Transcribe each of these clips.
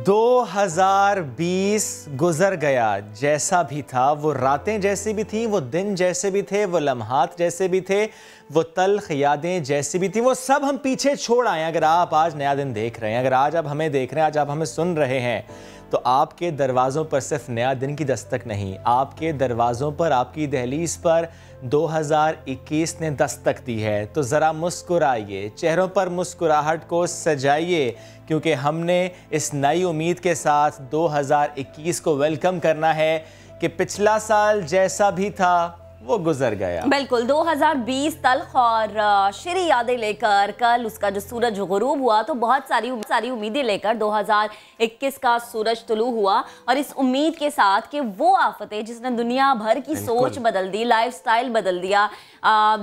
2020 गुजर गया, जैसा भी था, वो रातें जैसी भी थी, वो दिन जैसे भी थे, वो लम्हात जैसे भी थे, वो तल्ख यादें जैसी भी थी, वो सब हम पीछे छोड़ आए। अगर आप आज नया दिन देख रहे हैं, अगर आज आप हमें देख रहे हैं, आज आप हमें सुन रहे हैं, तो आपके दरवाज़ों पर सिर्फ नया दिन की दस्तक नहीं, आपके दरवाज़ों पर, आपकी दहलीज पर 2021 ने दस्तक दी है। तो ज़रा मुस्कुराइए, चेहरों पर मुस्कुराहट को सजाइए, क्योंकि हमने इस नई उम्मीद के साथ 2021 को वेलकम करना है कि पिछला साल जैसा भी था वो गुजर गया। बिल्कुल, 2020 तल्ख और शीरी यादें लेकर कल उसका जो सूरज गुरूब हुआ, तो बहुत सारी उम्मीदें लेकर 2021 का सूरज तुलू हुआ, और इस उम्मीद के साथ कि वो आफतें जिसने दुनिया भर की सोच बदल दी, लाइफस्टाइल बदल दिया,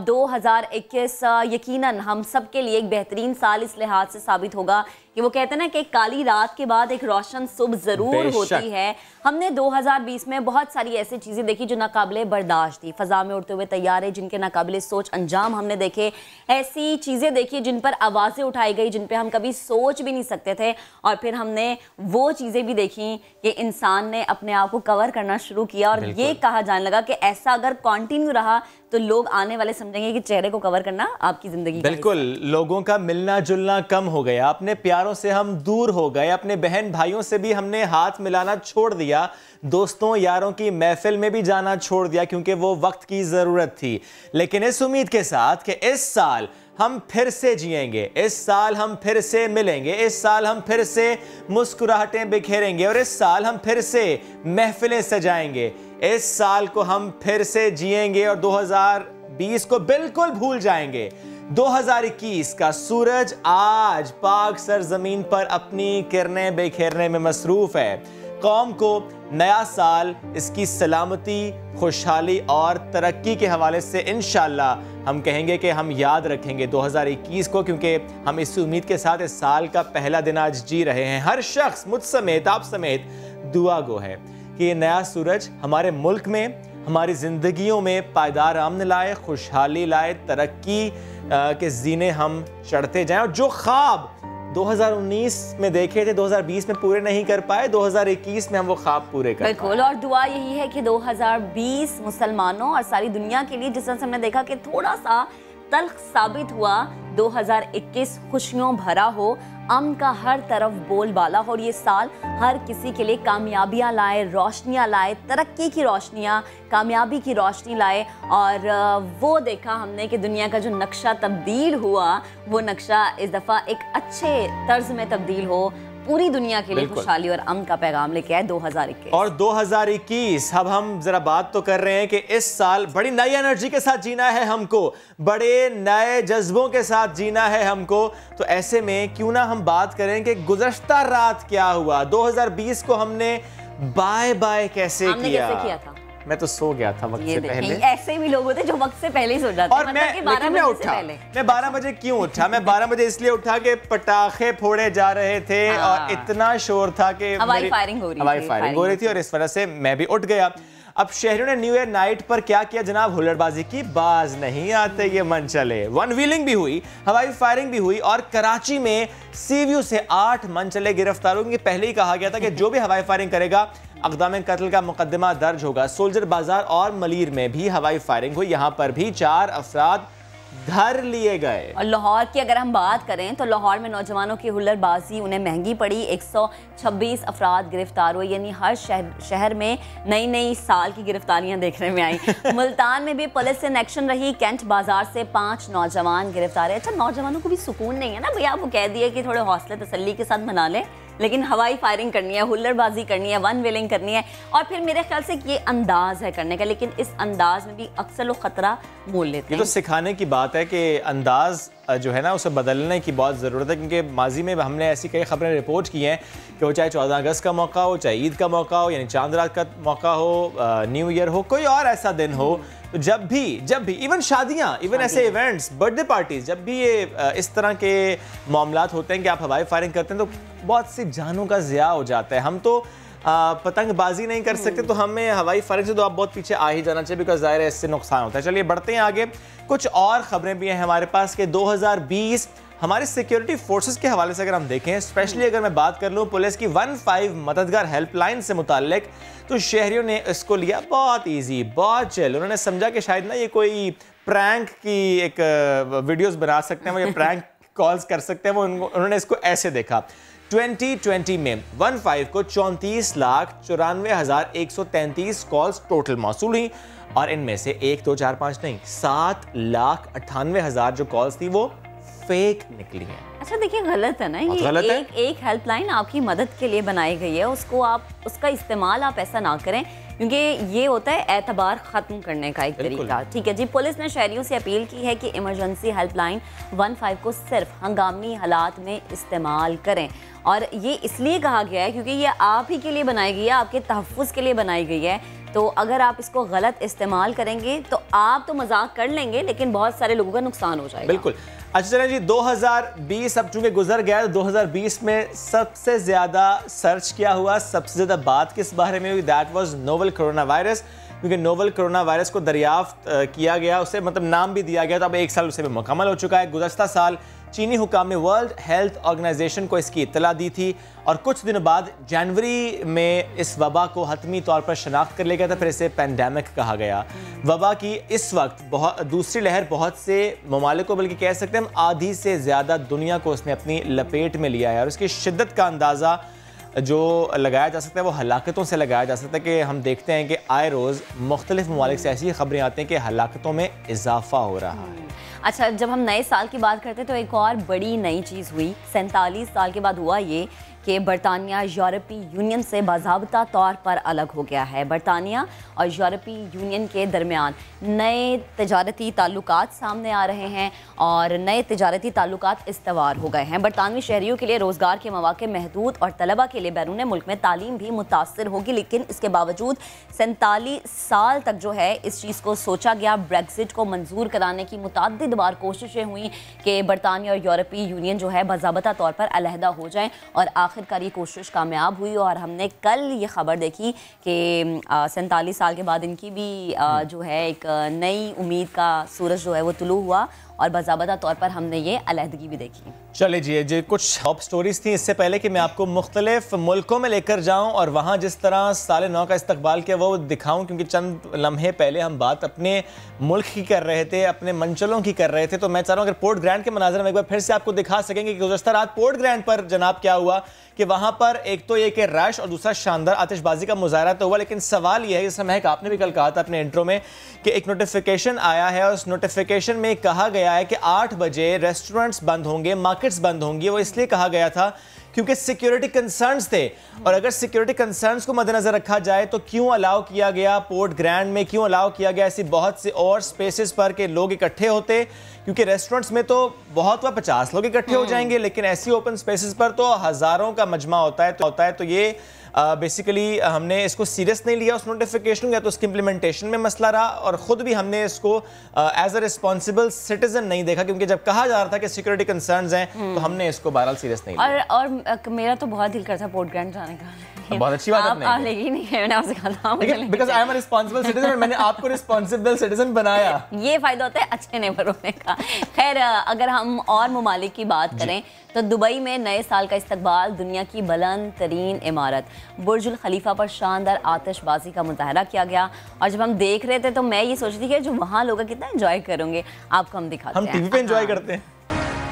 2021 यकीनन हम सब के लिए एक बेहतरीन साल इस लिहाज से साबित होगा कि वो कहते हैं ना कि एक काली रात के बाद एक रोशन सुबह जरूर होती है। हमने 2020 में बहुत सारी ऐसी चीज़ें देखी जो नाकाबिले बर्दाश्त थी, फ़ज़ा में उड़ते हुए तैयारे जिनके नाकाबिले सोच अंजाम हमने देखे, ऐसी चीज़ें देखी जिन पर आवाज़ें उठाई गई जिन पर हम कभी सोच भी नहीं सकते थे, और फिर हमने वो चीज़ें भी देखी कि इंसान ने अपने आप को कवर करना शुरू किया, और ये कहा जाने लगा कि ऐसा अगर कंटिन्यू रहा तो लोग आने वाले समझेंगे कि चेहरे को कवर करना आपकी जिंदगी। बिल्कुल, लोगों का मिलना जुलना कम हो गया, अपने प्यारों से हम दूर हो गए, अपने बहन भाइयों से भी हमने हाथ मिलाना छोड़ दिया, दोस्तों यारों की महफिल में भी जाना छोड़ दिया, क्योंकि वो वक्त की ज़रूरत थी। लेकिन इस उम्मीद के साथ कि इस साल हम फिर से जिएंगे, इस साल हम फिर से मिलेंगे, इस साल हम फिर से मुस्कुराहटें बिखेरेंगे, और इस साल हम फिर से महफिलें सजाएंगे, इस साल को हम फिर से जिएंगे और 2020 को बिल्कुल भूल जाएंगे। 2021 का सूरज आज पाक सरजमीन पर अपनी किरणें बिखेरने में मसरूफ है। कौम को नया साल इसकी सलामती, खुशहाली और तरक्की के हवाले से इंशाअल्लाह हम कहेंगे कि हम याद रखेंगे 2021 को, क्योंकि हम इस उम्मीद के साथ इस साल का पहला दिन आज जी रहे हैं। हर शख्स, मुझ समेत, आप समेत, दुआ गो है कि ये नया सूरज हमारे मुल्क में, हमारी ज़िंदगियों में पायदार अमन लाए, खुशहाली लाए, तरक्की के जीने हम चढ़ते जाएं, और जो ख्वाब 2019 में देखे थे 2020 में पूरे नहीं कर पाए, 2021 में हम वो ख्वाब पूरे कर बिल्कुल। और दुआ यही है कि 2020 मुसलमानों और सारी दुनिया के लिए, जिस तरह से हमने देखा कि थोड़ा सा तल्ख साबित हुआ, 2021 खुशियों भरा हो, अमन का हर तरफ बोलबाला हो, और ये साल हर किसी के लिए कामयाबियां लाए, रोशनियां लाए, तरक्की की रोशनियां, कामयाबी की रोशनी लाए। और वो देखा हमने कि दुनिया का जो नक्शा तब्दील हुआ, वो नक्शा इस दफ़ा एक अच्छे तर्ज में तब्दील हो, पूरी दुनिया के लिए खुशहाली और अमन का पैगाम लेके आए 2021। और 2021 अब हम जरा बात तो कर रहे हैं कि इस साल बड़ी नई एनर्जी के साथ जीना है हमको, बड़े नए जज्बों के साथ जीना है हमको। तो ऐसे में क्यों ना हम बात करें कि गुज़श्ता रात क्या हुआ, 2020 को हमने बाय बाय कैसे किया था। मैं तो सो गया था वक्त से पहले। ऐसे भी लोग होते जो वक्त से पहले ही सो जाते हैं। और मैं उठा। मैं 12 बजे क्यों उठा? मैं 12 बजे इसलिए उठा कि पटाखे फोड़े जा रहे थे और इतना शोर था कि हवाई फायरिंग हो रही थी, और इस वजह से मैं भी उठ गया। अब शहरों ने न्यू ईयर नाइट पर क्या किया जनाब? हुल्लड़बाजी की, बाज नहीं आते ये मन चले। वन व्हीलिंग भी हुई, हवाई फायरिंग भी हुई, और कराची में सी व्यू से 8 मनचले गिरफ्तार होंगे। पहले ही कहा गया था कि जो भी हवाई फायरिंग करेगा अक़दाम कत्ल का मुकदमा दर्ज होगा। सोल्जर बाजार और मलीर में भी हवाई फायरिंग हुई, यहाँ पर भी 4 अफराद धर लिए गए। और लाहौर की अगर हम बात करें तो लाहौर में नौजवानों की हुल्लड़बाजी उन्हें महंगी पड़ी, 126 अफराद गिरफ्तार हुए, यानी हर शहर में नई नई साल की गिरफ्तारियां देखने में आई। मुल्तान में भी पुलिस इन एक्शन रही, कैंट बाजार से 5 नौजवान गिरफ्तार है। अच्छा, नौजवानों को भी सुकून नहीं है ना भैया, वो कह दिए कि थोड़े हौसले तसल्ली के साथ मना लें, लेकिन हवाई फायरिंग करनी है, हुल्लड़बाजी करनी है, वन व्हीलिंग करनी है, और फिर मेरे ख्याल से ये अंदाज है करने का, लेकिन इस अंदाज में भी अक्सर लोग खतरा मोल लेते हैं। ये तो सिखाने की बात है कि अंदाज जो है ना उसे बदलने की बहुत ज़रूरत है, क्योंकि माजी में हमने ऐसी कई खबरें रिपोर्ट की हैं कि वो चाहे 14 अगस्त का मौका हो, चाहे ईद का मौका हो, यानी चांद रात का मौका हो, न्यू ईयर हो, कोई और ऐसा दिन हो, तो जब भी इवन शादियाँ, इवन ऐसे इवेंट्स, बर्थडे पार्टीज, जब भी ये इस तरह के मामलात होते हैं कि आप हवाई फायरिंग करते हैं, तो बहुत सी जानों का ज़िया हो जाता है। हम तो पतंगबाजी नहीं कर सकते, तो हमें हवाई फायरिंग से तो आप बहुत पीछे आ ही जाना चाहिए, बिकॉज ज़ाहिर है इससे नुकसान होता है। चलिए बढ़ते हैं आगे। कुछ और खबरें भी हैं हमारे पास कि 2020 हमारे सिक्योरिटी फोर्सेस के हवाले से अगर हम देखें, स्पेशली अगर मैं बात कर लूँ पुलिस की 15 मददगार हेल्पलाइन से मुताल्लिक, तो शहरियों ने इसको लिया बहुत ईजी, बहुत चिल। उन्होंने समझा कि शायद ना ये कोई प्रैंक की एक वीडियोस बना सकते हैं, वो ये प्रैंक कॉल्स कर सकते हैं, वो उन्होंने इसको ऐसे देखा। 2020 में 15 को 34,94,133 कॉल्स टोटल मौसूल हुई और इनमें से 1, 2, 4, 5 नहीं, 7,98,000 जो कॉल्स थी वो फेक निकली हैं। अच्छा देखिए, गलत है ना ये, गलत है। एक हेल्पलाइन आपकी मदद के लिए बनाई गई है, उसका इस्तेमाल आप ऐसा ना करें, क्योंकि ये होता है एतबार ख़त्म करने का एक तरीका। ठीक है जी। पुलिस ने शहरियों से अपील की है कि इमरजेंसी हेल्पलाइन 15 को सिर्फ हंगामी हालात में इस्तेमाल करें, और ये इसलिए कहा गया है क्योंकि ये आप ही के लिए बनाई गई है, आपके तहफ़्फ़ुज़ के लिए बनाई गई है। तो अगर आप इसको गलत इस्तेमाल करेंगे तो आप तो मजाक कर लेंगे, लेकिन बहुत सारे लोगों का नुकसान हो जाएगा। बिल्कुल। अच्छा चलें जी, 2020 अब चूंकि गुजर गया, तो 2020 में सबसे ज़्यादा सर्च किया हुआ, सबसे ज़्यादा बात किस बारे में हुई, that was novel corona virus. क्योंकि नोवल कोरोना वायरस को दरियाफ्त किया गया, उसे मतलब नाम भी दिया गया, तो अब 1 साल उसे भी मुकम्मल हो चुका है। गुज़श्ता साल चीनी हुकाम ने वर्ल्ड हेल्थ ऑर्गेनाइजेशन को इसकी इत्तला दी थी और कुछ दिनों बाद जनवरी में इस वबा को हतमी तौर पर शनाख्त कर लिया गया था, फिर इसे पेंडेमिक कहा गया। वबा की इस वक्त दूसरी लहर बहुत से ममालिक को, बल्कि कह सकते हैं हम आधी से ज़्यादा दुनिया को उसने अपनी लपेट में लिया है, और उसकी शिद्दत का अंदाज़ा जो लगाया जा सकता है वो हलाकतों से लगाया जा सकता है कि हम देखते हैं कि आए रोज़ मुख्तलिफ ममालिक से ऐसी खबरें आती हैं कि हलाकतों में इजाफा हो रहा है। अच्छा, जब हम नए साल की बात करते हैं तो एक और बड़ी नई चीज़ हुई। 47 साल के बाद हुआ ये कि बरतानिया यूरोपीय यूनियन से बाज़ाब्ता तौर पर अलग हो गया है। बरतानिया और यूरोपीय यूनियन के दरमियान नए तजारती ताल्लुकात सामने आ रहे हैं और नए तजारती ताल्लुकात इस्तवार हो गए हैं। बरतानवी शहरियों के लिए रोज़गार के मौके महदूद और तलबा के लिए बैरून मुल्क में तालीम भी मुतासर होगी, लेकिन इसके बावजूद 47 साल तक जो है इस चीज़ को सोचा गया। ब्रेक्जिट को मंजूर कराने की मुतअद्दिद बार कोशिशें हुई कि बरतानिया और यूरोपीय यूनियन जो है बाज़ाब्ता तौर पर अलहदा हो जाएँ, और आखिरकार ये कोशिश कामयाब हुई। और हमने कल ये खबर देखी कि 47 साल के बाद इनकी भी जो है एक नई उम्मीद का सूरज जो है वो तुलू हुआ और बाज़ाब्ता तौर पर हमने ये अलहदगी भी देखी। चले जी, कुछ टॉप स्टोरीज थी। इससे पहले कि मैं आपको मुख्तलिफ मुल्कों में लेकर जाऊं और वहाँ जिस तरह साल नौ का इस्तकबाल किया वो दिखाऊं, क्योंकि चंद लम्हे पहले हम बात अपने मुल्क की कर रहे थे, अपने मंचलों की कर रहे थे, तो मैं चाह रहा हूँ अगर पोर्ट ग्रैंड के मनाज़र में एक बार फिर से आपको दिखा सकेंगे कि गुज़श्ता रात पोर्ट ग्रैंड पर जनाब क्या हुआ कि वहाँ पर एक तो ये कि रश और दूसरा शानदार आतिशबाजी का मुजाहरा तो हुआ, लेकिन सवाल ये है, जैसे महक आपने भी कल कहा था अपने इंट्रो में, कि एक नोटिफिकेशन आया है और उस नोटिफिकेशन में कहा गया है कि 8 बजे रेस्टोरेंट्स बंद होंगे, मार्केट्स बंद होंगी। वो इसलिए कहा गया था क्योंकि सिक्योरिटी कंसर्न्स थे, और अगर सिक्योरिटी कंसर्न्स को मद्देनजर रखा जाए तो क्यों अलाउ किया गया पोर्ट ग्रैंड में, क्यों अलाउ किया गया ऐसी बहुत से और स्पेसेस पर कि लोग इकट्ठे होते, क्योंकि रेस्टोरेंट्स में तो बहुत हुआ 50 लोग इकट्ठे हो जाएंगे, लेकिन ऐसी ओपन स्पेसेस पर तो हज़ारों का मजमा होता है तो ये बेसिकली हमने इसको सीरियस नहीं लिया उस नोटिफिकेशन, या तो उसकी इम्प्लीमेंटेशन में मसला रहा, और ख़ुद भी हमने इसको एज अ रिस्पॉन्सिबल सिटीजन नहीं देखा, क्योंकि जब कहा जा रहा था कि सिक्योरिटी कंसर्न्स हैं तो हमने इसको बहरहाल सीरियस नहीं लिया। और मेरा तो बहुत दिल करता पोर्ट ग्रैंड जाने का। बहुत अच्छी बात आप लेगी नहीं है, मैंने आपसे कहा था because I am a responsible citizen, और मैंने आपको रिस्पॉन्सिबल सिटीजन बनाया। ये फायदा होता है अच्छे नेबर होने का। खैर, अगर हम और ममालिक की बात करें तो दुबई में नए साल का इस्तकबाल दुनिया की बुलंद तरीन इमारत बुर्जुल खलीफा पर शानदार आतिशबाजी का मुजाहरा किया गया, और जब हम देख रहे थे तो मैं ये सोच रही थी कि जो वहाँ लोग कितना एंजॉय करेंगे, आपको हम दिखाते हैं। हम टीवी पे एंजॉय करते हैं।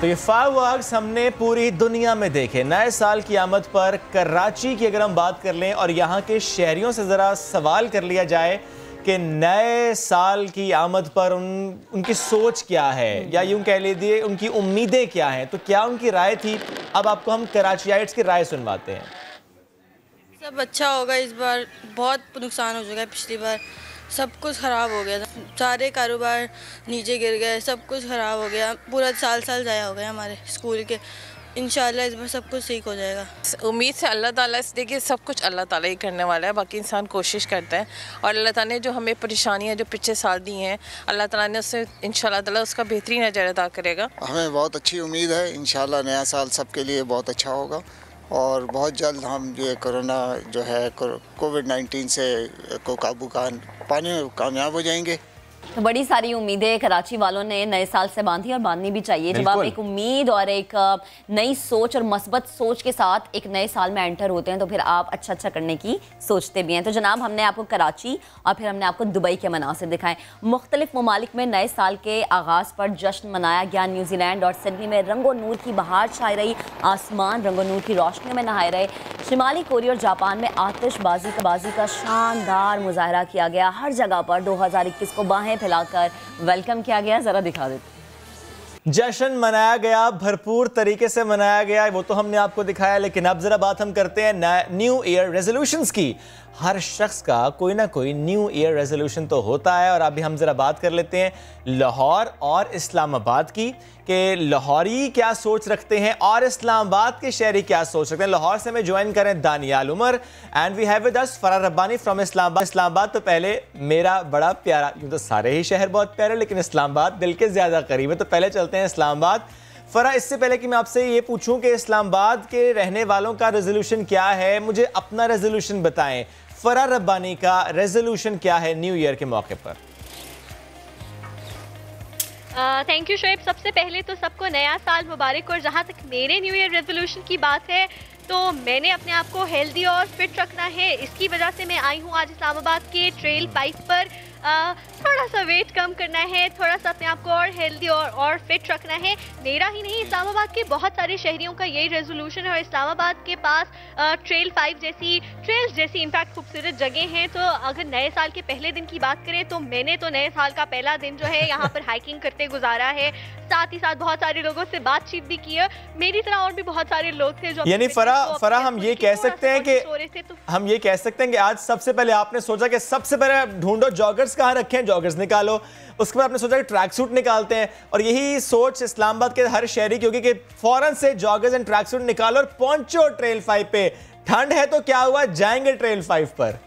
तो ये फायरवर्क्स हमने पूरी दुनिया में देखे। नए साल की आमद पर कराची की अगर हम बात कर लें और यहाँ के शहरियों से ज़रा सवाल कर लिया जाए कि नए साल की आमद पर उनकी सोच क्या है, या यूं कह लीजिए उनकी उम्मीदें क्या हैं, तो क्या उनकी राय थी, अब आपको हम कराचियाइट्स की राय सुनवाते हैं। सब अच्छा होगा, इस बार बहुत नुकसान हो चुका है, पिछली बार सब कुछ ख़राब हो गया था, सारे कारोबार नीचे गिर गए, सब कुछ ख़राब हो गया, पूरा साल ज़ाया हो गया हमारे स्कूल के। इंशाल्लाह इस बार सब कुछ ठीक हो जाएगा। उम्मीद से अल्लाह ताला से, देखिए सब कुछ अल्लाह ताला ही करने वाला है, बाकी इंसान कोशिश करता है, और अल्लाह ताला ने जो हमें परेशानियां जो पिछले साल दी हैं, अल्लाह ताला ने उससे इंशाल्लाह ताला उसका बेहतरीन अजर अदा करेगा। हमें बहुत अच्छी उम्मीद है, इंशाल्लाह नया साल सबके लिए बहुत अच्छा होगा, और बहुत जल्द हम ये कोरोना जो है कोविड-19 से को काबू पाने में कामयाब हो जाएंगे। तो बड़ी सारी उम्मीदें कराची वालों ने नए साल से बांधी और बांधनी भी चाहिए। जब आप एक उम्मीद और एक नई सोच और मस्बत सोच के साथ एक नए साल में एंटर होते हैं तो फिर आप अच्छा करने की सोचते भी हैं। तो जनाब, हमने आपको कराची और फिर हमने आपको दुबई के मनासिर दिखाएं। मुख्तलिफ ममालिक में नए साल के आगाज़ पर जश्न मनाया गया। न्यूजीलैंड और सिडनी में रंगो नूर की बहार छाई रही, आसमान रंगो नूर की रोशनी में नहाए रहे। शिमाली कोरिया और जापान में आतिशबाजी का शानदार मुजाहरा किया गया। हर जगह पर 2021 को बाहें फैलाकर वेलकम किया गया। जरा दिखा देते। जश्न मनाया गया, भरपूर तरीके से मनाया गया, वो तो हमने आपको दिखाया। लेकिन अब जरा बात हम करते हैं न्यू ईयर रेजोल्यूशंस की। हर शख्स का कोई ना कोई न्यू ईयर रेजोल्यूशन तो होता है और अभी हम जरा बात कर लेते हैं लाहौर और इस्लामाबाद की कि लाहौरी क्या सोच रखते हैं और इस्लामाबाद के शहरी क्या सोच रखते हैं। लाहौर से हमें ज्वाइन करें Daniyal Umar and we have with us Farah Rabbani from Islamabad. तो पहले मेरा बड़ा प्यारा, यूँ तो सारे ही शहर बहुत प्यारे लेकिन इस्लामाबाद दिल के ज़्यादा करीब है, तो पहले चलते हैं इस्लामाबाद। फराह, इससे पहले कि मैं आपसे ये पूछूं कि इस्लामाबाद के रहने वालों का रेजोल्यूशन क्या है, मुझे अपना रेजोल्यूशन बताएं। फराह रब्बानी का रेजोल्यूशन क्या है न्यू ईयर के मौके पर? Thank you Shoaib. सबसे पहले तो सबको नया साल मुबारक। और जहाँ तक मेरे न्यू ईयर रेजोल्यूशन की बात है तो मैंने अपने आप को हेल्दी और फिट रखना है। इसकी वजह से मैं आई हूँ आज इस्लामाबाद के ट्रेल 5 पर। थोड़ा सा वेट कम करना है, थोड़ा सा अपने आप को और हेल्दी और फिट रखना है। मेरा ही नहीं, इस्लामाबाद के बहुत सारे शहरियों का यही रेजोल्यूशन है। और इस्लामाबाद के पास ट्रेल 5 जैसी इनफैक्ट खूबसूरत जगह हैं। तो अगर नए साल के पहले दिन की बात करें तो मैंने तो नए साल का पहला दिन जो है यहाँ पर हाइकिंग करते गुजारा है। साथ ही साथ बहुत सारे लोगों से बातचीत भी की है। मेरी तरह और भी बहुत सारे लोग थे जो, यानी फराह हम ये कह सकते हैं कि आज सबसे पहले आपने सोचा कि सबसे पहले ढूंढो जॉगर्स कहाँ रखे हैं, जॉगर्स निकालो। उसके बाद आपने सोचा कि ट्रैक सूट निकालते हैं और यही सोच इस्लामाबाद के हर शहरी की होगी कि फौरन से जॉगर्स एंड ट्रैक सूट निकालो और पहुंचो ट्रेल 5 पे। ठंड है तो क्या हुआ, जाएंगे ट्रेल 5 पर।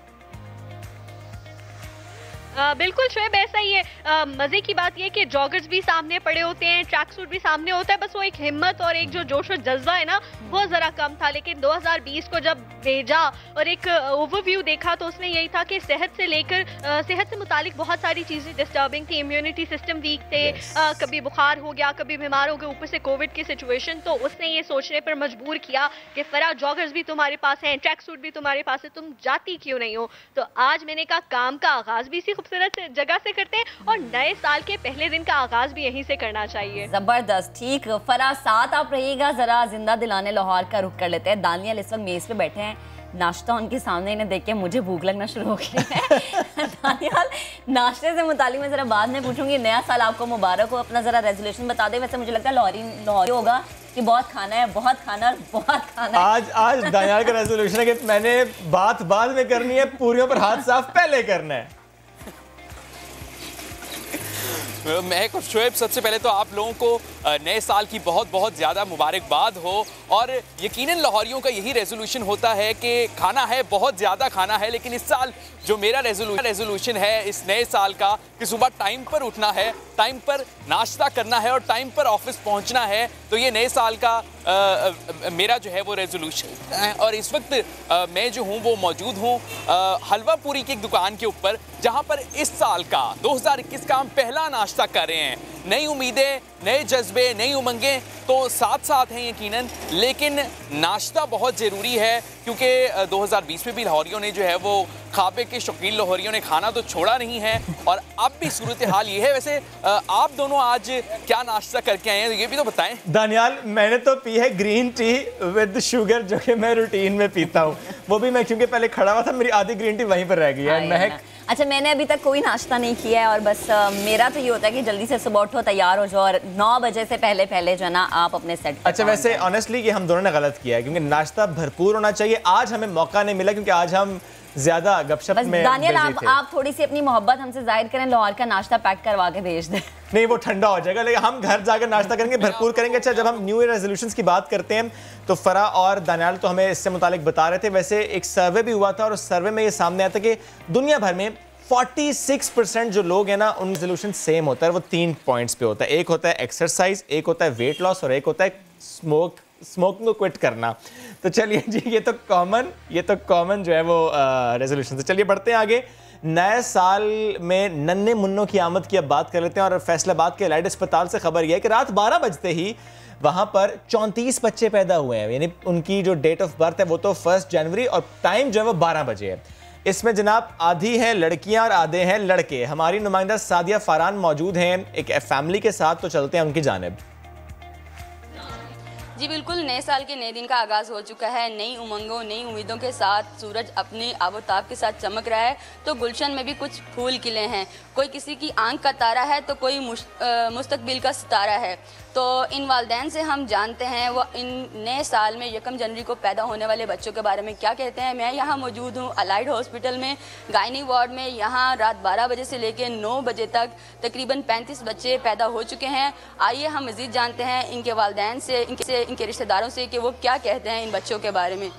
बिल्कुल शोएब, ऐसा ही है। मजे की बात यह कि जॉगर्स भी सामने पड़े होते हैं, ट्रैक सूट भी सामने होता है, बस वो एक हिम्मत और एक जो जोश और जज्बा है ना वो जरा कम था। लेकिन 2020 को जब भेजा और एक ओवरव्यू देखा तो उसमें यही था कि सेहत से मुतालिक बहुत सारी चीजें डिस्टर्बिंग थी। इम्यूनिटी सिस्टम वीक थे, कभी बुखार हो गया, कभी बीमार हो गए, ऊपर से कोविड की सिचुएशन। तो उसने ये सोचने पर मजबूर किया कि फराह, जॉगर्स भी तुम्हारे पास हैं, ट्रैक सूट भी तुम्हारे पास है, तुम जाती क्यों नहीं हो। तो आज मैंने कहा काम का आगाज भी इसी खूबसूरत जगह से करते हैं और नए साल के पहले दिन का आगाज भी यहीं से करना चाहिए। जबरदस्त। ठीक फराह, साथ आप रहिएगा, जरा जिंदा दिलाने लाहौर का रुख कर लेते हैं। दानियाल इस वक्त मेज पे बैठे हैं, नाश्ता उनके सामने, इन्हें देख के मुझे भूख लगना शुरू हो गई है। दानियाल, नाश्ते से मुतालिक मैं जरा बाद में पूछूंगी। नया साल आपको मुबारक हो, अपना जरा रेजोल्यूशन बता दे। वैसे मुझे लगता है लाहौरी होगा कि बहुत खाना है, बहुत खाना और बहुत खाना है। आज दानियाल का रेजोल्यूशन है कि मैंने बात बाद में करनी है, पूरियों पर हाथ साफ पहले करना है। महक और शोएब, सबसे पहले तो आप लोगों को नए साल की बहुत बहुत ज़्यादा मुबारकबाद हो। और यकीनन लाहौरियों का यही रेजोल्यूशन होता है कि खाना है, बहुत ज़्यादा खाना है। लेकिन इस साल जो मेरा रेजोल्यूशन है इस नए साल का कि सुबह टाइम पर उठना है, टाइम पर नाश्ता करना है और टाइम पर ऑफिस पहुंचना है। तो ये नए साल का मेरा जो है वो रेजोल्यूशन है। और इस वक्त मैं जो हूँ वो मौजूद हूँ हलवा पूरी की एक दुकान के ऊपर, जहाँ पर इस साल का 2021 का हम पहला नाश्ता कर रहे हैं। नई उम्मीदें, नए जज्बे, नई उमंगें तो साथ साथ हैं यकीनन, लेकिन नाश्ता बहुत ज़रूरी है क्योंकि 2020 में भी लाहौरियों ने जो है वो खाबे के शौकीन लाहौरियों ने खाना तो छोड़ा नहीं है और अब भी सूरत हाल ये है। वैसे आप दोनों आज क्या नाश्ता करके आए हैं ये भी तो बताएं। दानियाल, मैंने तो पी है ग्रीन टी विद शुगर, जो कि मैं रूटीन में पीता हूँ, वो भी मैं क्योंकि पहले खड़ा हुआ था, मेरी आधी ग्रीन टी वहीं पर रह गई है। महक, अच्छा, मैंने अभी तक कोई नाश्ता नहीं किया है और बस मेरा तो ये होता है कि जल्दी से सुबह उठो, तैयार हो जाओ और 9 बजे से पहले जो है ना आप अपने सेट। अच्छा, वैसे ऑनेस्टली कि हम दोनों ने गलत किया है क्योंकि नाश्ता भरपूर होना चाहिए। आज हमें मौका नहीं मिला क्योंकि आज हम ज्यादा गपशप में दानियाल, आप थोड़ी सी अपनी मोहब्बत हमसे जाहिर करें, लाहौर का नाश्ता पैक करवा के भेज दें। नहीं, वो ठंडा हो जाएगा, लेकिन हम घर जाकर नाश्ता करेंगे, भरपूर करेंगे। अच्छा, जब हम न्यू ईयर रेजोल्यूशंस की बात करते हैं तो फराह और दानियाल तो हमें इससे मुतालिक बता रहे थे। वैसे एक सर्वे भी हुआ था और उस सर्वे में ये सामने आया था कि दुनिया भर में 46% जो लोग हैं ना उन रेजोल्यूशन सेम होता है। वो 3 पॉइंट्स पे होता है। एक होता है एक्सरसाइज, एक होता है वेट लॉस और एक होता है स्मोक स्मोकिंग को क्विट करना। तो चलिए जी, ये तो कॉमन जो है वो रेजोल्यूशन। तो चलिए बढ़ते हैं आगे। नए साल में नन्हे मुन्नों की आमद की अब बात कर लेते हैं और फैसलाबाद के एलाइड अस्पताल से खबर यह है कि रात 12 बजते ही वहां पर 34 बच्चे पैदा हुए हैं। यानी उनकी जो डेट ऑफ बर्थ है वो तो 1 जनवरी और टाइम जो है वो 12 बजे है। इसमें जनाब आधी हैं लड़कियां और आधे हैं लड़के। हमारी नुमाइंदा सादिया फारान मौजूद हैं एक फैमिली के साथ, तो चलते हैं उनकी जानिब। जी बिल्कुल, नए साल के नए दिन का आगाज़ हो चुका है। नई उमंगों, नई उम्मीदों के साथ सूरज अपने आबोताब के साथ चमक रहा है। तो गुलशन में भी कुछ फूल खिले हैं। कोई किसी की आंख का तारा है तो कोई मुस्तकबिल का सितारा है। तो इन वालिदैन से हम जानते हैं वो इन नए साल में 1 जनवरी को पैदा होने वाले बच्चों के बारे में क्या कहते हैं। मैं यहाँ मौजूद हूँ अलाइड हॉस्पिटल में, गायनी वार्ड में। यहाँ रात 12 बजे से लेकर 9 बजे तक तकरीबन 35 बच्चे पैदा हो चुके हैं। आइए हम मज़ीद जानते हैं इनके वालिदैन से, इनके रिश्तेदारों से कि वो क्या कहते हैं इन बच्चों के बारे में।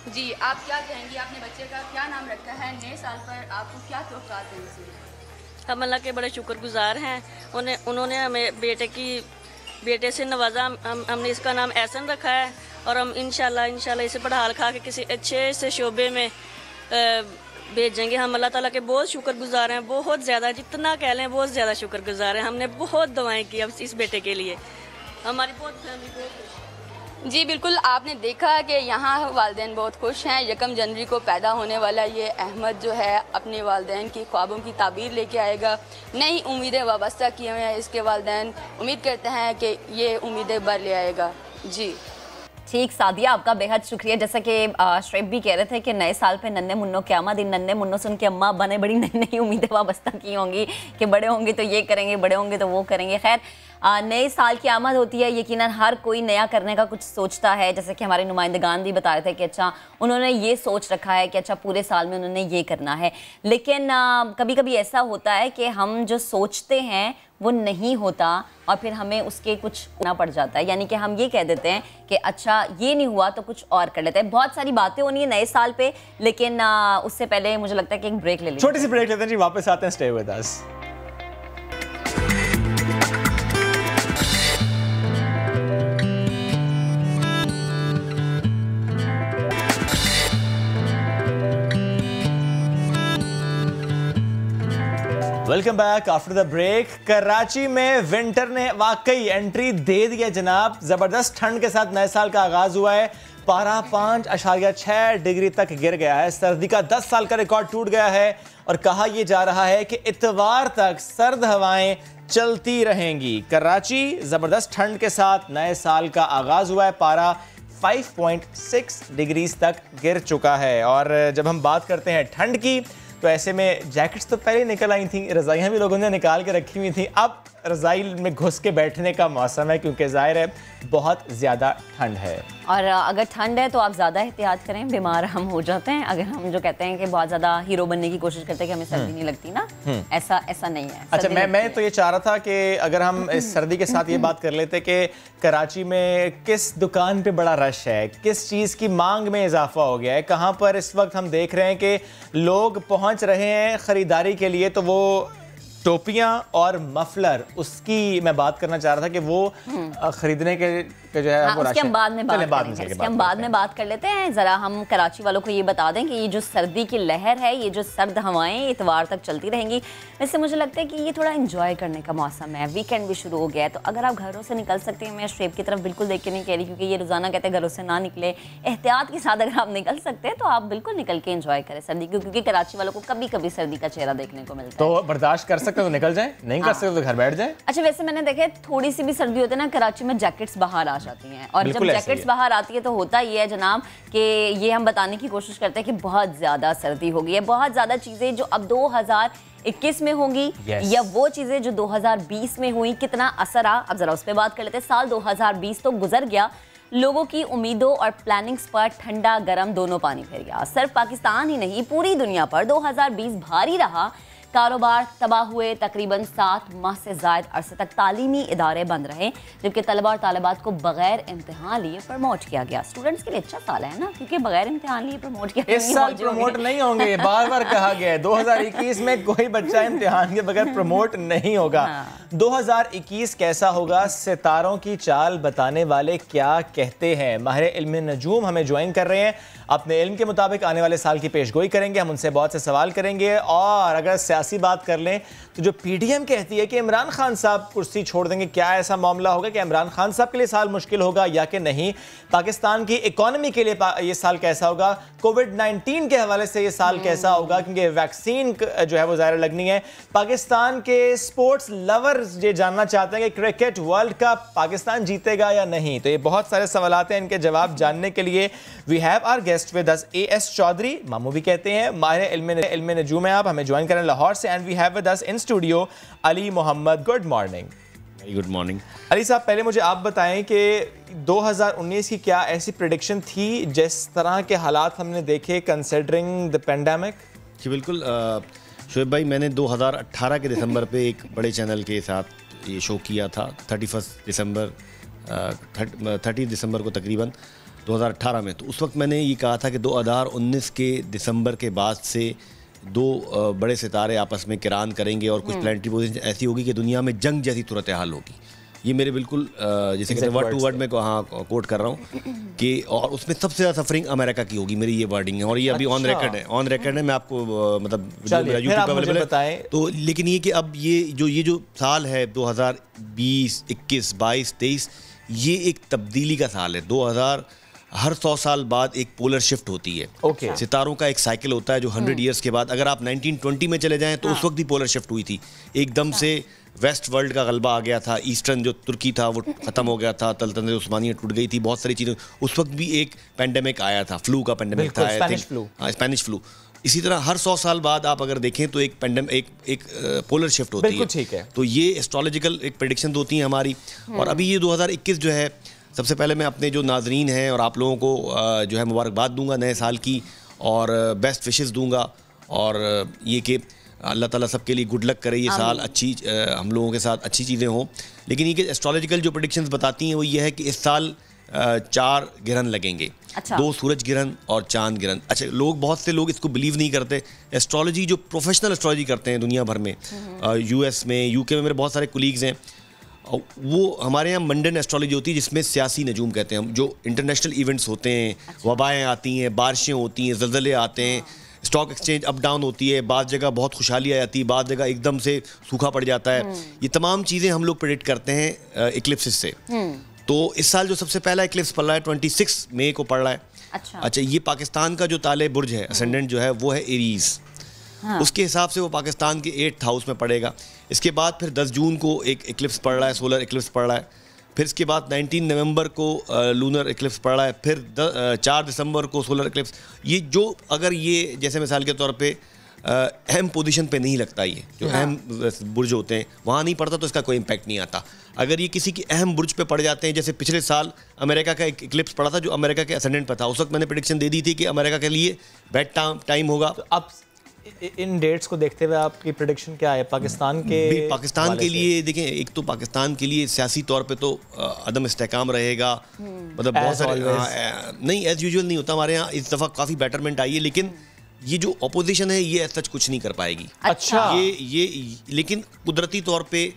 जी, आप क्या कहेंगी? आपने बच्चे का क्या नाम रखा है? नए साल पर आपको क्या तोहफ़ात हैं इनसे? हम अल्लाह के बड़े शुक्रगुजार हैं। उन्होंने हमें बेटे से नवाजा। हमने इसका नाम एहसन रखा है और हम इंशाल्लाह इसे पढ़ा लिखा के किसी अच्छे से शोबे में भेजेंगे। हम अल्लाह ताला के बहुत शुक्रगुजार हैं, बहुत ज़्यादा, जितना कह लें बहुत ज़्यादा शुक्रगुजार हैं। हमने बहुत दुआएं की अब इस बेटे के लिए। हमारी बहुत फैमिली बहुत खुश है। जी बिल्कुल, आपने देखा कि यहाँ वालिदैन बहुत खुश हैं। 1 जनवरी को पैदा होने वाला ये अहमद जो है अपने वालिदैन की ख्वाबों की ताबीर लेके आएगा। नई उम्मीदें वाबस्ता किए हुए हैं इसके वालिदैन। उम्मीद करते हैं कि ये उम्मीदें भर ले आएगा। जी ठीक सादिया, आपका बेहद शुक्रिया। जैसा कि श्रेब भी कह रहे थे कि नए साल पे नन्हे मुन्नों की आमद। इन नन्हे मुन्नों से उनकी अम्मा अब्बा ने बड़ी नई नई उम्मीदें वाबस्ता की होंगी कि बड़े होंगे तो ये करेंगे, बड़े होंगे तो वो करेंगे। खैर, नए साल की आमद होती है, यकीनन हर कोई नया करने का कुछ सोचता है। जैसे कि हमारे नुमाइंदगान भी बता रहे थे कि अच्छा उन्होंने ये सोच रखा है कि अच्छा पूरे साल में उन्होंने ये करना है। लेकिन कभी कभी ऐसा होता है कि हम जो सोचते हैं वो नहीं होता और फिर हमें उसके कुछ करना पड़ जाता है। यानी कि हम ये कह देते हैं कि अच्छा ये नहीं हुआ तो कुछ और कर लेते हैं। बहुत सारी बातें होनी है नए साल पे, लेकिन उससे पहले मुझे लगता है कि एक ब्रेक ले लें। छोटी सी ब्रेक लेते हैं जी, वापस आते हैं। Stay with us. Welcome back after the break. Karachi में विंटर ने वाकई एंट्री दे दी है जनाब। जबरदस्त ठंड के साथ नए साल का आगाज हुआ है। पारा 5.6 डिग्री तक गिर गया है। सर्दी का 10 साल का रिकॉर्ड टूट गया है और कहा यह जा रहा है कि इतवार तक सर्द हवाएं चलती रहेंगी। कराची जबरदस्त ठंड के साथ नए साल का आगाज हुआ है। पारा 5.6 डिग्री तक गिर चुका है। और जब हम बात करते हैं ठंड की तो ऐसे में जैकेट्स तो पहले निकल आई थी, रज़ाइयाँ भी लोगों ने निकाल के रखी हुई थी। अब रज़ाई में घुस के बैठने का मौसम है क्योंकि ज़ाहिर है बहुत ज़्यादा ठंड है। और अगर ठंड है तो आप ज़्यादा एहतियात करें, बीमार हम हो जाते हैं। अगर हम जो कहते हैं कि बहुत ज़्यादा हीरो बनने की कोशिश करते हैं कि हमें सर्दी नहीं लगती ना, ऐसा नहीं है। अच्छा, मैं तो ये चाह रहा था कि अगर हम इस सर्दी के साथ ये बात कर लेते कि कराची में किस दुकान पे बड़ा रश है, किस चीज़ की मांग में इजाफा हो गया है, कहाँ पर इस वक्त हम देख रहे हैं कि लोग पहुँच रहे हैं ख़रीदारी के लिए। तो वो टोपियां और मफलर, उसकी मैं बात करना चाह रहा था कि वो खरीदने के जो है वो उसके हम बाद में बात कर लेते हैं। ज़रा हम कराची वालों को ये बता दें कि ये जो सर्दी की लहर है, ये जो सर्द हवाएं इतवार तक चलती रहेंगी। वैसे मुझे लगता है कि ये थोड़ा एंजॉय करने का मौसम है। वीकेंड भी शुरू हो गया है, तो अगर आप घरों से निकल सकते हैं, मैं श्रेब की तरफ बिल्कुल देख के नहीं कह रही क्योंकि ये रोज़ाना कहते हैं घरों से ना निकले, एहतियात के साथ अगर आप निकल सकते हैं तो आप बिल्कुल निकल के एंजॉय करें सर्दी को, क्योंकि कराची वालों को कभी कभी सर्दी का चेहरा देखने को मिलता है। तो बर्दाश्त कर सकते तो निकल जाए, नहीं कर सकते तो घर बैठ जाए। अच्छा, वैसे मैंने देखा थोड़ी सी भी सर्दी होती है ना, कराची में जैकेट्स बाहर आ जाती हैं। और जब जैकेट्स बाहर आती है तो होता ये है जनाब कि ये हम बताने की कोशिश करते हैं कि बहुत ज़्यादा सर्दी हो गई है। बहुत ज़्यादा चीज़ें जो अब 2021 में होंगी या वो चीज़ें जो 2020 में हुई, कितना असर आ, अब ज़रा उस पर बात कर लेते हैं। साल 2020 तो गुजर गया, लोगों की उम्मीदों और प्लानिंग्स पर ठंडा गरम दोनों पानी फिर गया। सिर्फ पाकिस्तान ही नहीं, पूरी दुनिया पर 2020 भारी रहा। कारोबार तबाह हुए। तकरीबन 7 माह से ज़ायद अरसे तक तालीमी इदारे बंद रहे, जबकि तलबा और तालिबात को बगैर इम्तिहान लिए प्रमोट किया गया। स्टूडेंट्स के लिए अच्छा साल है ना, क्योंकि बगैर इम्तिहान लिए प्रमोट किया। इस साल प्रमोट नहीं होंगे, बार बार कहा गया है। 2021 में कोई बच्चा इम्तिहान के बगैर प्रमोट नहीं होगा। 2021 कैसा होगा, सितारों की चाल बताने वाले क्या कहते हैं। माहिर इल्म नजूम हमें ज्वाइन कर रहे हैं, अपने इल्म के मुताबिक आने वाले साल की पेशगोई करेंगे। हम उनसे बहुत से सवाल करेंगे। और अगर सियासी बात कर लें तो जो पीडीएम कहती है कि इमरान खान साहब कुर्सी छोड़ देंगे, क्या ऐसा मामला होगा कि इमरान खान साहब के लिए साल मुश्किल होगा या कि नहीं? पाकिस्तान की इकोनॉमी के लिए ये साल कैसा होगा? कोविड-19 के हवाले से ये साल कैसा होगा, क्योंकि वैक्सीन जो है वो ज़ाहिर लगनी है। पाकिस्तान के स्पोर्ट्स लवर्स ये जानना चाहते हैं कि क्रिकेट वर्ल्ड कप पाकिस्तान जीतेगा या नहीं। तो ये बहुत सारे सवालात हैं, इनके जवाब जानने के लिए we have our guest with us AS Chaudhry, मामू भी कहते हैं, माहिर इल्म नजूम है आप, हमें ज्वाइन करें लाहौर से। And we have with us in studio Ali Mohammad. Good morning. Good morning Ali sahab, पहले मुझे आप बताएं कि 2019 की क्या ऐसी प्रेडिक्शन थी जिस तरह के हालात हमने देखे कंसिडरिंग द पेंडेमिक? जी बिल्कुल शोएब भाई, मैंने 2018 के दिसंबर पे एक बड़े चैनल के साथ ये शो किया था। 30 दिसंबर को तकरीबन 2018 में। तो उस वक्त मैंने ये कहा था कि 2019 के दिसंबर के बाद से 2 बड़े सितारे आपस में किरान करेंगे और कुछ प्लानिटरी पोजीशन ऐसी होगी कि दुनिया में जंग जैसी सूरत हाल होगी। ये मेरे बिल्कुल जैसे कहते हैं वर्ड टू वर्ड में कोट कर रहा हूँ कि, और उसमें सबसे ज़्यादा सफरिंग अमेरिका की होगी, मेरी ये वर्डिंग है। और ये अभी ऑन रिकॉर्ड है, मैं आपको मतलब यूट्यूब पर अवेलेबल है। तो लेकिन ये कि अब ये जो साल है 2020, 21, 22, 23, ये एक तब्दीली का साल है। 2000 हर 100 साल बाद एक पोलर शिफ्ट होती है। सितारों का एक साइकिल होता है जो 100 ईयर्स के बाद, अगर आप 1920 में चले जाएं तो उस वक्त भी पोलर शिफ्ट हुई थी। एकदम से वेस्ट वर्ल्ड का गलबा आ गया था, ईस्टर्न जो तुर्की था वो ख़त्म हो गया था, तल्तनत उस्मानिया टूट गई थी, बहुत सारी चीज़ें। उस वक्त भी एक पेंडेमिक आया था, फ्लू का पेंडेमिक था, स्पेनिश फ्लू। इसी तरह हर 100 साल बाद आप अगर देखें तो एक पोलर शिफ्ट होती है। ठीक है। तो ये एस्ट्रोलॉजिकल एक प्रेडिक्शन होती है हमारी। और अभी ये 2021 जो है, सबसे पहले मैं अपने जो नाजरीन हैं और आप लोगों को जो है मुबारकबाद दूंगा नए साल की, और बेस्ट विशेस दूंगा, और ये कि अल्लाह ताला सबके लिए गुड लक करे, ये साल अच्छी हम लोगों के साथ अच्छी चीज़ें हों। लेकिन ये कि एस्ट्रोलॉजिकल जो प्रेडिक्शंस बताती हैं वो ये है कि इस साल 4 ग्रहण लगेंगे। 2 सूरज ग्रहण और चांद ग्रहण। अच्छा, बहुत से लोग इसको बिलीव नहीं करते। एस्ट्रोलॉजी जो प्रोफेशनल एस्ट्रोलॉजी करते हैं दुनिया भर में, US में, UK में मेरे बहुत सारे कुलीग्स हैं, वो हमारे यहाँ मंडन एस्ट्रोलॉजी होती है जिसमें सियासी नजूम कहते हैं हम, जो इंटरनेशनल इवेंट्स होते हैं, वबाएँ आती हैं, बारिशें होती हैं, ज़लज़ले आते हैं, स्टॉक एक्सचेंज अप डाउन होती है, बाद जगह बहुत खुशहाली आ जाती है, बाद जगह एकदम से सूखा पड़ जाता है। ये तमाम चीज़ें हम लोग प्रेडिक्ट करते हैं इक्लिप्सिस से। तो इस साल जो सबसे पहला इक्लिप्स पड़ रहा है 26 मई को पड़ रहा है। अच्छा, ये पाकिस्तान का जो ताले बुर्ज है, असेंडेंट जो है वो है एरीज। उसके हिसाब से वो पाकिस्तान के 8th हाउस में पड़ेगा। इसके बाद फिर 10 जून को एक इक्लिप्स पड़ रहा है, सोलर इक्लिप्स पड़ रहा है। फिर इसके बाद 19 नवंबर को लूनर इक्लिप्स पड़ रहा है। फिर 4 दिसंबर को सोलर इक्लिप्स। ये जो अगर ये जैसे मिसाल के तौर पे अहम पोजीशन पे नहीं लगता, ये जो अहम बुर्ज होते हैं वहाँ नहीं पड़ता तो इसका कोई इम्पैक्ट नहीं आता। अगर ये किसी के अहम बुर्ज पे पड़ जाते हैं, जैसे पिछले साल अमेरिका का एक इक्लिप्स पड़ा था जो अमेरिका के असेंडेंट पर था, उस वक्त मैंने प्रेडिक्शन दे दी थी कि अमेरिका के लिए बैड टाइम होगा। तो अब इन डेट्स को देखते हुए आपकी प्रेडिक्शन क्या है पाकिस्तान के लिए? देखें, एक तो पाकिस्तान के लिए सियासी तौर पे तो अदम इस्तेहकाम रहेगा, मतलब बहुत सारे नहीं, एज यूजुअल नहीं होता हमारे यहाँ। इस दफ़ा काफ़ी बेटरमेंट आई है, लेकिन ये जो अपोजिशन है ये सच कुछ नहीं कर पाएगी। अच्छा, ये लेकिन कुदरती तौर पे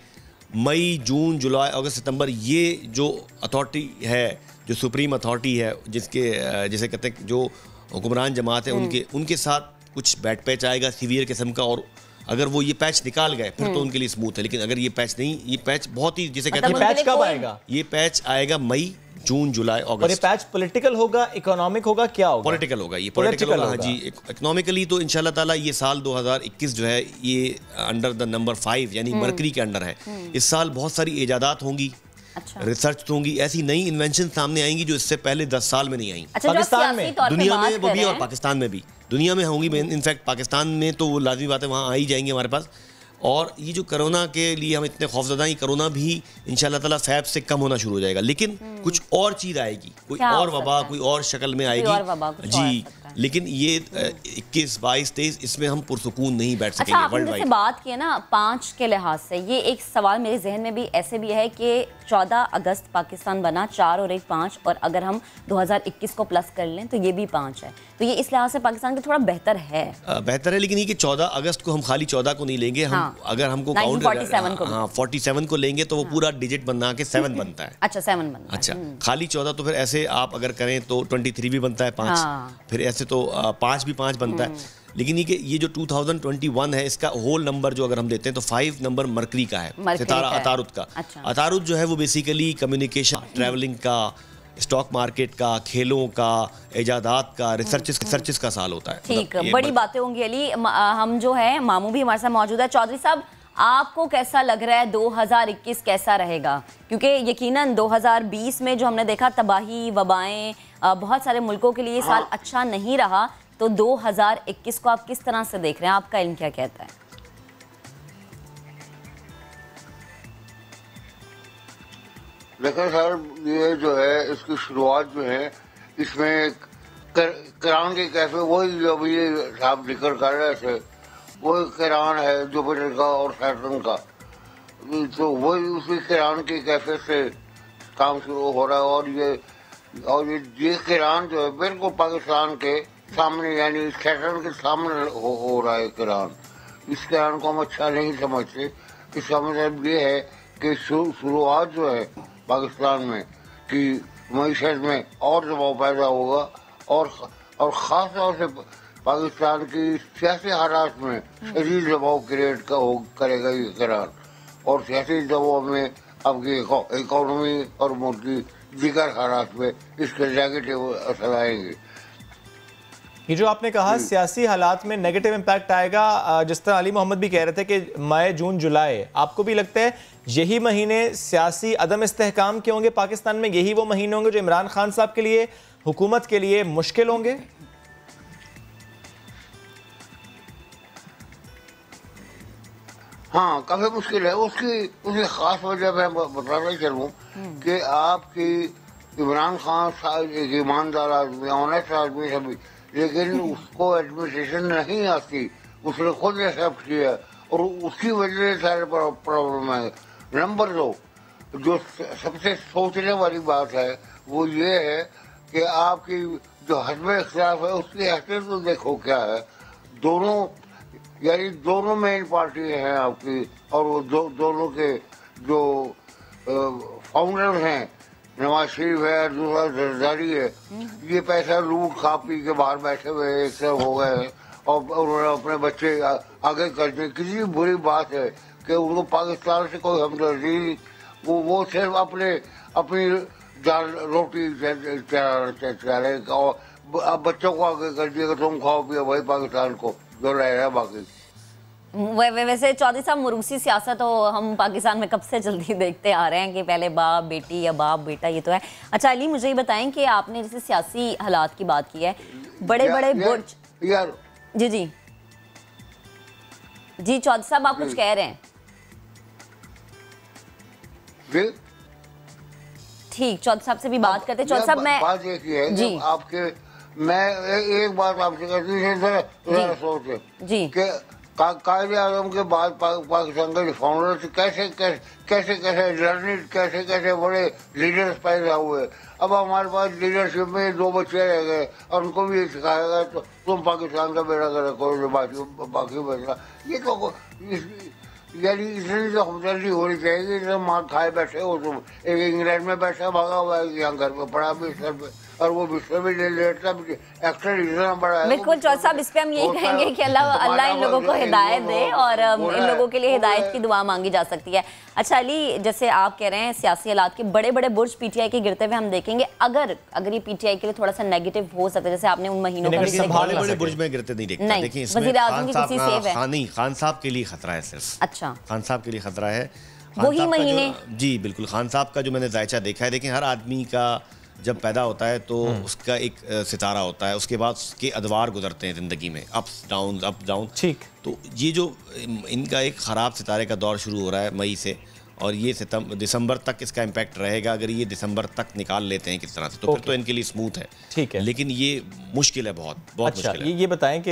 मई, जून, जुलाई, अगस्त, सितंबर, ये जो अथॉरिटी है, जो सुप्रीम अथॉरिटी है, जिसे कहते हैं जो हुक्मरान जमात है, उनके साथ कुछ बैड पैच आएगा सीवियर किस्म का। और अगर वो ये पैच निकाल गए फिर तो उनके लिए स्मूथ है। लेकिन अगर ये पैच नहीं, ये पैच बहुत ही जिसे कहते हैं, पैच कब आएगा? ये पैच आएगा मई, जून, जुलाई, अगस्त। और ये पैच पॉलिटिकल होगा, इकोनॉमिक होगा, क्या होगा? पॉलिटिकल होगा। ये पॉलिटिकल होगा जी। इकोनॉमिकली तो इंशाल्लाह ताला ये साल 2021 जो है ये अंडर द नंबर 5 यानी मरकरी के अंडर है। इस साल बहुत सारी इजादात होंगी, रिसर्च होंगी, ऐसी नई इन्वेंशन सामने आएंगी जो इससे पहले 10 साल में नहीं आई। पाकिस्तान में, दुनिया में वो भी, और पाकिस्तान में भी, दुनिया में होंगी। इनफैक्ट पाकिस्तान में तो वो लाजमी बात है, वहाँ आ ही जाएंगे हमारे पास। और ये जो कोरोना के लिए हम इतने खौफजदा हैं, कोरोना भी इंशाल्लाह ताला फैब से कम होना शुरू हो जाएगा। लेकिन कुछ और चीज़ आएगी, कोई और वबा, कोई और शक्ल में आएगी जी। लेकिन ये 21, 22, 23 इसमें हम पुरसुकून नहीं बैठ अच्छा, सकेंगे आपने वर्ल्ड जैसे वाइड। बात की है ना 5 के लिहाज से, ये एक सवाल मेरे जहन में भी ऐसे भी है कि 14 अगस्त पाकिस्तान बना, 4 और 1 5, और अगर हम 2021 को प्लस कर लें तो ये भी 5 है, तो ये इस लिहाज से पाकिस्तान के थोड़ा बेहतर है। बेहतर है, लेकिन ये कि 14 अगस्त को हम खाली 14 को नहीं लेंगे, हम हाँ। अगर हमको 1947 को 47 को लेंगे तो वो पूरा डिजिट बना के 7 बनता है। अच्छा 7 बनता है। अच्छा, खाली 14 तो फिर ऐसे आप अगर करें तो 23 भी बनता है 5, फिर ऐसे तो 5 भी 5 बनता है। लेकिन ये जो 2021 है इसका होल नंबर जो अगर हम देते हैं तो 5 नंबर मरकरी का है, सितारा अतारुद का। अच्छा। अतारुद जो है वो बेसिकली कम्युनिकेशन, ट्रैवलिंग का, स्टॉक मार्केट का, खेलों का, इजादात का, रिसर्चेस का साल होता है। ठीक, बड़ी बातें होंगी अली। हम जो है मामू भी हमारे साथ मौजूद है। चौधरी साहब, आपको कैसा लग रहा है 2021 कैसा रहेगा? क्योंकि यकीनन 2020 में जो हमने देखा तबाही, वबाएं, बहुत सारे मुल्कों के लिए ये साल अच्छा नहीं रहा, तो 2021 को आप किस तरह से देख रहे हैं? आपका इल्म क्या कहता है? देखो सर, ये जो है इसकी शुरुआत जो है इसमें किरान के कैफे, वही जो अभी साहब जिक्र कर रहे थे, वही किरान है जुपिटर का और सैटर्न का, तो वही उसी किरान के कैफे से काम शुरू हो रहा है। और ये किरान जो है बिल्कुल पाकिस्तान के सामने, यानी सैटर्न के सामने हो रहा है किरान। इस किरान को हम अच्छा नहीं समझते। इसका मतलब ये है कि शुरुआत जो है पाकिस्तान में कि मईशत में और दबाव पैदा होगा, और ख़ास तौर से पाकिस्तान की सियासी हालात में शदीद दबाव क्रिएट करेगा ये किरान, और सियासी दबाव में आपकी इकोनॉमी और मुल्क की दीगर हालात में इसके नेगेटिव असर आएंगे। ये जो आपने कहा सियासी हालात में नेगेटिव इम्पैक्ट आएगा, जिस तरह अली मोहम्मद भी कह रहे थे कि मई, जून, जुलाई, आपको भी लगता है यही महीने सियासी अदम इस्तेहकाम के होंगे पाकिस्तान में? यही वो महीने होंगे जो इमरान खान साहब के लिए, हुकूमत के लिए मुश्किल होंगे? हाँ, काफी मुश्किल है। उसकी खास वजह मैं बताना चलूँ कि आपकी इमरान खान साहब एक ईमानदार आदमी, ऑनेस्ट आदमी सभी, लेकिन उसको एडमिनिस्ट्रेशन नहीं आती, उसने खुद एक्सेप्ट किया और उसकी वजह से सारे प्रॉब्लम है। नंबर 2, जो सबसे सोचने वाली बात है वो ये है कि आपकी जो हस्ब इख्तिलाफ है उसकी हैसियत तो देखो क्या है। दोनों मेन पार्टी हैं आपकी, और वो दोनों के जो फाउंडर हैं, नवाज शरीफ है, दूसरा जरदारी है, ये पैसा लूट खा पी के बाहर बैठे हुए एक तरफ हो गए हैं, और उन्होंने अपने बच्चे आगे कर दिए। कितनी बुरी बात है कि उनको पाकिस्तान से कोई हमदर्दी, वो सिर्फ अपनी रोटी चलाने, और अब बच्चों को आगे कर दिया कि तुम खाओ पियो भाई पाकिस्तान को, जो रह रहा है बाकी। वैसे चौधरी साहब, मुरूसी सियासत तो हम पाकिस्तान में कब से जल्दी देखते आ रहे हैं कि पहले बाप बेटी या बाप बेटा, ये तो है। अच्छा अली, मुझे ये बताएं कि आपने जैसे सियासी हालात की बात की है, बड़े बड़े बुर्ज, जी जी जी चौधरी साहब आप कुछ कह रहे हैं? ठीक, चौधरी साहब से भी बात करते। चौधरी साहब, मैं बात एक ही है जी, आपके मैं एक बात आपसे कहती सोचे जी कि कायदे आज़म के बाद पाकिस्तान के फाउंडर से कैसे लर्निड, कैसे बड़े लीडर्स पैदा हुए। अब हमारे पास लीडरशिप में 2 बच्चे रह गए और उनको भी ये सिखाया गया तो तुम पाकिस्तान का बेड़ा कर रखो, बाकी बचना। ये तो यानी इतनी तो हमदर्दी होनी चाहिए कि मार खाए बैठे हो तुम। एक इंग्लैंड में बैठा भागा हुआ है, यहाँ घर पे पड़ा बिस्तर पे, और वो बिस्तर भी ले लेता, एक्टर इतना बड़ा है। बिल्कुल चौधरी साहब, इस पे हम यही कहेंगे कि अल्लाह इन लोगों को हिदायत दे, और इन लोगों के लिए हिदायत की दुआ मांगी जा सकती है। अच्छा अली, जैसे आप कह रहे हैं सियासी हालात के बड़े बड़े बुर्ज पीटीआई के गिरते हुए हम देखेंगे, अगर ये पीटीआई के लिए थोड़ा सा नेगेटिव हो सकता है, जैसे आपने उन महीनों का बड़े बुर्ज में गिरते नहीं देखता। देखिए इसमें खान साहब के लिए खतरा है सिर्फ। अच्छा, खान साहब के लिए खतरा है वही महीने। जी बिल्कुल, खान साहब का जो मैंने जायचा देखा है, देखिए हर आदमी का जब पैदा होता है तो उसका एक सितारा होता है, उसके बाद उसके अदवार गुजरते हैं ज़िंदगी में, अप्स डाउन। ठीक, तो ये जो इनका एक ख़राब सितारे का दौर शुरू हो रहा है मई से, और ये दिसंबर तक इसका इम्पैक्ट रहेगा। अगर ये दिसंबर तक निकाल लेते हैं किस तरह से तो फिर तो इनके लिए स्मूथ है। ठीक है, लेकिन ये मुश्किल है, बहुत अच्छा, मुश्किल है। ये बताएं कि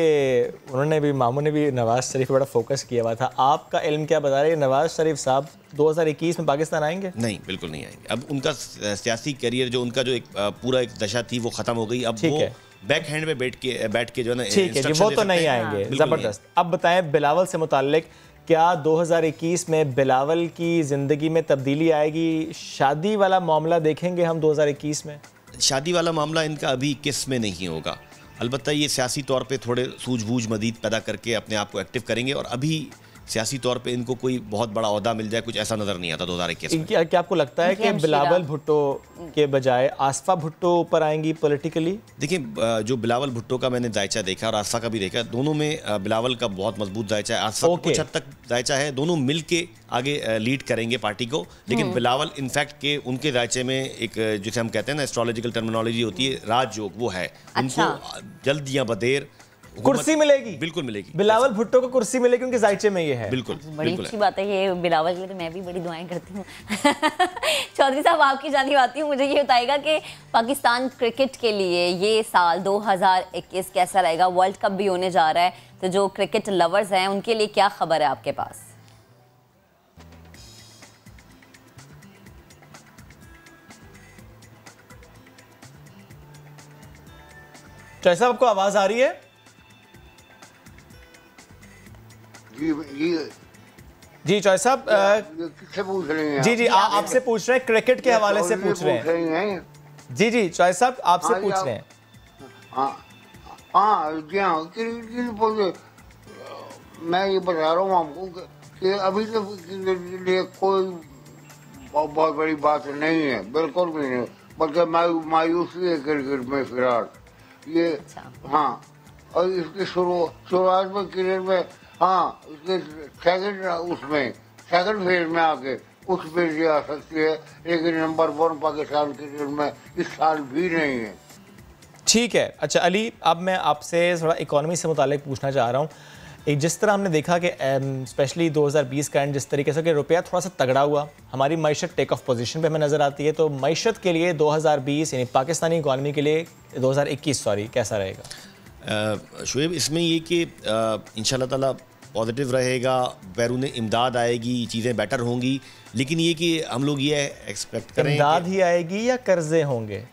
उन्होंने भी, मामू ने भी नवाज शरीफ पर बड़ा फोकस किया हुआ था, आपका इल्म क्या बता रहे हैं, नवाज शरीफ साहब 2021 में पाकिस्तान आएंगे? नहीं, बिल्कुल नहीं आएंगे। अब उनका सियासी करियर जो उनका जो एक पूरा एक दशा थी वो खत्म हो गई। अब वो बैक हैंड में बैठ के जो है ना, ठीक है जी, वो तो नहीं आएंगे। जबरदस्त। अब बताएं बिलावल से मुताल्लिक, क्या 2021 में बिलावल की ज़िंदगी में तब्दीली आएगी? शादी वाला मामला देखेंगे हम 2021 में? शादी वाला मामला इनका अभी 21 में नहीं होगा। अलबत्ता ये सियासी तौर पे थोड़े सूझबूझ मदीद पैदा करके अपने आप को एक्टिव करेंगे, और अभी सियासी तौर पे इनको कोई बहुत बड़ा ओहदा मिल जाए, कुछ ऐसा नज़र नहीं आता 2021 में। क्या आपको लगता है कि बिलावल भुट्टो के बजाय आसफा भुट्टो ऊपर आएंगी पॉलिटिकली? देखिए, जो बिलावल भुट्टो का मैंने दायचा देखा और आसफा का भी देखा, दोनों में बिलावल का बहुत मजबूत दायचा है, आसफा का कुछ हद तक दायचा है। दोनों मिल के आगे लीड करेंगे पार्टी को, लेकिन बिलावल इनफैक्ट के उनके दायचे में एक, जिसे हम कहते हैं ना, एस्ट्रोलॉजिकल टर्मिनोलॉजी होती है, राजयोग, वो है। उनको जल्द या बदेर कुर्सी मिलेगी, बिल्कुल मिलेगी। बिलावल भुट्टो को कुर्सी मिलेगी, उनके जायचे में ये है। बिल्कुल, बड़ी अच्छी बात है ये बिलावल के लिए, तो मैं भी बड़ी दुआएं करती हूँ। चौधरी साहब, आपकी जानिब आती हूँ, मुझे ये बताएगा कि पाकिस्तान क्रिकेट के लिए ये साल 2021 कैसा रहेगा? वर्ल्ड कप भी होने जा रहा है, तो जो क्रिकेट लवर्स हैं उनके लिए क्या खबर है आपके पास? चौधरी साहब, आपको आवाज आ रही है? जी चौधरी साहब, किससे पूछ रहे हैं? जी आपसे पूछ रहे हैं, क्रिकेट के हवाले से पूछ रहे हैं। जी चौधरी साहब, आपसे पूछ रहे हैं। जी हाँ, मैं ये बता रहा हूँ आपको कि अभी तक कोई बहुत बड़ी बात नहीं है, बिल्कुल भी नहीं, बल्कि मायूसी है क्रिकेट में फिलहाल ये। हाँ, और इसकी शुरुआत में क्रिकेट में, हाँ, इसके सेकंड फेज में आके कुछ बेटी आ सकती है, लेकिन नंबर 1 पाकिस्तान क्रिकेट में इस साल भी नहीं है। ठीक है, अच्छा अली, अब मैं आपसे थोड़ा इकोनॉमी से मुतालिक पूछना चाह रहा हूँ। एक जिस तरह हमने देखा कि स्पेशली 2020 का एंड, जिस तरीके से कि रुपया थोड़ा सा तगड़ा हुआ, हमारी मईशत टेक ऑफ पोजीशन पे हमें नज़र आती है, तो मईशत के लिए 2020 यानी पाकिस्तानी इकोनॉमी के लिए 2021 कैसा रहेगा? शुएब, इसमें ये कि इंशाल्लाह ताला पॉजिटिव रहेगा, बैरून इमदाद आएगी, चीज़ें बेटर होंगी, लेकिन ये कि हम लोग ये एक्सपेक्ट करें इमदाद ही आएगी या कर्जे होंगे?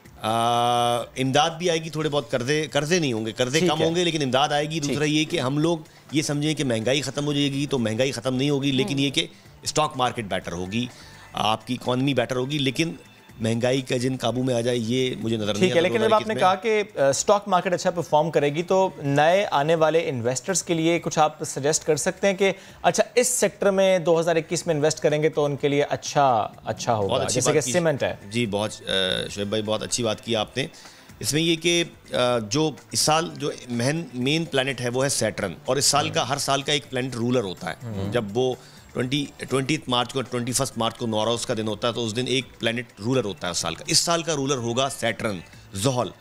इमदाद भी आएगी, थोड़े बहुत कर्जे नहीं होंगे, कर्जे कम होंगे, लेकिन इमदाद आएगी। दूसरा ये कि हम लोग ये समझें कि महंगाई ख़त्म हो जाएगी, तो महंगाई ख़त्म नहीं होगी, लेकिन ये कि स्टॉक मार्केट बेटर होगी, आपकी इकॉनमी बेटर होगी, लेकिन महंगाई का जिन काबू में आ जाए ये मुझे नजर नहीं आता। ठीक है, लेकिन जब आपने कहा कि स्टॉक मार्केट अच्छा परफॉर्म करेगी, तो नए आने वाले इन्वेस्टर्स के लिए कुछ आप सजेस्ट कर सकते हैं कि अच्छा इस सेक्टर में 2021 में इन्वेस्ट करेंगे तो उनके लिए अच्छा होगा, जैसे कि सीमेंट है? जी, बहुत शुएब भाई, बहुत अच्छी बात की आपने। इसमें ये कि जो इस साल जो मेन प्लैनेट है वो है सैटर्न, और इस साल का, हर साल का एक प्लैनेट रूलर होता है। जब वो 20 मार्च को, 21 मार्च को नौरोज का दिन होता है, तो उस दिन एक प्लैनेट रूलर होता है उस साल का। इस साल का रूलर होगा सैटर्न, ज़ोहल।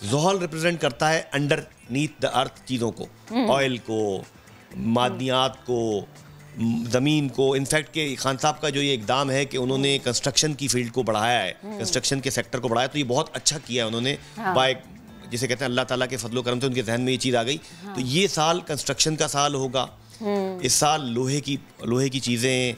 ज़ोहल रिप्रेजेंट करता है अंडरनीथ द अर्थ चीज़ों को, ऑयल को, मादनियात को, ज़मीन को। इनफैक्ट के खान साहब का जो ये इकदाम है कि उन्होंने कंस्ट्रक्शन की फील्ड को बढ़ाया है, कंस्ट्रक्शन के सेक्टर को बढ़ाया, तो ये बहुत अच्छा किया है उन्होंने। बाय जिसे कहते हैं अल्लाह ताला के फजलो करम से उनके जहन में ये चीज़ आ गई। तो ये साल कंस्ट्रक्शन का साल होगा। इस साल लोहे की चीज़ें,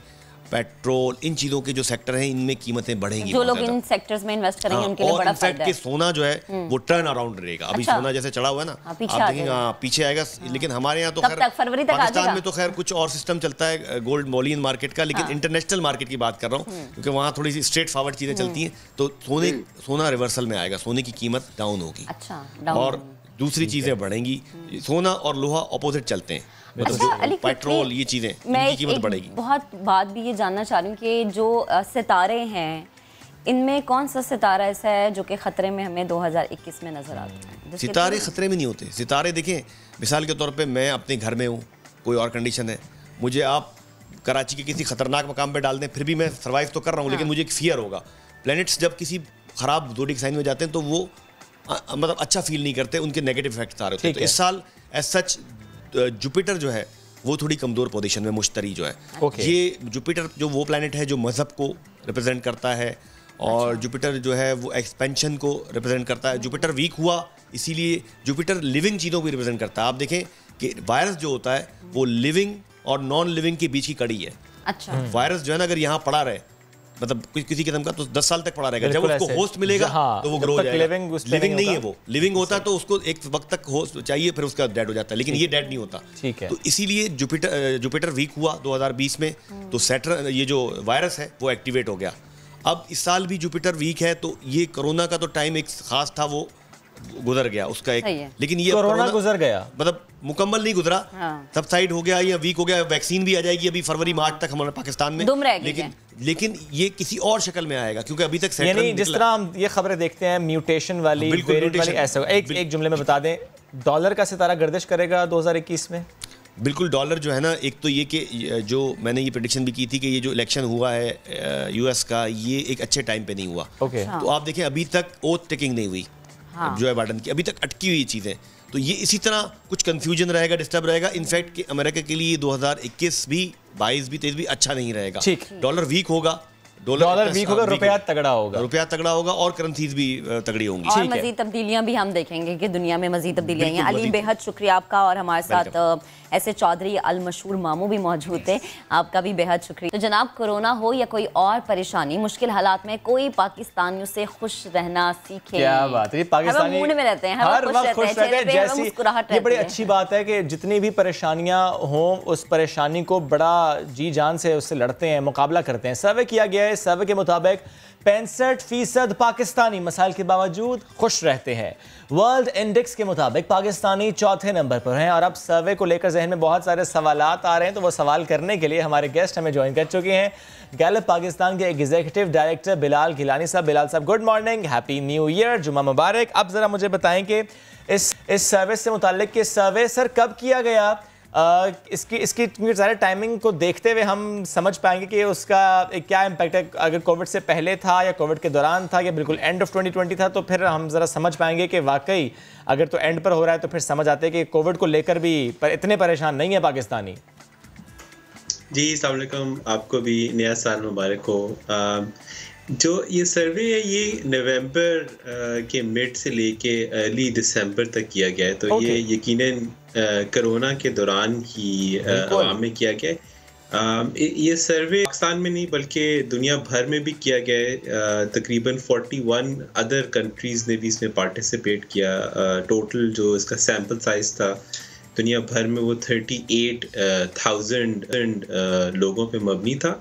पेट्रोल, इन चीज़ों के जो सेक्टर हैं, इनमें कीमतें बढ़ेंगी। जो लोग इन सेक्टर्स में इन्वेस्ट करेंगे उनके लिए बड़ा फायदा है। सोना जो है वो टर्न अराउंड रहेगा। अभी सोना जैसे चढ़ा हुआ है ना, आप देखेंगे पीछे आएगा, लेकिन हमारे यहाँ तो खैर फरवरी तक पाकिस्तान में तो खैर कुछ और सिस्टम चलता है गोल्ड मोलियन मार्केट का, लेकिन इंटरनेशनल मार्केट की बात कर रहा हूँ, क्योंकि वहाँ थोड़ी सी स्ट्रेट फॉरवर्ड चीज़ें चलती हैं। तो सोना रिवर्सल में आएगा, सोने की कीमत डाउन होगी और दूसरी चीज़ें बढ़ेंगी। सोना और लोहा ऑपोजिट चलते हैं, मतलब पेट्रोल, ये चीज़ें, इनकी कीमत बढ़ेगी। बहुत बात भी ये जानना चाह रही हूँ कि जो सितारे हैं, इनमें कौन सा सितारा ऐसा है जो कि ख़तरे में हमें 2021 में नज़र आता है? सितारे ख़तरे में नहीं होते। सितारे देखें, मिसाल के तौर पे मैं अपने घर में हूँ, कोई और कंडीशन है, मुझे आप कराची के किसी ख़तरनाक मकाम पे डाल दें, फिर भी मैं सर्वाइव तो कर रहा हूँ, लेकिन मुझे एक फियर होगा। प्लैनेट्स जब किसी ख़राब ज़ोडिक साइन में जाते हैं तो वो मतलब अच्छा फील नहीं करते, उनके नेगेटिव इफेक्ट्स आ रहे होते हैं। तो इस साल एज सच जुपिटर जो है वो थोड़ी कमज़ोर पोजीशन में, मुश्तरी जो है। ये जुपिटर जो वो प्लैनेट है जो मज़हब को रिप्रेजेंट करता है, और जुपिटर जो है वो एक्सपेंशन को रिप्रेजेंट करता है। जुपिटर वीक हुआ, इसीलिए जुपिटर लिविंग चीज़ों को रिप्रेजेंट करता है। आप देखें कि वायरस जो होता है वो लिविंग और नॉन लिविंग के बीच की कड़ी है। अच्छा। वायरस जो है ना, अगर यहाँ पड़ा रहे, मतलब किसी किस्म का, तो 10 साल तक पड़ा रहेगा। जब उसको होस्ट मिलेगा तो वो ग्रो हो जाएगा। लिविंग नहीं है वो, लिविंग होता है तो उसको एक वक्त तक होस्ट चाहिए, फिर उसका डेड हो जाता है, लेकिन ये डेड नहीं होता। ठीक है। तो इसीलिए जुपिटर वीक हुआ 2020 में, तो सैटर्न, ये जो वायरस है वो एक्टिवेट हो गया। अब इस साल भी जुपिटर वीक है, तो ये कोरोना का तो टाइम एक खास था, वो गुजर गया उसका एक, लेकिन ये कोरोना गुजर गया, मतलब मुकम्मल नहीं गुजरा, सबसाइड हो गया या वीक हो गया। वैक्सीन भी आ जाएगी अभी फरवरी मार्च तक हमारे पाकिस्तान में, लेकिन ये किसी और शक्ल में आएगा, क्योंकि अभी तक यानी जिस तरह हम ये खबरें देखते हैं म्यूटेशन वाली, वेरिएंट वाली, ऐसा एक जुमले में बता दें, डॉलर का सितारा गर्दिश करेगा 2021 में? बिल्कुल। डॉलर जो है ना, एक तो ये कि जो मैंने ये प्रेडिक्शन भी की थी कि ये जो इलेक्शन हुआ है यूएस का, ये एक अच्छे टाइम पे नहीं हुआ। तो आप देखें अभी तक ओथ टेकिंग नहीं हुई जो बाइडेन की, अभी तक अटकी हुई चीज़ें। तो ये इसी तरह कुछ कंफ्यूजन रहेगा, डिस्टर्ब रहेगा। इनफैक्ट कि अमेरिका के लिए 2021 भी, 22 भी, 23 भी अच्छा नहीं रहेगा। डॉलर वीक होगा, डॉलर वीक होगा, रुपया तगड़ा होगा, और करेंसीज भी तगड़ी होंगी। और मजीद तब्दीलियां भी हम देखेंगे कि दुनिया में मजीद तब्दीलियां हैं। अली, बेहद शुक्रिया आपका, और हमारे साथ ऐसे चौधरी अल मशहूर मामू भी मौजूद थे, आपका भी बेहद शुक्रिया। तो जनाब, कोरोना हो या कोई और परेशानी, मुश्किल हालात में कोई पाकिस्तानियों से खुश रहना सीखे। क्या बात है, पाकिस्तानी मूड में रहते हैं, हर वक्त खुश रहते हैं। जैसी ये बड़ी अच्छी बात है कि जितनी भी परेशानियां हों, उस परेशानी को बड़ा जी जान से उससे लड़ते हैं, मुकाबला करते हैं। सर्वे किया गया है, सर्वे के मुताबिक 65% पाकिस्तानी मसाइल के बावजूद खुश रहते हैं। वर्ल्ड इंडेक्स के मुताबिक पाकिस्तानी चौथे नंबर पर हैं। और अब सर्वे को लेकर जहन में बहुत सारे सवालात आ रहे हैं, तो वो सवाल करने के लिए हमारे गेस्ट हमें ज्वाइन कर चुके हैं। गैलप पाकिस्तान के एग्जीक्यूटिव डायरेक्टर बिलाल गिलानी साहब। बिलाल साहब, good morning, happy new year, जुम्मा मुबारक। अब जरा मुझे बताएं कि इस सर्वे से मुताल्लिक कि सर्वे सर कब किया गया, इसकी सारे टाइमिंग को देखते हुए हम समझ पाएंगे कि उसका क्या इम्पैक्ट है। अगर कोविड से पहले था या कोविड के दौरान था या बिल्कुल एंड ऑफ 2020 था, तो फिर हम ज़रा समझ पाएंगे कि वाकई अगर तो एंड पर हो रहा है तो फिर समझ आते हैं कि कोविड को लेकर भी इतने परेशान नहीं है पाकिस्तानी। जी, अस्सलाम वालेकुम, आपको भी नया साल मुबारक हो। जो ये सर्वे है ये नवंबर के मिड से लेके अर्ली दिसंबर तक किया गया है, तो ये यकीनन कोरोना के दौरान ही अवाम में किया गया है। ये सर्वे पाकिस्तान में नहीं बल्कि दुनिया भर में भी किया गया है। तकरीबन 41 अदर कंट्रीज़ ने भी इसमें पार्टिसिपेट किया। टोटल जो इसका सैम्पल साइज था दुनिया भर में वो 38,000 लोगों पे मबनी था।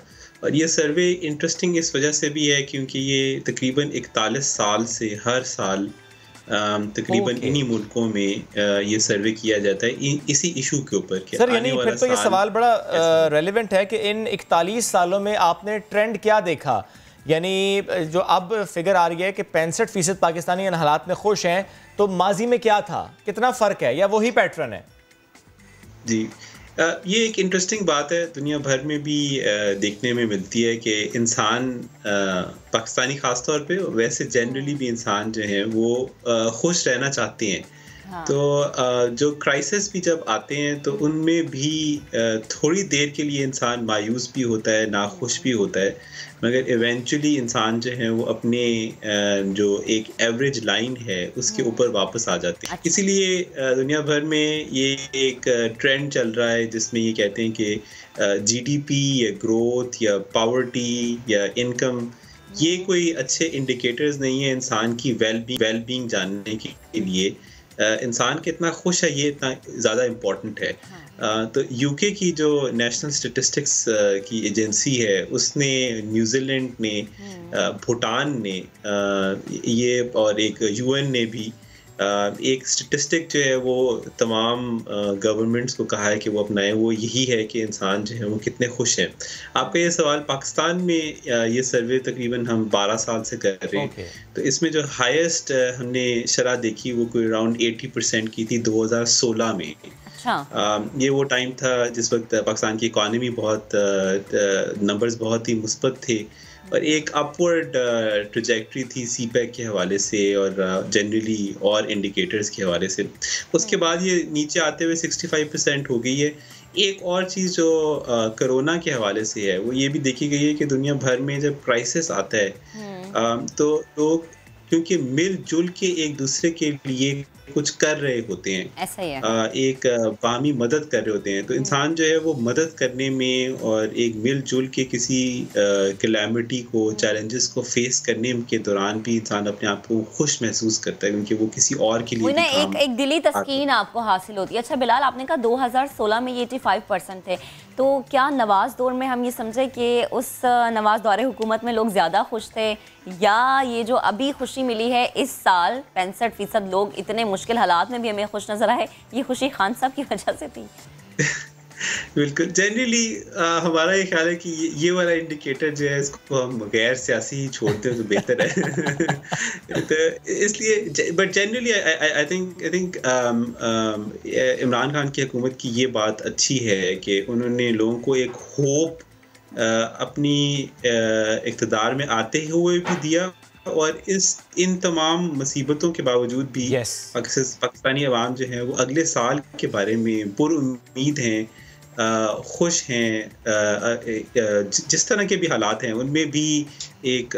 और ये सर्वे इंटरेस्टिंग इस वजह से भी है क्योंकि ये तकरीबन 41 साल से हर साल तकरीबन इन्हीं मुल्कों में ये सर्वे किया जाता है इसी इशू के ऊपर। सर यानी फिर तो ये सवाल बड़ा रेलेवेंट है कि इन 41 सालों में आपने ट्रेंड क्या देखा? यानी जो अब फिगर आ रही है कि 65% पाकिस्तानी इन हालात में खुश हैं, तो माजी में क्या था, कितना फ़र्क है या वही पैटर्न है? जी, ये एक इंटरेस्टिंग बात है, दुनिया भर में भी देखने में मिलती है कि इंसान, पाकिस्तानी ख़ास तौर पे, वैसे जनरली भी इंसान जो हैं वो खुश रहना चाहते हैं। तो जो क्राइसिस भी जब आते हैं तो उनमें भी थोड़ी देर के लिए इंसान मायूस भी होता है, नाखुश भी होता है, मगर इवेंचुअली इंसान जो है वो अपने जो एक एवरेज लाइन है उसके ऊपर वापस आ जाते हैं। इसीलिए दुनिया भर में ये एक ट्रेंड चल रहा है जिसमें ये कहते हैं कि जीडीपी या ग्रोथ या पॉवर्टी या इनकम ये कोई अच्छे इंडिकेटर्स नहीं है इंसान की वेलबींग जानने के लिए। इंसान कितना खुश है ये इतना ज़्यादा इम्पोर्टेंट है। तो यूके की जो नेशनल स्टेटिस्टिक्स की एजेंसी है उसने, न्यूजीलैंड ने, भूटान ने ये और एक यूएन ने भी एक स्टेटिस्टिक जो है वो तमाम गवर्नमेंट्स को कहा है कि वो अपनाएं। वो यही है कि इंसान जो है वो कितने खुश हैं। आपका ये सवाल, पाकिस्तान में ये सर्वे तकरीबन हम 12 साल से कर रहे हैं, तो इसमें जो हाईएस्ट हमने शरह देखी वो कोई अराउंड 80% की थी 2016 में। ये वो टाइम था जिस वक्त पाकिस्तान की इकॉनमी बहुत, नंबर्स बहुत ही मुस्बत थे और एक अपवर्ड ट्रैजेक्टरी थी सीपैक के हवाले से और जनरली और इंडिकेटर्स के हवाले से। उसके बाद ये नीचे आते हुए 65% हो गई है। एक और चीज़ जो कोरोना के हवाले से है वो ये भी देखी गई है कि दुनिया भर में जब क्राइसिस आता है तो लोग क्योंकि मिलजुल के एक दूसरे के लिए कुछ कर रहे होते हैं, ऐसा ही है। एक बामी मदद कर रहे होते हैं, तो इंसान जो है वो मदद करने में और एक मिलजुल के किसी कैलेमिटी को, चैलेंजेस को फेस करने के दौरान भी इंसान अपने आप को खुश महसूस करता है क्योंकि वो किसी और के लिए भी काम एक दिली तस्कीन आपको हासिल होती है। अच्छा बिलाल, आपने कहा 2016 में ये 85% थे, तो क्या नवाज दौर में हम ये समझे कि उस नवाज दौरे हुकूमत में लोग ज़्यादा खुश थे, या ये जो अभी खुशी मिली है इस साल 65% लोग इतने मुश्किल हालात में भी हमें खुश नजर आए, ये खुशी खान साहब की वजह से थी? बिल्कुल, जनरली हमारा ये ख्याल है कि ये वाला इंडिकेटर जो है इसको हम गैर सियासी ही छोड़ते हैं तो बेहतर है। तो इसलिए but generally I think Imran Khan की हुकूमत की ये बात अच्छी है कि उन्होंने लोगों को एक होप अपनी इक़्तिदार में आते हुए भी दिया, और इन तमाम मुसीबतों के बावजूद भी पाकिस्तानी अवाम जो है वो अगले साल के बारे में पुरुम्मीद हैं, खुश हैं, जिस तरह के भी हालात हैं उनमें भी एक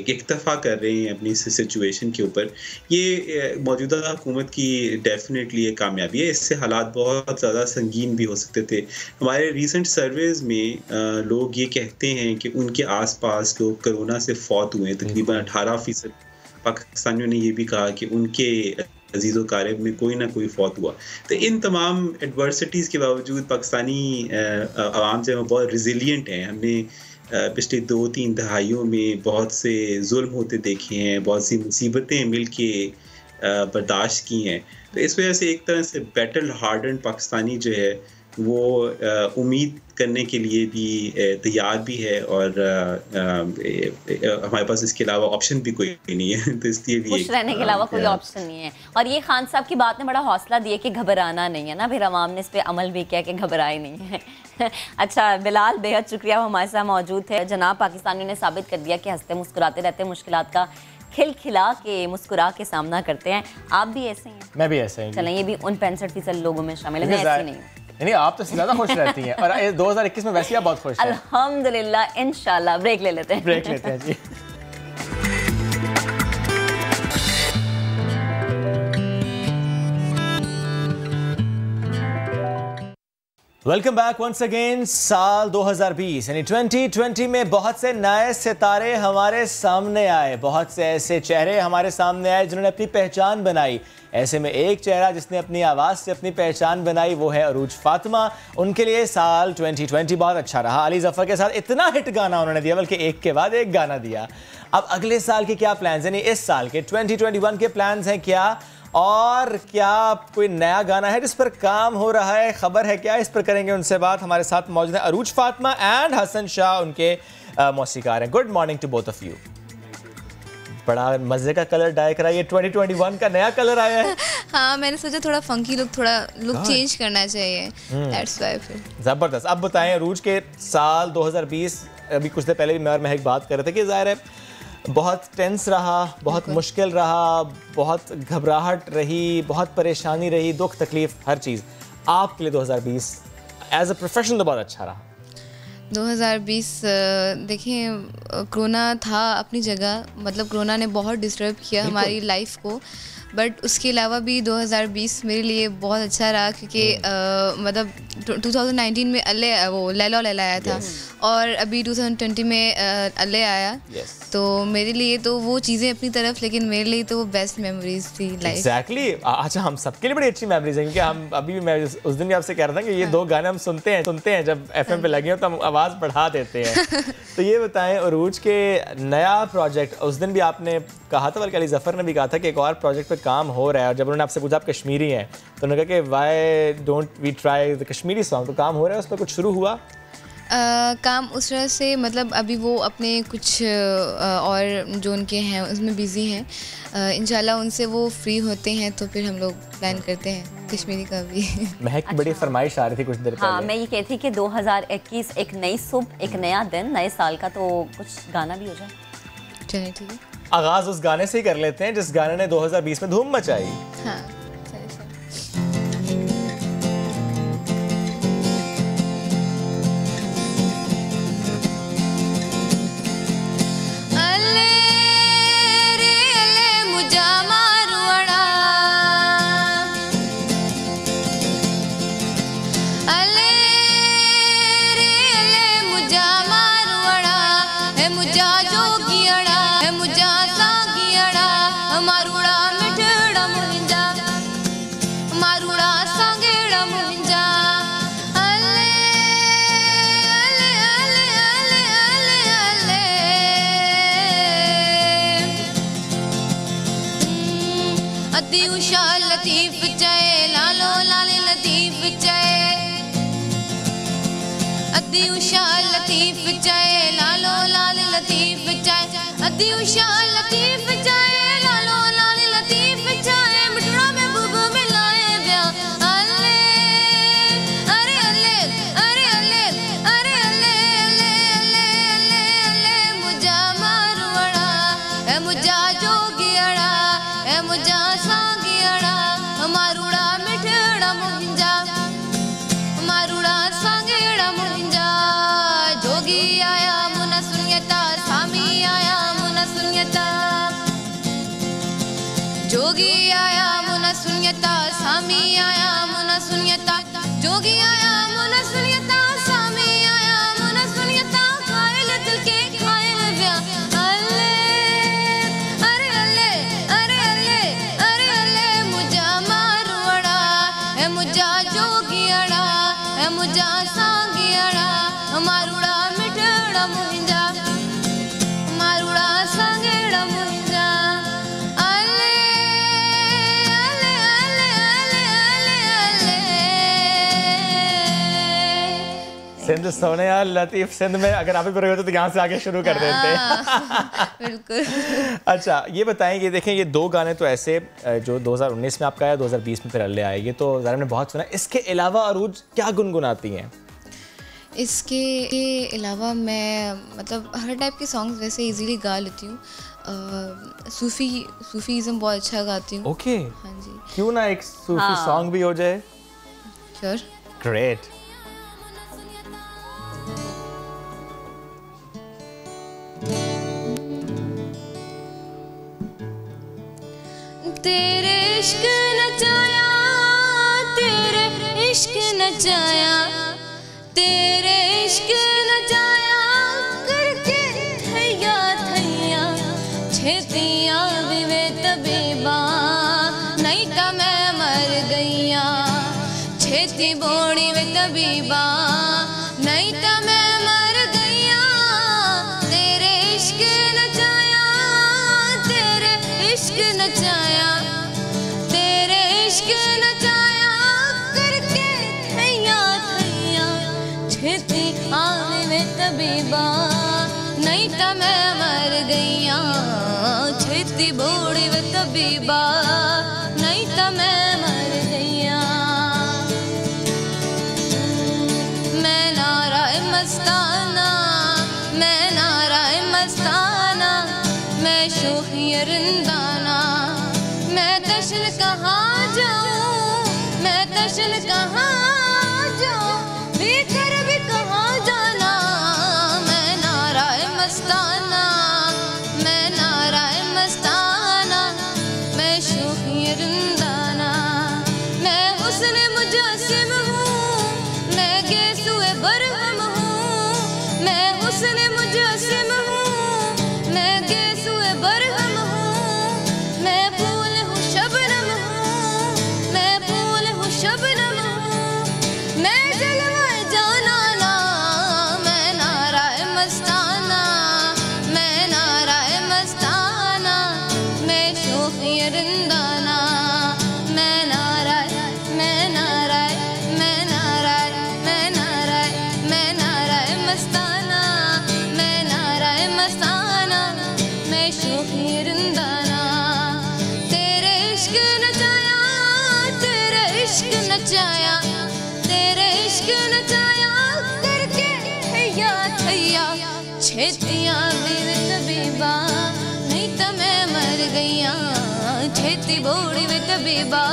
इक्तफा कर रहे हैं अपनी सिचुएशन के ऊपर। ये मौजूदा हुकूमत की डेफिनेटली एक कामयाबी है। इससे हालात बहुत ज़्यादा संगीन भी हो सकते थे। हमारे रीसेंट सर्वेज़ में लोग ये कहते हैं कि उनके आसपास लोग कोरोना से फौत हुए हैं, तकरीबन 18% पाकिस्तानियों ने ये भी कहा कि उनके अजीज़ो क़ारिब में कोई ना कोई फौत हुआ। तो इन तमाम एडवर्सिटीज़ के बावजूद पाकिस्तानी अवाम जो है बहुत रिजिलियंट हैं। हमने पिछले 2-3 दहाइयों में बहुत से जुल्म होते देखे हैं, बहुत सी मुसीबतें मिल के बर्दाश्त की हैं। तो इस वजह से एक तरह से बैटल हार्डन पाकिस्तानी जो है वो उम्मीद करने के लिए भी तैयार भी है, और हमारे पास इसके अलावा ऑप्शन भी कोई नहीं है, तो इसलिए भी खुश रहने के अलावा कोई ऑप्शन नहीं है। और ये खान साहब की बात ने बड़ा हौसला दिया कि घबराना नहीं है ना, फिर अवाम ने इस पर अमल भी किया कि घबराए नहीं है। अच्छा बिलाल, बेहद शुक्रिया वो हमारे साथ मौजूद थे। जनाब पाकिस्तानी ने साबित कर दिया कि हंसते मुस्कुराते रहते, मुश्किलात का खिलखिला के मुस्कुरा के सामना करते हैं। आप भी ऐसे हैं? मैं भी ऐसे ही। चलें, ये भी उन 65% लोगों में शामिल है, मैं ऐसी नहीं हूँ। नहीं, आप तो ज़्यादा खुश रहती हैं, और 2021 में वैसे ही आप बहुत खुश हैं। अल्हम्दुलिल्लाह, इंशाल्लाह। ब्रेक ले लेते हैं। ब्रेक लेते हैं जी। Welcome back once again. साल 2020 यानी 2020 में बहुत से नए सितारे हमारे सामने आए, बहुत से ऐसे चेहरे हमारे सामने आए जिन्होंने अपनी पहचान बनाई। ऐसे में एक चेहरा जिसने अपनी आवाज़ से अपनी पहचान बनाई वो है अरूज फातिमा। उनके लिए साल 2020 बहुत अच्छा रहा। अली ज़फ़र के साथ इतना हिट गाना उन्होंने दिया, बल्कि एक के बाद एक गाना दिया। अब अगले साल के क्या प्लान्स, यानी इस साल के 2021 के प्लान्स हैं क्या, और क्या कोई नया गाना है जिस पर काम हो रहा है, खबर है क्या, इस पर करेंगे उनसे बात। हमारे साथ मौजूद है अरूज फातिमा एंड हसन शाह, उनके मौसीकार हैं। Good morning to both of you. बड़ा मजे का कलर डाई करा, ये 2021 का नया कलर आया है। हाँ, मैंने सोचा थोड़ा फंकी लुक, थोड़ा लुक चेंज करना चाहिए, दैट्स व्हाई। फिर जबरदस्त। अब बताएं अरूज के साल 2020, अभी कुछ देर पहले भी मैं और महक बात कर रहे थे कि जाहिर है बहुत टेंस रहा, बहुत मुश्किल रहा, बहुत घबराहट रही, बहुत परेशानी रही, दुख तकलीफ हर चीज़। आपके लिए 2020 एज अ प्रोफेशनल तो बहुत अच्छा रहा। 2020 देखें, कोरोना था अपनी जगह, मतलब कोरोना ने बहुत डिस्टर्ब किया हमारी लाइफ को, बट उसके अलावा भी 2020 मेरे लिए बहुत अच्छा रहा क्योंकि मतलब 2019 में वो लैला लैला आया था, और अभी 2020 में अल्ले आया, तो मेरे लिए तो वो चीज़ें अपनी तरफ, लेकिन मेरे लिए तो वो बेस्ट मेमोरीज थी लाइफ। एग्जैक्टली। अच्छा, हम सबके लिए बड़ी अच्छी मेमोरीज हैं, क्योंकि हम अभी मैं उस दिन भी आपसे कह रहा था कि ये दो गाने हम सुनते हैं जब FM पे लगे हो तो हम आवाज़ बढ़ा देते हैं। तो ये बताएं अरूज के नया प्रोजेक्ट, उस दिन भी आपने कहा था, बल्कि अली ज़फ़र ने भी कहा था कि एक और प्रोजेक्ट पे काम हो रहा है, और जब उन्होंने आपसे पूछा आप कश्मीरी हैं तो उन्होंने कहा कि why don't we try the Kashmiri song, तो काम हो रहा है उस पर, कुछ शुरू हुआ? काम उस तरह से, मतलब अभी वो अपने कुछ और जो उनके हैं उसमें बिज़ी हैं, इंशाल्लाह उनसे वो फ्री होते हैं तो फिर हम लोग प्लान करते हैं कश्मीरी का भी। महक की बड़ी फरमाइश आ रही थी कुछ देर हाँ, पहले। मैं ये कहती कि 2021 एक नई सुबह, एक नया दिन, नए साल का, तो कुछ गाना भी हो जाए। चलिए ठीक है। आगाज उस गाने से ही कर लेते हैं जिस गाने ने 2020 में धूम मचाई। हाँ लतीफ चए लालो लाले लतीफ चए अद्दी उषा लतीफ चए लालो लाले लतीफ चए अद्दी उषा लतीफ चए लालो लाले लतीफ चए मिठड़ा में बुब मिलाए ब्या अल्ले अरे अल्ले अरे अल्ले अरे अल्ले अल्ले अल्ले अल्ले अल्ले मुझा मारवड़ा ए मुझा जोगियड़ा ए मुझा सांगियड़ा मारुड़ा मिठड़ा मुंजा मारुड़ा सांगेड़ा मुंजा जोगी आया मुना सुनियता सामी आया मुना सुनियता जोगी आया मुना सुनियता सामी आया मुना सुनियता जोगी आया मुना सुनियता सामी आया मुना सुनियता खायल दिल के खायल व्या अल्ले अरे अल्ले अरे अल्ले अरे अल्ले मुझा मारवड़ा ए मुझा जोगियड़ा ए मुझा सांगियड़ा मारुड़ा मिठड़ा मुंजा मारुड़ा सांगेड़ा मुंजा अल्ले अल्ले अल्ले अल्ले अल्ले अल्ले सिंध सोने यार लतीफ सिंध में अगर आप भी बुरे होते तो यहाँ से आगे शुरू कर देते। बिल्कुल। अच्छा ये बताएं कि देखें ये दो गाने तो ऐसे जो 2019 में आपका आया 2020 में फिर अल्ले आए, ये तो ज़रा ने बहुत सुना। इसके अलावा अरूज क्या गुनगुनाती हैं? इसके अलावा मैं मतलब हर टाइप के सॉन्ग्स वैसे इजीली गा लेती हूँ। सूफीज़म बहुत अच्छा गाती हूँ। ओके हाँ जी। क्यों ना एक सूफी सॉन्ग भी हो जाए? श्योर। ग्रेट। तेरे इश्क नचाया तेरे इश्क नचाया तेरे इश्क नचाया करके थैया थैया छेतिया विवे तबीबा नहीं तो मैं मर गईया छेती बोड़ी वे तबीबा नहीं तो मैं मर गईया तेरे इश्क नचाया तेरे इश्क नचाया तेरे इश्क नचाया करके थैया थैया छेती आवे वे तबीबा नहीं तो मैं मर गईया छेती बूढ़ी वे तबीबा नहीं तो मैं मर गईया मैं नाराए मस्ताना मैं नाराए मस्ताना मैं शोखी रिंदाना मैं तशन कहाँ जाऊँ मैं तशन कहाँ जाऊँ भीतर भी कहाँ जाना मैं नाराए मस्ताना मैं नाराए मस्ताना मैं शोखी रिंदाना मैं हुस्न मुजस्सिम हूँ मैं गेसुए बरहम हूँ मैं हुस्न मुजस्सिम हूँ मैं गेसुए बरहम हूँ मैं फूल हूँ शबनम हूँ मैं फूल हूँ शबनम हूँ इश्क नचाया करके थैया थैया छेतियां बिन तबीबा नहीं तो मैं मर गईया छेती बोड़ी वे तबीबा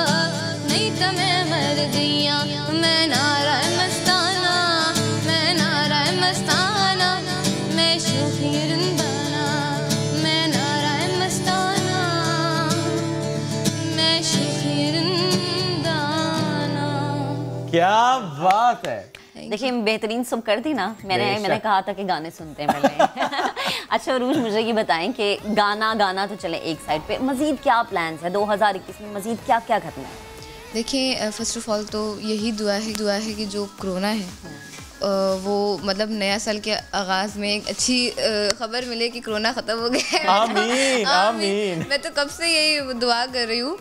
नहीं तो मैं मर गईया मैं नारा मस्ताना मैं नारा मस्ताना मैं शोखी रंदाना मैं नारा मस्ताना मैं शोखी रंदाना। क्या बात है। देखिए बेहतरीन सब कर दी ना। मैंने कहा था कि गाने सुनते हैं पहले। अच्छा अरूज मुझे ये बताएं कि गाना तो चले एक साइड पे, मजीद क्या प्लान्स है 2021 में, मजीद क्या क्या करना है? देखिए फर्स्ट ऑफ ऑल तो यही दुआ है कि जो कोरोना है वो मतलब नया साल के आगाज़ में एक अच्छी खबर मिले कि कोरोना ख़त्म हो गया है। आमीन आमीन। मैं तो कब से यही दुआ कर रही हूँ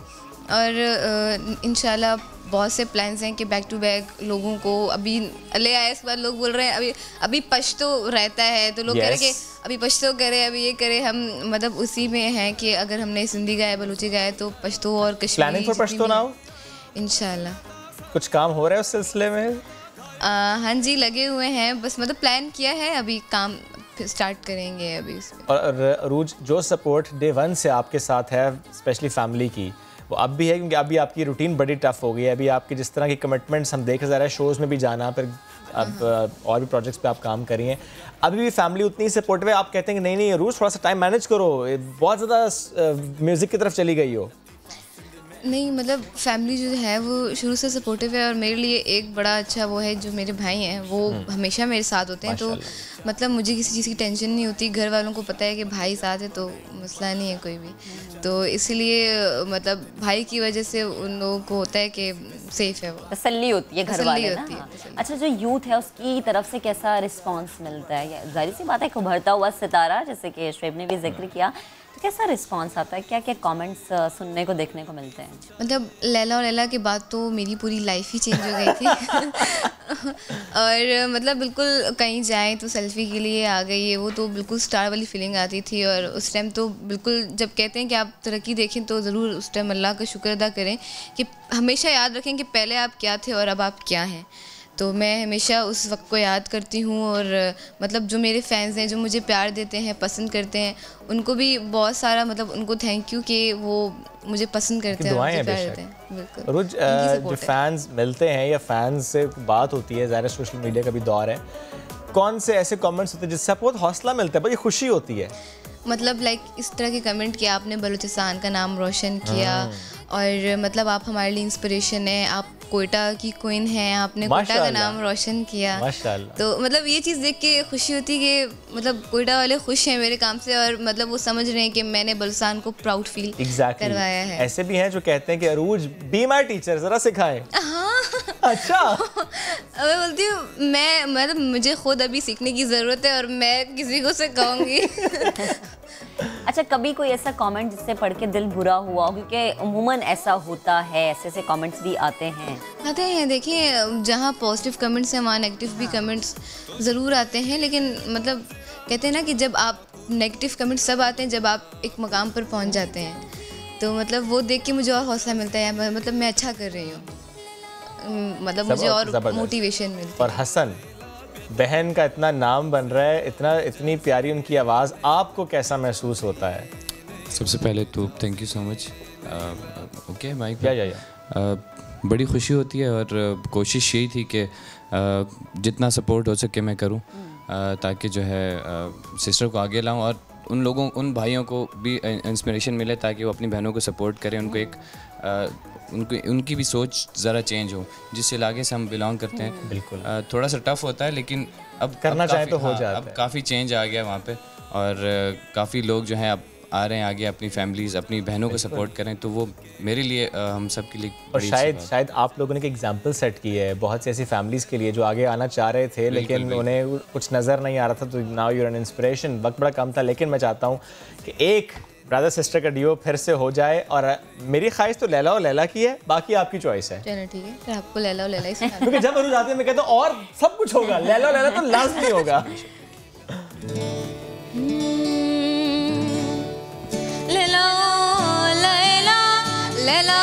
और इंशाल्लाह बहुत से प्लान्स हैं कि बैक टू बैक लोगों को अभी ले आए। इस बार लोग बोल रहे हैं अभी पश्तो रहता है तो लोग कह रहे हैं कि अभी पश्तो करें अभी ये करें। हम मतलब उसी में हैं कि अगर हमने सिंधी गाए बलूची गाए तो पश्तो और कश्मीरी इंशाल्लाह। कुछ काम हो रहा है उस सिलसिले में? हाँ जी लगे हुए हैं, बस मतलब प्लान किया है, अभी काम स्टार्ट करेंगे अभी उसमें। और अरूज जो सपोर्ट डे 1 से आपके साथ है स्पेशली फैमिली की वो अब भी है, क्योंकि अभी आपकी रूटीन बड़ी टफ हो गई है। अभी आपकी जिस तरह की कमिटमेंट्स हम देख रहे हैं, शोज़ में भी जाना, फिर अब और भी प्रोजेक्ट्स पे आप काम करिए, अभी भी फैमिली उतनी सपोर्टिव है? आप कहते हैं कि नहीं अरूज थोड़ा सा टाइम मैनेज करो, बहुत ज़्यादा म्यूज़िक की तरफ चली गई हो? नहीं मतलब फैमिली जो है वो शुरू से सपोर्टिव है और मेरे लिए एक बड़ा अच्छा वो है जो मेरे भाई हैं वो हमेशा मेरे साथ होते हैं। तो मतलब मुझे किसी चीज़ की टेंशन नहीं होती, घर वालों को पता है कि भाई साथ है तो मसला नहीं है कोई भी। तो इसलिए मतलब भाई की वजह से उन लोगों को होता है कि सेफ है, वो तसल्ली होती है घर वाले ना। हाँ। अच्छा जो यूथ है उसकी तरफ से कैसा रिस्पांस मिलता है? जाहिर सी बात है उभरता हुआ सितारा जैसे कि शोएब ने भी जिक्र किया, तो कैसा रिस्पांस आता है? क्या क्या कमेंट्स सुनने को देखने को मिलते हैं? मतलब लैला और लैला के बाद तो मेरी पूरी लाइफ ही चेंज हो गई थी। और मतलब बिल्कुल कहीं जाएं तो सेल्फी के लिए आ गई है, वो तो बिल्कुल स्टार वाली फीलिंग आती थी। और उस टाइम तो बिल्कुल जब कहते हैं कि आप तरक्की देखें तो ज़रूर उस टाइम अल्लाह का शुक्र अदा करें कि हमेशा याद रखें कि पहले आप क्या थे और अब आप क्या हैं। तो मैं हमेशा उस वक्त को याद करती हूँ और मतलब जो मेरे फैंस हैं जो मुझे प्यार देते हैं पसंद करते हैं उनको भी बहुत सारा मतलब उनको थैंक यू कि वो मुझे पसंद करते हैं, मुझे प्यार देते हैं। बिल्कुल रोज जो फैंस मिलते हैं या फैंस से बात होती है, ज़ाहिर सोशल मीडिया का भी दौर है, कौन से ऐसे कमेंट्स होते हैं जिससे आपको बहुत हौसला मिलता है, बड़ी खुशी होती है? मतलब लाइक इस तरह के कमेंट कि आपने बलूचिस्तान का नाम रोशन किया और मतलब आप हमारे लिए इंस्पिरेशन है, आप कोयटा की क्वीन हैं, आपने कोयटा का नाम रोशन किया। तो मतलब ये चीज़ देख के खुशी होती है कि मतलब कोयटा वाले खुश हैं मेरे काम से और मतलब वो समझ रहे हैं कि मैंने बलूचिस्तान को प्राउड फील करवाया है। ऐसे भी हैं जो कहते हैं कि अरूज बी माय टीचर, ज़रा सिखाएं। हाँ अच्छा। मैं बोलती हूँ मैं मतलब मुझे खुद अभी सीखने की ज़रूरत है और मैं किसी को सिखाऊंगी। अच्छा कभी कोई ऐसा कमेंट जिससे पढ़ के दिल बुरा हुआ हो? क्योंकि उम्मूमन ऐसा होता है, ऐसे कमेंट्स भी आते हैं। देखिए जहाँ पॉजिटिव कमेंट्स हैं वहाँ नेगेटिव भी कमेंट्स ज़रूर आते हैं, लेकिन मतलब कहते हैं ना कि जब आप नेगेटिव कमेंट्स सब आते हैं जब आप एक मकाम पर पहुँच जाते हैं, तो मतलब वो देख के मुझे और हौसला मिलता है, मतलब मैं अच्छा कर रही हूँ, मतलब मुझे और मोटिवेशन मिलती है। और हसन बहन का इतना नाम बन रहा है, इतनी प्यारी उनकी आवाज़, आपको कैसा महसूस होता है? सबसे पहले तो thank you so much. Okay माइक या बड़ी खुशी होती है और कोशिश यही थी कि जितना सपोर्ट हो सके मैं करूं ताकि जो है सिस्टर को आगे लाऊं और उन भाइयों को भी इंस्पिरेशन मिले ताकि वो अपनी बहनों को सपोर्ट करें, उनको एक उनकी भी सोच ज़रा चेंज हो। जिस इलाके से हम बिलोंग करते हैं बिल्कुल थोड़ा सा टफ होता है, लेकिन अब करना चाहे तो हो जाता है। अब काफ़ी चेंज आ गया वहाँ पे और काफ़ी लोग जो हैं अब आ रहे हैं आगे अपनी फैमिलीज़ अपनी बहनों को सपोर्ट करें, तो वो मेरे लिए हम सब के लिए और शायद आप लोगों ने एक एग्जांपल सेट की है बहुत सी ऐसी फैमिलीज़ के लिए जो आगे आना चाह रहे थे लेकिन उन्हें कुछ नज़र नहीं आ रहा था, तो now you are an inspiration. वक्त बड़ा कम था लेकिन मैं चाहता हूँ कि एक ब्रदर सिस्टर का डियो फिर से हो जाए और मेरी ख्वाहिश तो लैला और लैला की है, बाकी आपकी चॉइस है। चलो ठीक है, फिर आपको लैला और लैला ही सुनाना। क्योंकि जब अरूज आते हैं मैं कहता हूँ और सब कुछ होगा, लैला और लैला तो लाज़मी होगा। लैला लैला लैला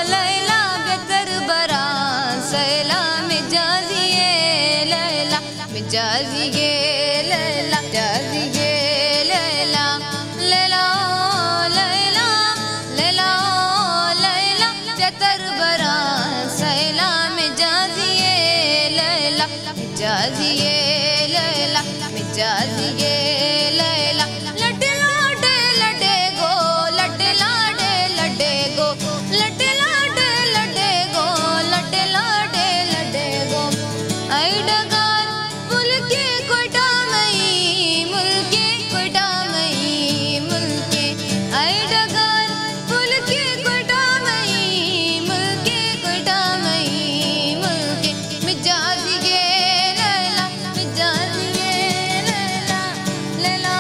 लैला बेकर बरा सैला में जाजी मिजाजिए लैला मिजाजिए लैला लैला लैला लैला लैला जतर बरा सैला मिजाजिए लैला मिजाजिए लैला मिजाजिए लैला लड्डे लाडे लड्डे गो लड्डे लाडे लड्डे गो लड्डे लाडे लड्डे गो लड्डे लाडे लड्डे गो आई डगार मुल्के कोटा मई मुल्के कोटा मई मुल्के आई डगार मुल्के कोटा मई मुल्के कोटा मई मुल्के मिजाजिए लैला मिजाजिए लैला लैला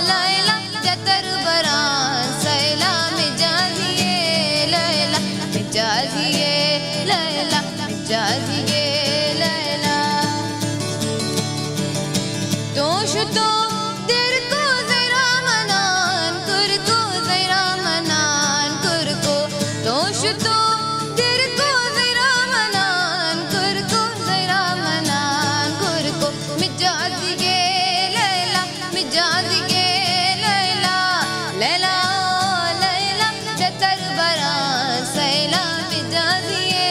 लैला जतर बरा सैला मिजाजिए लैला मिजाजिए लैला मिजाजिए लैला दोष तो दिल को जरा मनान कर को जरा मनान कर को दोष तो दिल को जरा मनान कर को जरा मनान कर को मिजाजिए लैला मिजाजिए लैला लैला लैला जतर बरा सैला मिजाजिए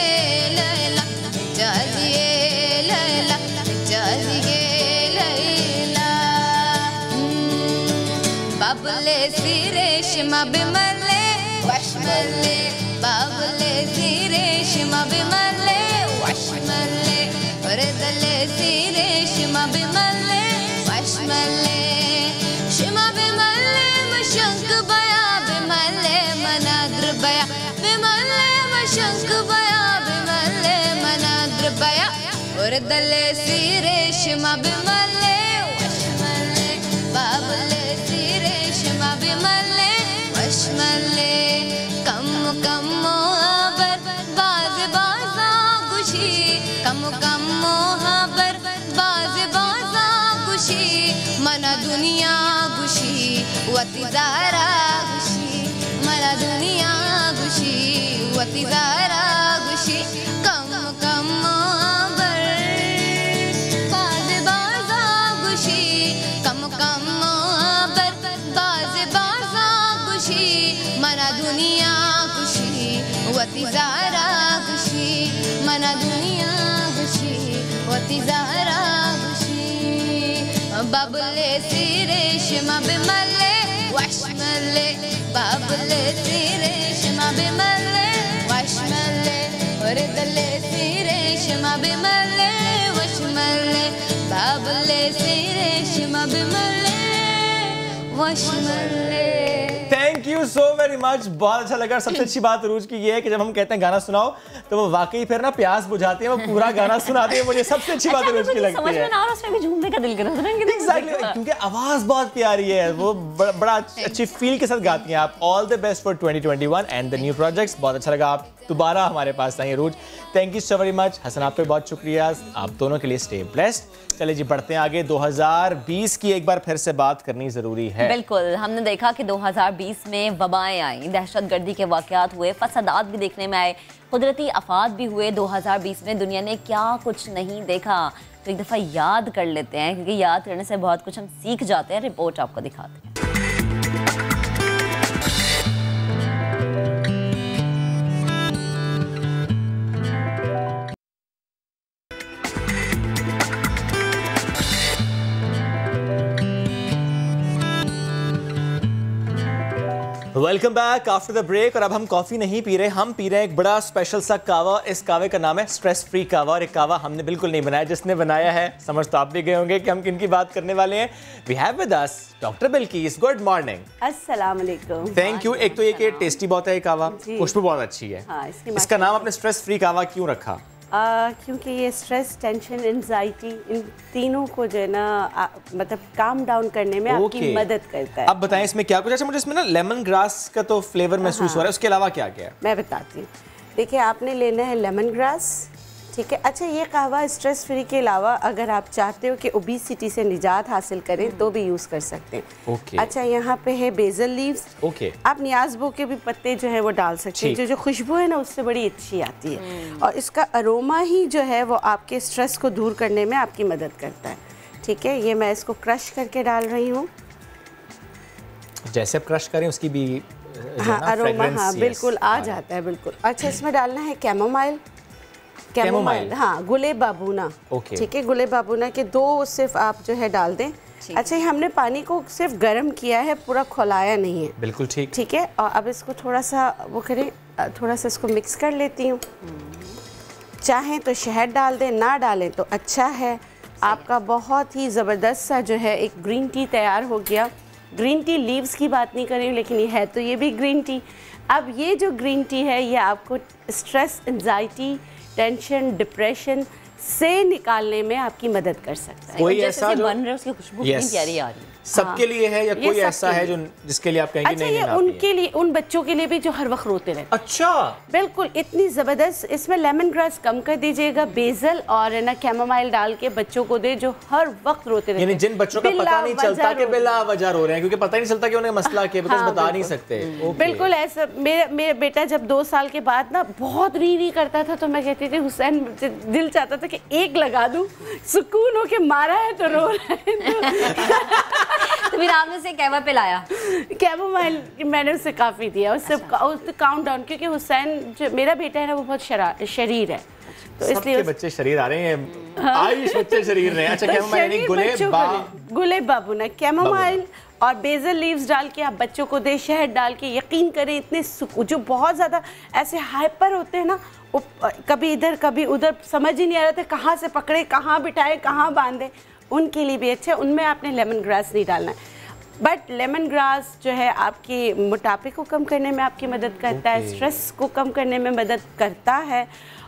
लैला मिजाजिए लैला मिजाजिए लैला बाबले सिरेशमा बिमले वशमले बाबले सिरेशमा बिमले वशमले वरदले सिरेशमा बिमले वशमले शिमा बिमले मशंक बया बिमले मनाद्र बया बिमले मशंक बया बिमले मनाद्र बया वरदले सिरेशमा बिमले वशमले बाबले सिरेशमा बिमले वशमले कम कम मोहबर बाज बाजा गुशी कम कम मोहबर बाज बाजा गुशी मना दुनिया गुशी वती जारा गुशी मना दुनिया गुशी वती जारा गुशी कम कम मोहबर बाज बाजा गुशी कम कम मोहबर बाज बाजा गुशी मना दुनिया गुशी वती जारा गुशी मना दुनिया गुशी वती जारा गुशी बाबले सिरेशमा बिमले वशमले बाबले सिरेशमा बिमले वशमले वरदले सिरेशमा बिमले वशमले बाबले सिरेशमा बिमले वशमले। Thank you so very much, बहुत अच्छा लगा। सबसे अच्छी बात अरूज की ये है कि जब हम कहते हैं गाना सुनाओ तो वो वाकई फिर ना प्यास बुझाती है, वो पूरा गाना सुनाती है। मुझे सबसे अच्छी बात अरूज की लगती है। समझ में ना आ रहा, उसमें भी झूमने का दिल कर रहा है। Exactly, क्योंकि आवाज बहुत प्यारी है, वो बड़ा अच्छी फील के साथ गाती हैं आप। All the best for 2021 and the new projects. बहुत अच्छा लगा आप दोबारा हमारे पास आई Arooj. Thank you so very much. Hasan आप पे बहुत शुक्रिया, आप दोनों के लिए स्टे ब्लेस्ड। चले जी बढ़ते हैं आगे। 2020 की एक बार फिर से बात करनी जरूरी है। बिल्कुल, हमने देखा कि 2020 में वबाएं आई, दहशतगर्दी के वाकयात हुए, फसादात भी देखने में आए, कुदरती आफात भी हुए। 2020 में दुनिया ने क्या कुछ नहीं देखा, तो एक दफ़ा याद कर लेते हैं, क्योंकि याद करने से बहुत कुछ हम सीख जाते हैं। रिपोर्ट आपको दिखाते हैं। Welcome back after the break. और अब हम कॉफ़ी नहीं पी रहे, हम पी रहे हैं एक बड़ा स्पेशल सा कावा। इस कावे का नाम है स्ट्रेस फ्री कावा। और एक कावा हमने बिल्कुल नहीं बनाया, जिसने बनाया है समझ तो आप भी गए होंगे कि हम किन की बात करने वाले हैं। We have with us doctor Bilqis. Good morning. अस्सलाम वालेकुम। Thank you. एक तो ये कि टेस्टी बहुत है ये कावा, खुशबू बहुत अच्छी है। हाँ, इसका नाम आपने स्ट्रेस फ्री कावा क्यों रखा? क्योंकि ये स्ट्रेस, टेंशन, एंजाइटी, इन तीनों को जो है ना मतलब काम डाउन करने में आपकी मदद करता है। अब बताएं इसमें क्या कुछ। अच्छा, मुझे इसमें ना लेमन ग्रास का तो फ्लेवर महसूस हो रहा है, उसके अलावा क्या क्या है? मैं बताती हूँ। देखिए, आपने लेना है लेमन ग्रास, ठीक है। अच्छा, ये कहवा स्ट्रेस फ्री के अलावा अगर आप चाहते हो कि ओबेसिटी से निजात हासिल करें तो भी यूज़ कर सकते हैं। ओके। अच्छा, यहाँ पे है बेजल लीव्स। ओके। आप न्याज़बो के भी पत्ते जो है वो डाल सकते हैं, जो खुशबू है ना उससे बड़ी अच्छी आती है और इसका अरोमा ही जो है वो आपके स्ट्रेस को दूर करने में आपकी मदद करता है। ठीक है, ये मैं इसको क्रश करके डाल रही हूँ। जैसे आप क्रश करें उसकी भी हाँ अरोमा हाँ बिल्कुल आ जाता है, बिल्कुल। अच्छा, इसमें डालना है कैमोमाइल। कैमोमाइल हाँ, गुले बाबूना। ठीक है, गुले बाबूना के 2 सिर्फ आप जो है डाल दें। अच्छा, हमने पानी को सिर्फ गर्म किया है, पूरा खौलाया नहीं है। बिल्कुल ठीक। ठीक है, और अब इसको थोड़ा सा वो करें, थोड़ा सा इसको मिक्स कर लेती हूँ। चाहें तो शहद डाल दें, ना डालें तो अच्छा है। आपका बहुत ही ज़बरदस्त सा जो है एक ग्रीन टी तैयार हो गया। ग्रीन टी लीव्स की बात नहीं करें, लेकिन ये है तो ये भी ग्रीन टी। अब ये जो ग्रीन टी है ये आपको स्ट्रेस, एंजाइटी, टेंशन, डिप्रेशन से निकालने में आपकी मदद कर सकता है। कोई ऐसा जो बन रहा है उसकी खुशबू कितनी प्यारी आ रही है। सबके लिए है या कोई ऐसा है जो जिसके लिए आप कहेंगे अच्छा, नहीं? ये उनके लिए, उन बच्चों के लिए भी जो हर वक्त रोते रहते। अच्छा, बिल्कुल, इतनी ज़बरदस्त। इसमें लेमन ग्रास कम कर दीजिएगा, बेजल और ना कैमोमाइल डाल के बच्चों को दे जो हर वक्त रोते रहते। यानी जिन बच्चों का पता नहीं चलता कि बिला वजह रो रहे हैं, क्योंकि पता ही नहीं चलता कि उन्हें मसला क्या है, बिकॉज़ बता नहीं सकते। बिल्कुल ऐसा। मेरा बेटा जब 2 साल के बाद ना बहुत री करता था तो मैं कहती थी हुसैन, दिल चाहता था कि एक लगा दूं, सुकून हो के मारा है तो रो रहा है। तो फिर आपने उसे कहवा पिलाया? कैमोमाइल मैंने उसे काफ़ी दिया, उससे काउंट डाउन, क्योंकि हुसैन जो मेरा बेटा है ना वो बहुत शरीर है, तो इसलिए बच्चे शरीर आ रहे हैं। आयुष बच्चे शरीर रहे हैं। अच्छा, कैमोमाइल यानी गुले बाबूना, कैमोमाइल और बेजल लीव्स डाल के आप बच्चों को दे, शहद डाल के। यकीन करें इतने जो बहुत ज़्यादा ऐसे हाइपर होते हैं ना, वो कभी इधर कभी उधर समझ ही नहीं आ रहा था कहाँ से पकड़े, कहाँ बिठाए, कहाँ बांधे, उनके लिए भी अच्छा। उनमें आपने लेमन ग्रास नहीं डालना है, बट लेमन ग्रास जो है आपके मोटापे को कम करने में आपकी मदद करता है, स्ट्रेस को कम करने में मदद करता है।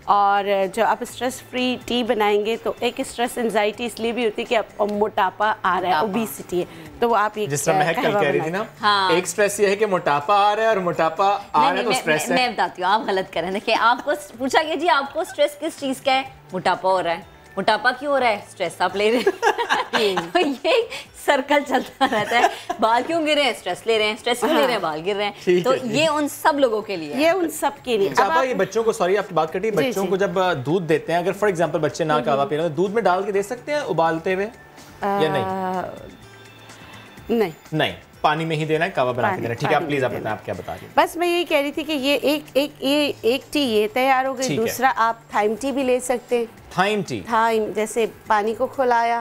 और जो आप स्ट्रेस फ्री टी बनाएंगे तो एक स्ट्रेस एंजाइटी इसलिए भी होती है कि आप मोटापा आ रहा है, ओबेसिटी है, तो वो आप ये जिस तरह महक कल कह रही थी ना, एक स्ट्रेस ये है कि मोटापा आ रहा है और मोटापा आ रहा है तो स्ट्रेस है। मैं बताती हूँ, आप गलत कर रहे हैं। देखिए, आपको पूछा गया जी आपको स्ट्रेस किस चीज़ का है? मोटापा हो रहा है। मोटापा क्यों हो रहा है? स्ट्रेस आप ले रहे हैं। तो ये सर्कल चलता रहता है। बाल क्यों गिर रहे हैं? स्ट्रेस ले रहे हैं। स्ट्रेस क्यों ले रहे हैं? बाल गिर रहे हैं। तो ये उन सब लोगों के लिए, ये उन सब के लिए। अब ये बच्चों को, सॉरी आपकी बात कटी, बच्चों को जब दूध देते हैं, अगर फॉर एग्जांपल बच्चे ना कहवा पी रहे हैं, दूध में डाल के दे सकते हैं उबालते हुए या नहीं? नहीं, पानी में ही देना है, कहवा बना के देना। ठीक है, आप प्लीज आप बताएं, आप क्या बता रही हैं? बस मैं यही कह रही थी कि ये एक टी ये तैयार हो गई। दूसरा आप थाइम टी भी ले सकते हैं। थाइम टी, थाइम जैसे पानी को खौलाया,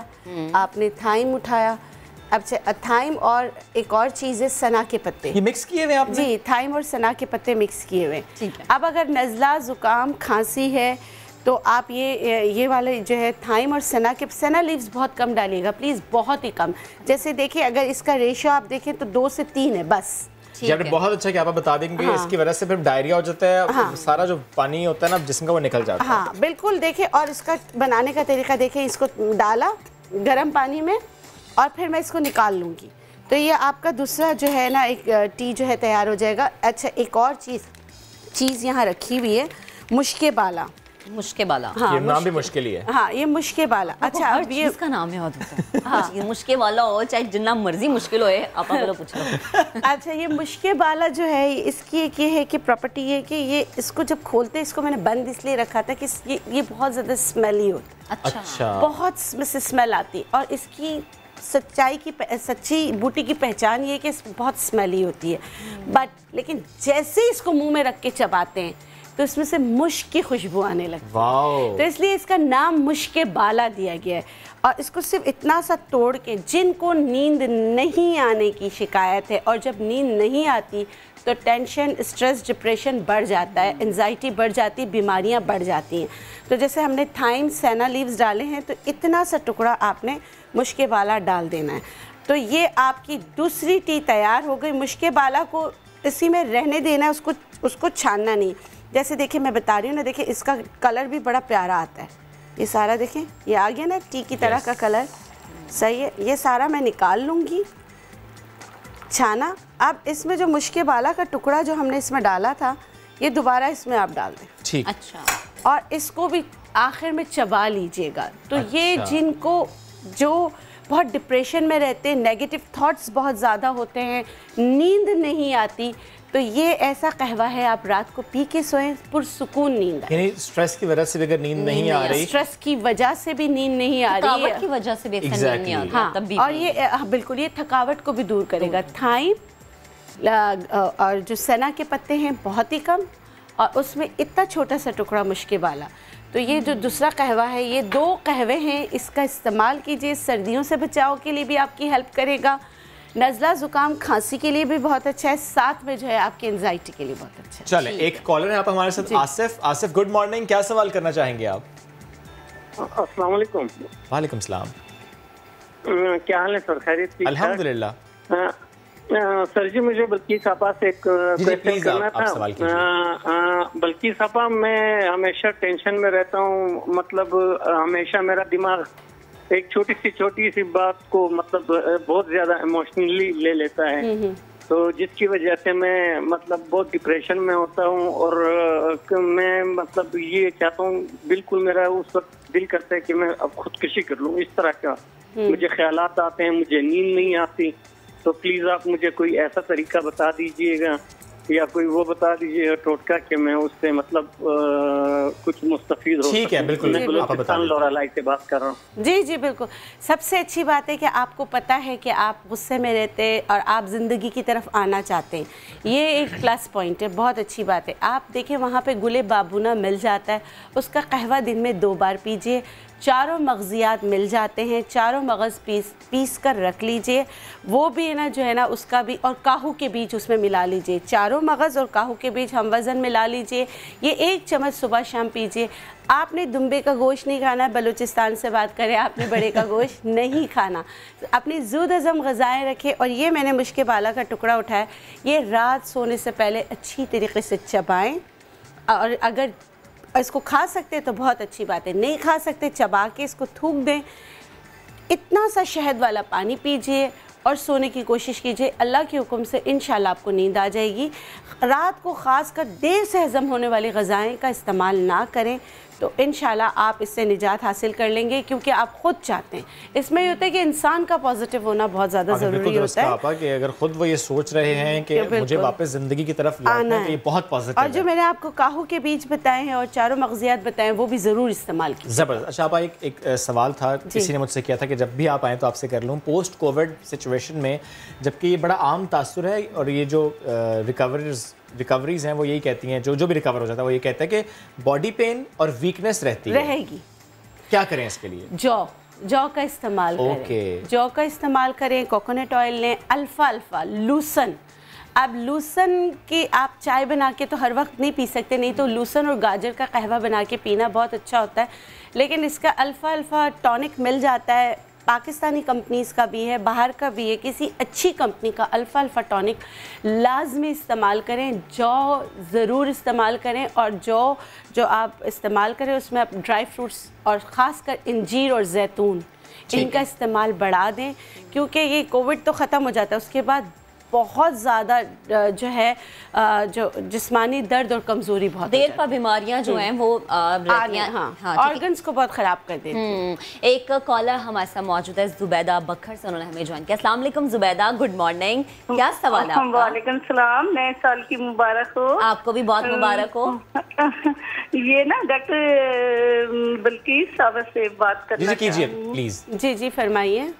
आपने थाइम उठाया। अब थाइम और एक और चीज़ है सना के पत्ते, ये मिक्स किए हुए आपने? जी, थाइम और सना के पत्ते मिक्स किए हुए। अब अगर नज़ला, ज़ुकाम, खांसी है तो आप ये वाले जो है थाइम और सना लीव्स बहुत कम डालिएगा प्लीज़, बहुत ही कम। जैसे देखिए, अगर इसका रेशियो आप देखें तो 2 से 3 है बस। आपने बहुत अच्छा कि आप बता देंगे। हाँ। इसकी वजह से फिर डायरिया हो जाता है। हाँ। सारा जो पानी होता है ना जिस्म का वो निकल जाता है। हाँ बिल्कुल। देखिए, और इसका बनाने का तरीका देखिए, इसको डाला गर्म पानी में और फिर मैं इसको निकाल लूँगी, तो ये आपका दूसरा जो है ना एक टी जो है तैयार हो जाएगा। अच्छा, एक और चीज़ यहाँ रखी हुई है, मुश्के बाला। मुश्के बाला, हाँ, ये नाम भी मुश्किल ही है। हाँ, ये मुश्के बाला। अच्छा, अब ये इसका नाम याद होता है। हाँ, ये मुश्के वाला हो चाहे जितना मर्जी मुश्किल होए, आप बोलो पूछ लो। अच्छा, ये मुश्के बाला जो है इसकी एक ये है कि प्रॉपर्टी है कि ये इसको जब खोलते हैं, इसको मैंने बंद इसलिए रखा था कि ये बहुत ज़्यादा स्मेली होता है। अच्छा, बहुत स्मेल आती, और इसकी सच्ची बूटी की पहचान ये है कि बहुत स्मेली होती है, बट लेकिन जैसे इसको मुंह में रख के चबाते हैं तो इसमें से मुश्क की खुशबू आने लगती है, तो इसलिए इसका नाम मुश्के बाला दिया गया है। और इसको सिर्फ इतना सा तोड़ के, जिनको नींद नहीं आने की शिकायत है, और जब नींद नहीं आती तो टेंशन, स्ट्रेस, डिप्रेशन बढ़ जाता है, एंजाइटी बढ़ जाती है, बीमारियां बढ़ जाती हैं। तो जैसे हमने थाइम, सना लीव्स डाले हैं, तो इतना सा टुकड़ा आपने मुश्के बाला डाल देना है। तो ये आपकी दूसरी टी तैयार हो गई। मुश्के बाला को इसी में रहने देना है, उसको छानना नहीं। जैसे देखिए, मैं बता रही हूँ ना, देखिए इसका कलर भी बड़ा प्यारा आता है। ये सारा देखें, ये आ गया ना टी की तरह का कलर, सही है। ये सारा मैं निकाल लूँगी, छाना। अब इसमें जो मुश्के बाला का टुकड़ा जो हमने इसमें डाला था, ये दोबारा इसमें आप डाल दें। ठीक। अच्छा, और इसको भी आखिर में चबा लीजिएगा। तो ये जिनको जो बहुत डिप्रेशन में रहते हैं, नेगेटिव थॉट्स बहुत ज़्यादा होते हैं, नींद नहीं आती, तो ये ऐसा कहवा है, आप रात को पी के सोएं, पुरसुकून नींद आए। यानी स्ट्रेस की वजह से भी अगर नींद नहीं आ रही, स्ट्रेस की वजह से भी नींद नहीं आ रही है, की वजह से भी नींद नहीं आती, हाँ, तब भी और ये बिल्कुल ये थकावट को भी दूर करेगा। थाइम और जो सना के पत्ते हैं बहुत ही कम, और उसमें इतना छोटा सा टुकड़ा मुश्किल वाला। तो ये जो दूसरा कहवा है, ये 2 कहवे हैं, इसका इस्तेमाल कीजिए। सर्दियों से बचाव के लिए भी आपकी हेल्प करेगा, नज़ला ज़ुकाम खांसी के लिए भी बहुत अच्छा है, साथ में जो है आपकी एंजाइटी के लिए बहुत अच्छा है। चले, एक कॉलर है आप हमारे साथ, आसिफ। आसिफ, गुड मॉर्निंग, क्या सवाल करना चाहेंगे आप? अस्सलाम वालेकुम। वालेकुम सलाम। क्या हाल है सर? खैरियत? अल्हम्दुलिल्लाह। सर जी, मुझे बल्कीस आपा से एक क्वेश्चन करना था। बल्कीस आपा, मैं हमेशा टेंशन में रहता हूँ, मतलब हमेशा मेरा दिमाग एक छोटी सी बात को मतलब बहुत ज्यादा इमोशनली ले लेता है, तो जिसकी वजह से मैं मतलब बहुत डिप्रेशन में होता हूँ। और मैं मतलब ये चाहता हूँ, बिल्कुल मेरा उस वक्त दिल करता है कि मैं अब खुदकुशी कर लूँ। इस तरह का मुझे ख्यालात आते हैं, मुझे नींद नहीं आती। तो प्लीज आप मुझे कोई ऐसा तरीका बता दीजिएगा या कोई वो बता दीजिएगा टोटका कि मैं उससे मतलब कुछ मुस्तफीद हो। ठीक है, बिल्कुल लौरालाई से बात कर रहा हूँ। जी जी बिल्कुल। सबसे अच्छी बात है कि आपको पता है कि आप गुस्से में रहते और आप ज़िंदगी की तरफ आना चाहते हैं, ये एक प्लस पॉइंट है, बहुत अच्छी बात है। आप देखें वहाँ पे गुले बाबूना मिल जाता है, उसका कहवा दिन में 2 बार पीजिए। चारों मगज़ियात मिल जाते हैं, चारों मगज़ पीस कर रख लीजिए, वो भी है ना जो है ना उसका भी, और काहू के बीज उसमें मिला लीजिए। चारों मगज़ और काहू के बीज हम वज़न मिला लीजिए, ये 1 चम्मच सुबह शाम पीजिए। आपने दुम्बे का गोश्त नहीं खाना, बलूचिस्तान से बात करें, आपने बड़े का गोश्त नहीं खाना, अपनी ज़ूद हज़म ग़िज़ाएँ रखें। और ये मैंने मुश्किल बाला का टुकड़ा उठाया, ये रात सोने से पहले अच्छी तरीके से चबाएँ, और अगर इसको खा सकते तो बहुत अच्छी बात है, नहीं खा सकते चबा के इसको थूक दें। इतना सा शहद वाला पानी पीजिए और सोने की कोशिश कीजिए। अल्लाह के हुक्म से इंशाल्लाह आपको नींद आ जाएगी। रात को ख़ास कर देर से हज़म होने वाली ग़िज़ाएँ का इस्तेमाल ना करें, तो इंशाल्लाह आप इससे निजात हासिल कर लेंगे, क्योंकि आप खुद चाहते हैं। इसमें ये होता है कि इंसान का पॉजिटिव होना बहुत ज़्यादा ज़रूरी होता है कि अगर खुद वो ये सोच रहे हैं कि मुझे वापस ज़िंदगी की तरफ लौटना है, तो ये बहुत पॉजिटिव और जो मैंने आपको काहू के बीज बताए हैं और चारों मगज़ियात बताए हैं, वो भी ज़रूर इस्तेमाल कीजिए। ज़बरदस्त। अच्छा आपा, एक सवाल था, किसी ने मुझसे किया था कि जब भी आप आएँ तो आपसे कर लूँ, पोस्ट कोविड सिचुएशन में, जबकि ये बड़ा आम तासुर है और ये जो रिकवरीज हैं वो यही कहती हैं, जो भी रिकवर हो जाता है वो ये कहता है कि बॉडी पेन और वीकनेस रहेगी। क्या करें इसके लिए? जौ का इस्तेमाल करें, जौ का इस्तेमाल करें, कोकोनट ऑयल लें, अल्फा लूसन। अब लूसन की आप चाय बना के तो हर वक्त नहीं पी सकते, नहीं तो लूसन और गाजर का कहवा बना के पीना बहुत अच्छा होता है, लेकिन इसका अल्फा टॉनिक मिल जाता है, पाकिस्तानी कंपनीज़ का भी है, बाहर का भी है, किसी अच्छी कंपनी का अल्फा टॉनिक लाजमी इस्तेमाल करें। जौ ज़रूर इस्तेमाल करें, और जो आप इस्तेमाल करें उसमें आप ड्राई फ्रूट्स और ख़ासकर इंजीर और जैतून, इनका इस्तेमाल बढ़ा दें, क्योंकि ये कोविड तो ख़त्म हो जाता है, उसके बाद बहुत ज़्यादा जो है जो जिस्मानी दर्द और कमज़ोरी बहुत देर पर बीमारियां जो हैं वो रहती हैं, हाँ, ऑर्गन्स को बहुत ख़राब कर देती हैं। एक कॉलर हमारे साथ मौजूद है, जुबैदा बखर से, उन्होंने हमें ज्वाइन किया। अस्सलाम वालेकुम जुबैदा, गुड मॉर्निंग, क्या सवाल है आपका? वालेकुम सलाम, नए साल की मुबारक हो। आपको भी बहुत मुबारक हो। ये ना डॉक्टर बल्कीस साहब से बात करना कीजिए प्लीज। जी फरमाइए।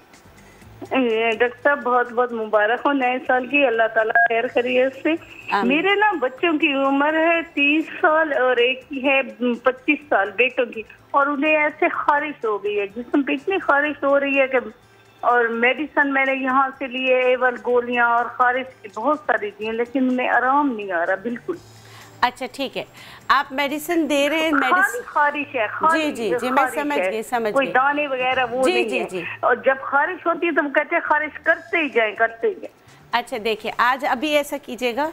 डॉक्टर साहब बहुत बहुत मुबारक हो नए साल की, अल्लाह ताला खैर खैरियत से। मेरे ना बच्चों की उम्र है 30 साल और एक की है 25 साल बेटों की, और उन्हें ऐसे खारिश हो गई है, जिस्म पे इतनी खारिश हो रही है कि, और मेडिसिन मैंने यहाँ से लिए, एवल गोलियाँ और खारिश की बहुत सारी दी, लेकिन उन्हें आराम नहीं आ रहा बिल्कुल। अच्छा ठीक है, आप मेडिसिन दे रहे हैं, खारिश है, जी मैं समझ गई, कोई दाने वगैरह वो नहीं है। और जब खारिश होती है तो हम कहते हैं खारिश करते ही जाए। अच्छा देखिए, आज अभी ऐसा कीजिएगा,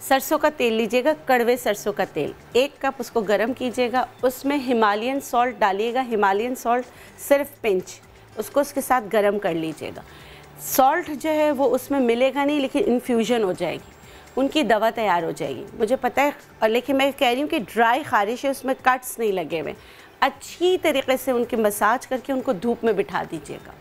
सरसों का तेल लीजिएगा, कड़वे सरसों का तेल 1 कप, उसको गर्म कीजिएगा, उसमें हिमालयन सॉल्ट डालिएगा, हिमालयन सॉल्ट सिर्फ पिंच, उसको उसके साथ गर्म कर लीजिएगा। सॉल्ट जो है वो उसमें मिलेगा नहीं, लेकिन इन्फ्यूजन हो जाएगी, उनकी दवा तैयार हो जाएगी, मुझे पता है। लेकिन मैं कह रही हूँ कि ड्राई खारिश है, उसमें कट्स नहीं लगे हुए, अच्छी तरीके से उनकी मसाज करके उनको धूप में बिठा दीजिएगा।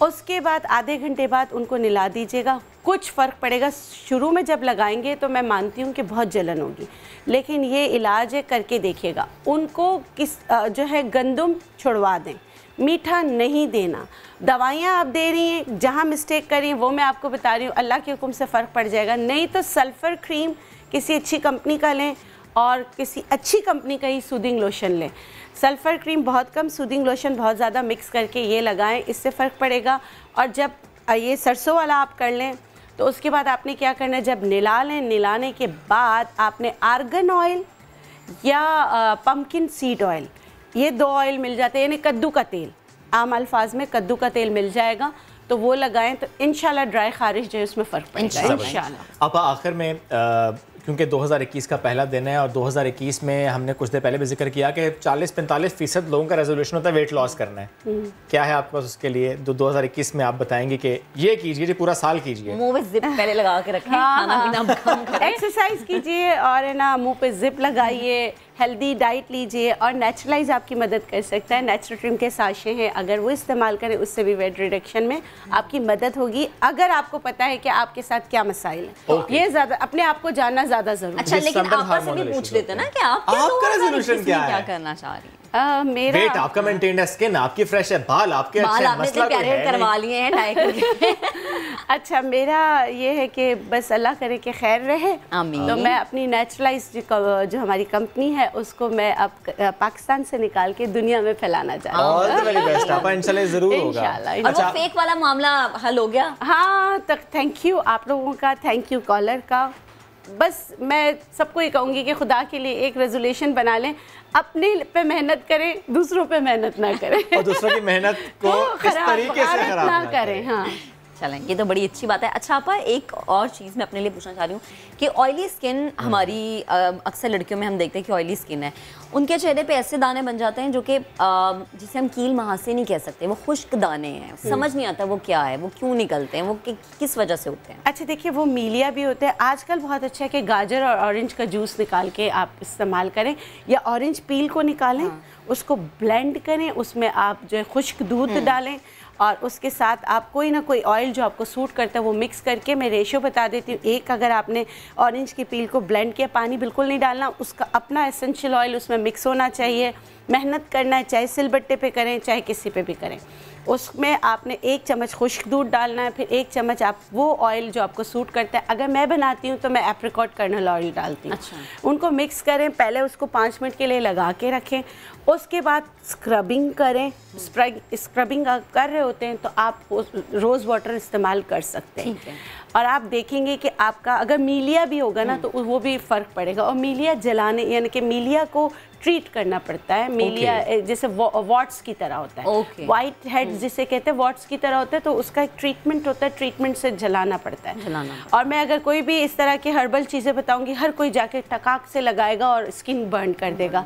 उसके बाद आधे घंटे बाद उनको नहला दीजिएगा। कुछ फ़र्क पड़ेगा, शुरू में जब लगाएंगे तो मैं मानती हूँ कि बहुत जलन होगी, लेकिन ये इलाज है, करके देखिएगा। उनको जो है गंदम छुड़वा दें, मीठा नहीं देना। दवाइयाँ आप दे रही हैं, जहाँ मिस्टेक करी वो मैं आपको बता रही हूँ, अल्लाह के हुक्म से फ़र्क पड़ जाएगा। नहीं तो सल्फ़र क्रीम किसी अच्छी कंपनी का लें और किसी अच्छी कंपनी का ही सूदिंग लोशन लें। सल्फ़र क्रीम बहुत कम, सूदिंग लोशन बहुत ज़्यादा मिक्स करके ये लगाएं, इससे फ़र्क पड़ेगा। और जब ये सरसों वाला आप कर लें तो उसके बाद आपने क्या करना है, जब नहला लें, नहलाने के बाद आपने आर्गन ऑयल या पम्पकिन सीड ऑयल, ये 2 ऑयल मिल जाते हैं, यानी कद्दू का तेल, आम अल्फाज में कद्दू का तेल मिल जाएगा, तो वो लगाएं तो इंशाल्लाह ड्राई खारिश जो है उसमें फ़र्क पड़ेगा इंशाल्लाह। अब आखिर में क्योंकि 2021 का पहला दिन है और 2021 में हमने कुछ देर पहले भी जिक्र किया कि 40-45% लोगों का रेजोल्यूशन होता है वेट लॉस करना है। क्या है आपके पास उसके लिए 2021 में आप बताएंगे कि ये कीजिए, ये पूरा साल कीजिए? मुंह पे जिप पहले लगा के रखें, खाना पीना कम करें, एक्सरसाइज कीजिए और ना मुंह पे जिप लगाइए, हेल्दी डाइट लीजिए और नेचुरलाइज आपकी मदद कर सकता है। नेचुरट्रिम के साशे हैं, अगर वो इस्तेमाल करें उससे भी वेट रिडक्शन में आपकी मदद होगी, अगर आपको पता है कि आपके साथ क्या मसाइल है। ये ज़्यादा अपने आप को जानना ज़्यादा ज़रूरी। अच्छा, लेकिन आपस में भी पूछ लेते ना कि आपका रेजोल्यूशन क्या करना चाह रही है? मेरा वेट आपका मेंटेन है, स्किन आपकी फ्रेश है, बाल आपके अच्छे हैं, मसला कोई है करवा लिए हैं डाइट। अच्छा, मेरा ये है कि बस अल्लाह करे कि खैर रहे। तो मैं अपनी नेचुरलाइज जो हमारी कंपनी है उसको मैं अब पाकिस्तान से निकाल के दुनिया में फैलाना चाहती हूँ। ऑल द वेरी बेस्ट, आपका इंशाल्लाह जरूर होगा। और वो फेक वाला मामला हल हो गया? हाँ, तक थैंक यू आप लोगों का, थैंक यू कॉलर का। बस मैं सबको ये कहूँगी कि खुदा के लिए एक रेजोल्यूशन बना लें, अपने पे मेहनत करें, दूसरों पे मेहनत ना करें और दूसरों की मेहनत को इस तरीके से खराब ना करें। हाँ, चलें, ये तो बड़ी अच्छी बात है। अच्छा आपा, एक और चीज़ मैं अपने लिए पूछना चाह रही हूँ कि ऑयली स्किन हमारी अक्सर लड़कियों में हम देखते हैं कि ऑयली स्किन है, उनके चेहरे पे ऐसे दाने बन जाते हैं जो कि जिसे हम कील महासे नहीं कह सकते, वो खुश्क दाने हैं, समझ नहीं आता वो क्या है, वो क्यों निकलते हैं, वो किस वजह से होते हैं? अच्छा देखिए, वो मीलिया भी होते हैं। आजकल बहुत अच्छा है कि गाजर और ऑरेंज का जूस निकाल के आप इस्तेमाल करें, या ऑरेंज पील को निकालें, उसको ब्लेंड करें, उसमें आप जो है खुश्क दूध डालें और उसके साथ आप कोई ना कोई ऑयल जो आपको सूट करता है वो मिक्स करके, मैं रेशो बता देती हूँ। एक, अगर आपने ऑरेंज की पील को ब्लेंड किया, पानी बिल्कुल नहीं डालना, उसका अपना एसेंशियल ऑयल उसमें मिक्स होना चाहिए। मेहनत करना है, चाहे सिलबट्टे पे करें चाहे किसी पे भी करें। उसमें आपने 1 चम्मच खुश्क दूध डालना है, फिर 1 चम्मच आप वो ऑयल जो आपको सूट करता है। अगर मैं बनाती हूँ तो मैं एप्रिकॉट कर्नल ऑयल डालती हूँ। अच्छा। उनको मिक्स करें, पहले उसको 5 मिनट के लिए लगा के रखें, उसके बाद स्क्रबिंग करें। स्क्रबिंग कर रहे होते हैं तो आप रोज़ वाटर इस्तेमाल कर सकते हैं। और आप देखेंगे कि आपका अगर मीलिया भी होगा ना तो वो भी फ़र्क पड़ेगा। और मीलिया जलाने, यानी कि मीलिया को ट्रीट करना पड़ता है। मीलिया जैसे वॉट्स की तरह होता है, वाइट हेड जिसे कहते हैं वॉट्स की तरह होता है, तो उसका एक ट्रीटमेंट होता है, ट्रीटमेंट से जलाना पड़ता है। और मैं अगर कोई भी इस तरह की हर्बल चीज़ें बताऊंगी, हर कोई जाके टकाक से लगाएगा और स्किन बर्न कर देगा।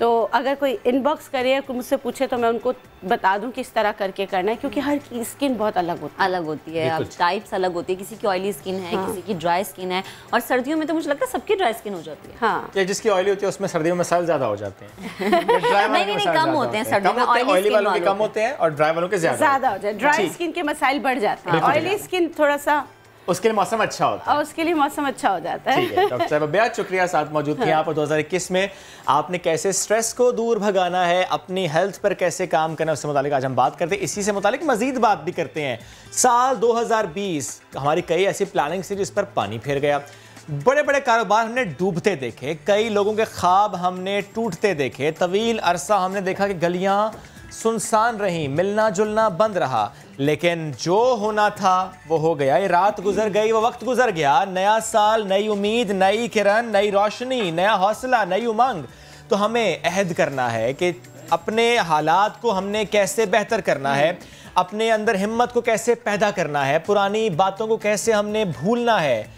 तो अगर कोई इनबॉक्स करे या मुझसे पूछे तो मैं उनको बता दूं किस तरह करके करना है, क्योंकि हर की स्किन बहुत अलग होती है। अब टाइप्स अलग होती है, किसी की ऑयली स्किन है, किसी की ड्राई स्किन है, और सर्दियों में तो मुझे लगता है सबकी ड्राई स्किन हो जाती है। हाँ, या जिसकी ऑयली होती है उसमें सर्दियों में मसाइल ज़्यादा हो जाते हैं। नहीं, कम होते हैं सर्दियों में, ऑयली वालों के कम होते हैं और ड्राई वालों के ज़्यादा हो जाते हैं। ड्राई स्किन के मसाइल बढ़ जाते हैं, ऑयली स्किन थोड़ा सा, उसके लिए मौसम अच्छा होता है। और उसके लिए मौसम अच्छा हो जाता है। ठीक है डॉक्टर साहब, बेहद शुक्रिया साथ मौजूद थे आप। 2021 में आपने कैसे स्ट्रेस को दूर भगाना है, अपनी हेल्थ पर कैसे काम करना है, उससे मुतालिक आज हम बात करते हैं। इसी से मुतालिक मजीद बात भी करते हैं। साल 2020 हमारी कई ऐसी प्लानिंग थी जिस पर पानी फिर गया। बड़े बड़े कारोबार हमने डूबते देखे, कई लोगों के ख्वाब हमने टूटते देखे, तवील अरसा हमने देखा कि गलियां सुनसान रहीं, मिलना जुलना बंद रहा, लेकिन जो होना था वो हो गया। ये रात गुजर गई, वो वक्त गुजर गया। नया साल, नई उम्मीद, नई किरण, नई रोशनी, नया हौसला, नई उमंग। तो हमें अहद करना है कि अपने हालात को हमने कैसे बेहतर करना है, अपने अंदर हिम्मत को कैसे पैदा करना है, पुरानी बातों को कैसे हमने भूलना है।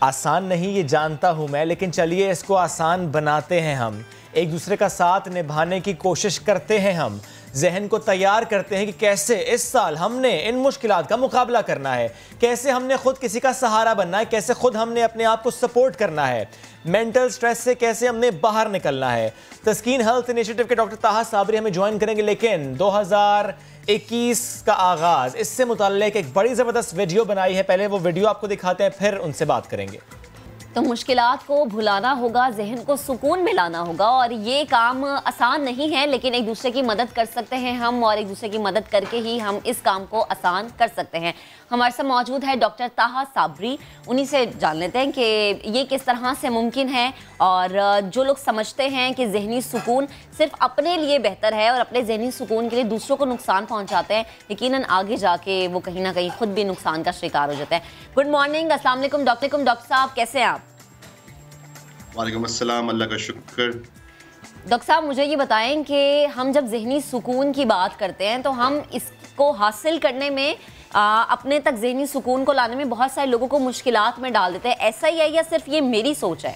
आसान नहीं, ये जानता हूं मैं, लेकिन चलिए इसको आसान बनाते हैं हम। एक दूसरे का साथ निभाने की कोशिश करते हैं हम। जहन को तैयार करते हैं कि कैसे इस साल हमने इन मुश्किलात का मुकाबला करना है, कैसे हमने खुद किसी का सहारा बनना है, कैसे खुद हमने अपने आप को सपोर्ट करना है, मेंटल स्ट्रेस से कैसे हमने बाहर निकलना है। तस्कीन हेल्थ इनिशिएटिव के डॉक्टर ताहा साबरी हमें ज्वाइन करेंगे, लेकिन 2021 का आगाज, इससे मुताल्लिक एक बड़ी ज़बरदस्त वीडियो बनाई है। पहले वो वीडियो आपको दिखाते हैं, फिर उनसे बात करेंगे। तो मुश्किलात को भुलाना होगा, जहन को सुकून में लाना होगा, और ये काम आसान नहीं है, लेकिन एक दूसरे की मदद कर सकते हैं हम, और एक दूसरे की मदद करके ही हम इस काम को आसान कर सकते हैं। हमारे साथ मौजूद है डॉक्टर ताहा साबरी। उन्हीं से जान लेते हैं कि ये किस तरह से मुमकिन है, और जो लोग समझते हैं कि जहनी सुकून सिर्फ अपने लिए बेहतर है और अपने जहनी सुकून के लिए दूसरों को नुकसान पहुंचाते हैं, यकीनन आगे जाके वो कहीं ना कहीं खुद भी नुकसान का शिकार हो जाते हैं। गुड मॉर्निंग, अस्सलाम वालेकुम डॉक्टर साहब, कैसे हैं आप? वालेकुम अस्सलाम, अल्लाह का शुक्र। डॉक्टर साहब, मुझे ये बताएं कि हम जब जहनी सुकून की बात करते हैं तो हम इसको हासिल करने में अपने तक जहनी सुकून को लाने में बहुत सारे लोगों को मुश्किलात में डाल देते हैं, ऐसा ही है या सिर्फ ये मेरी सोच है?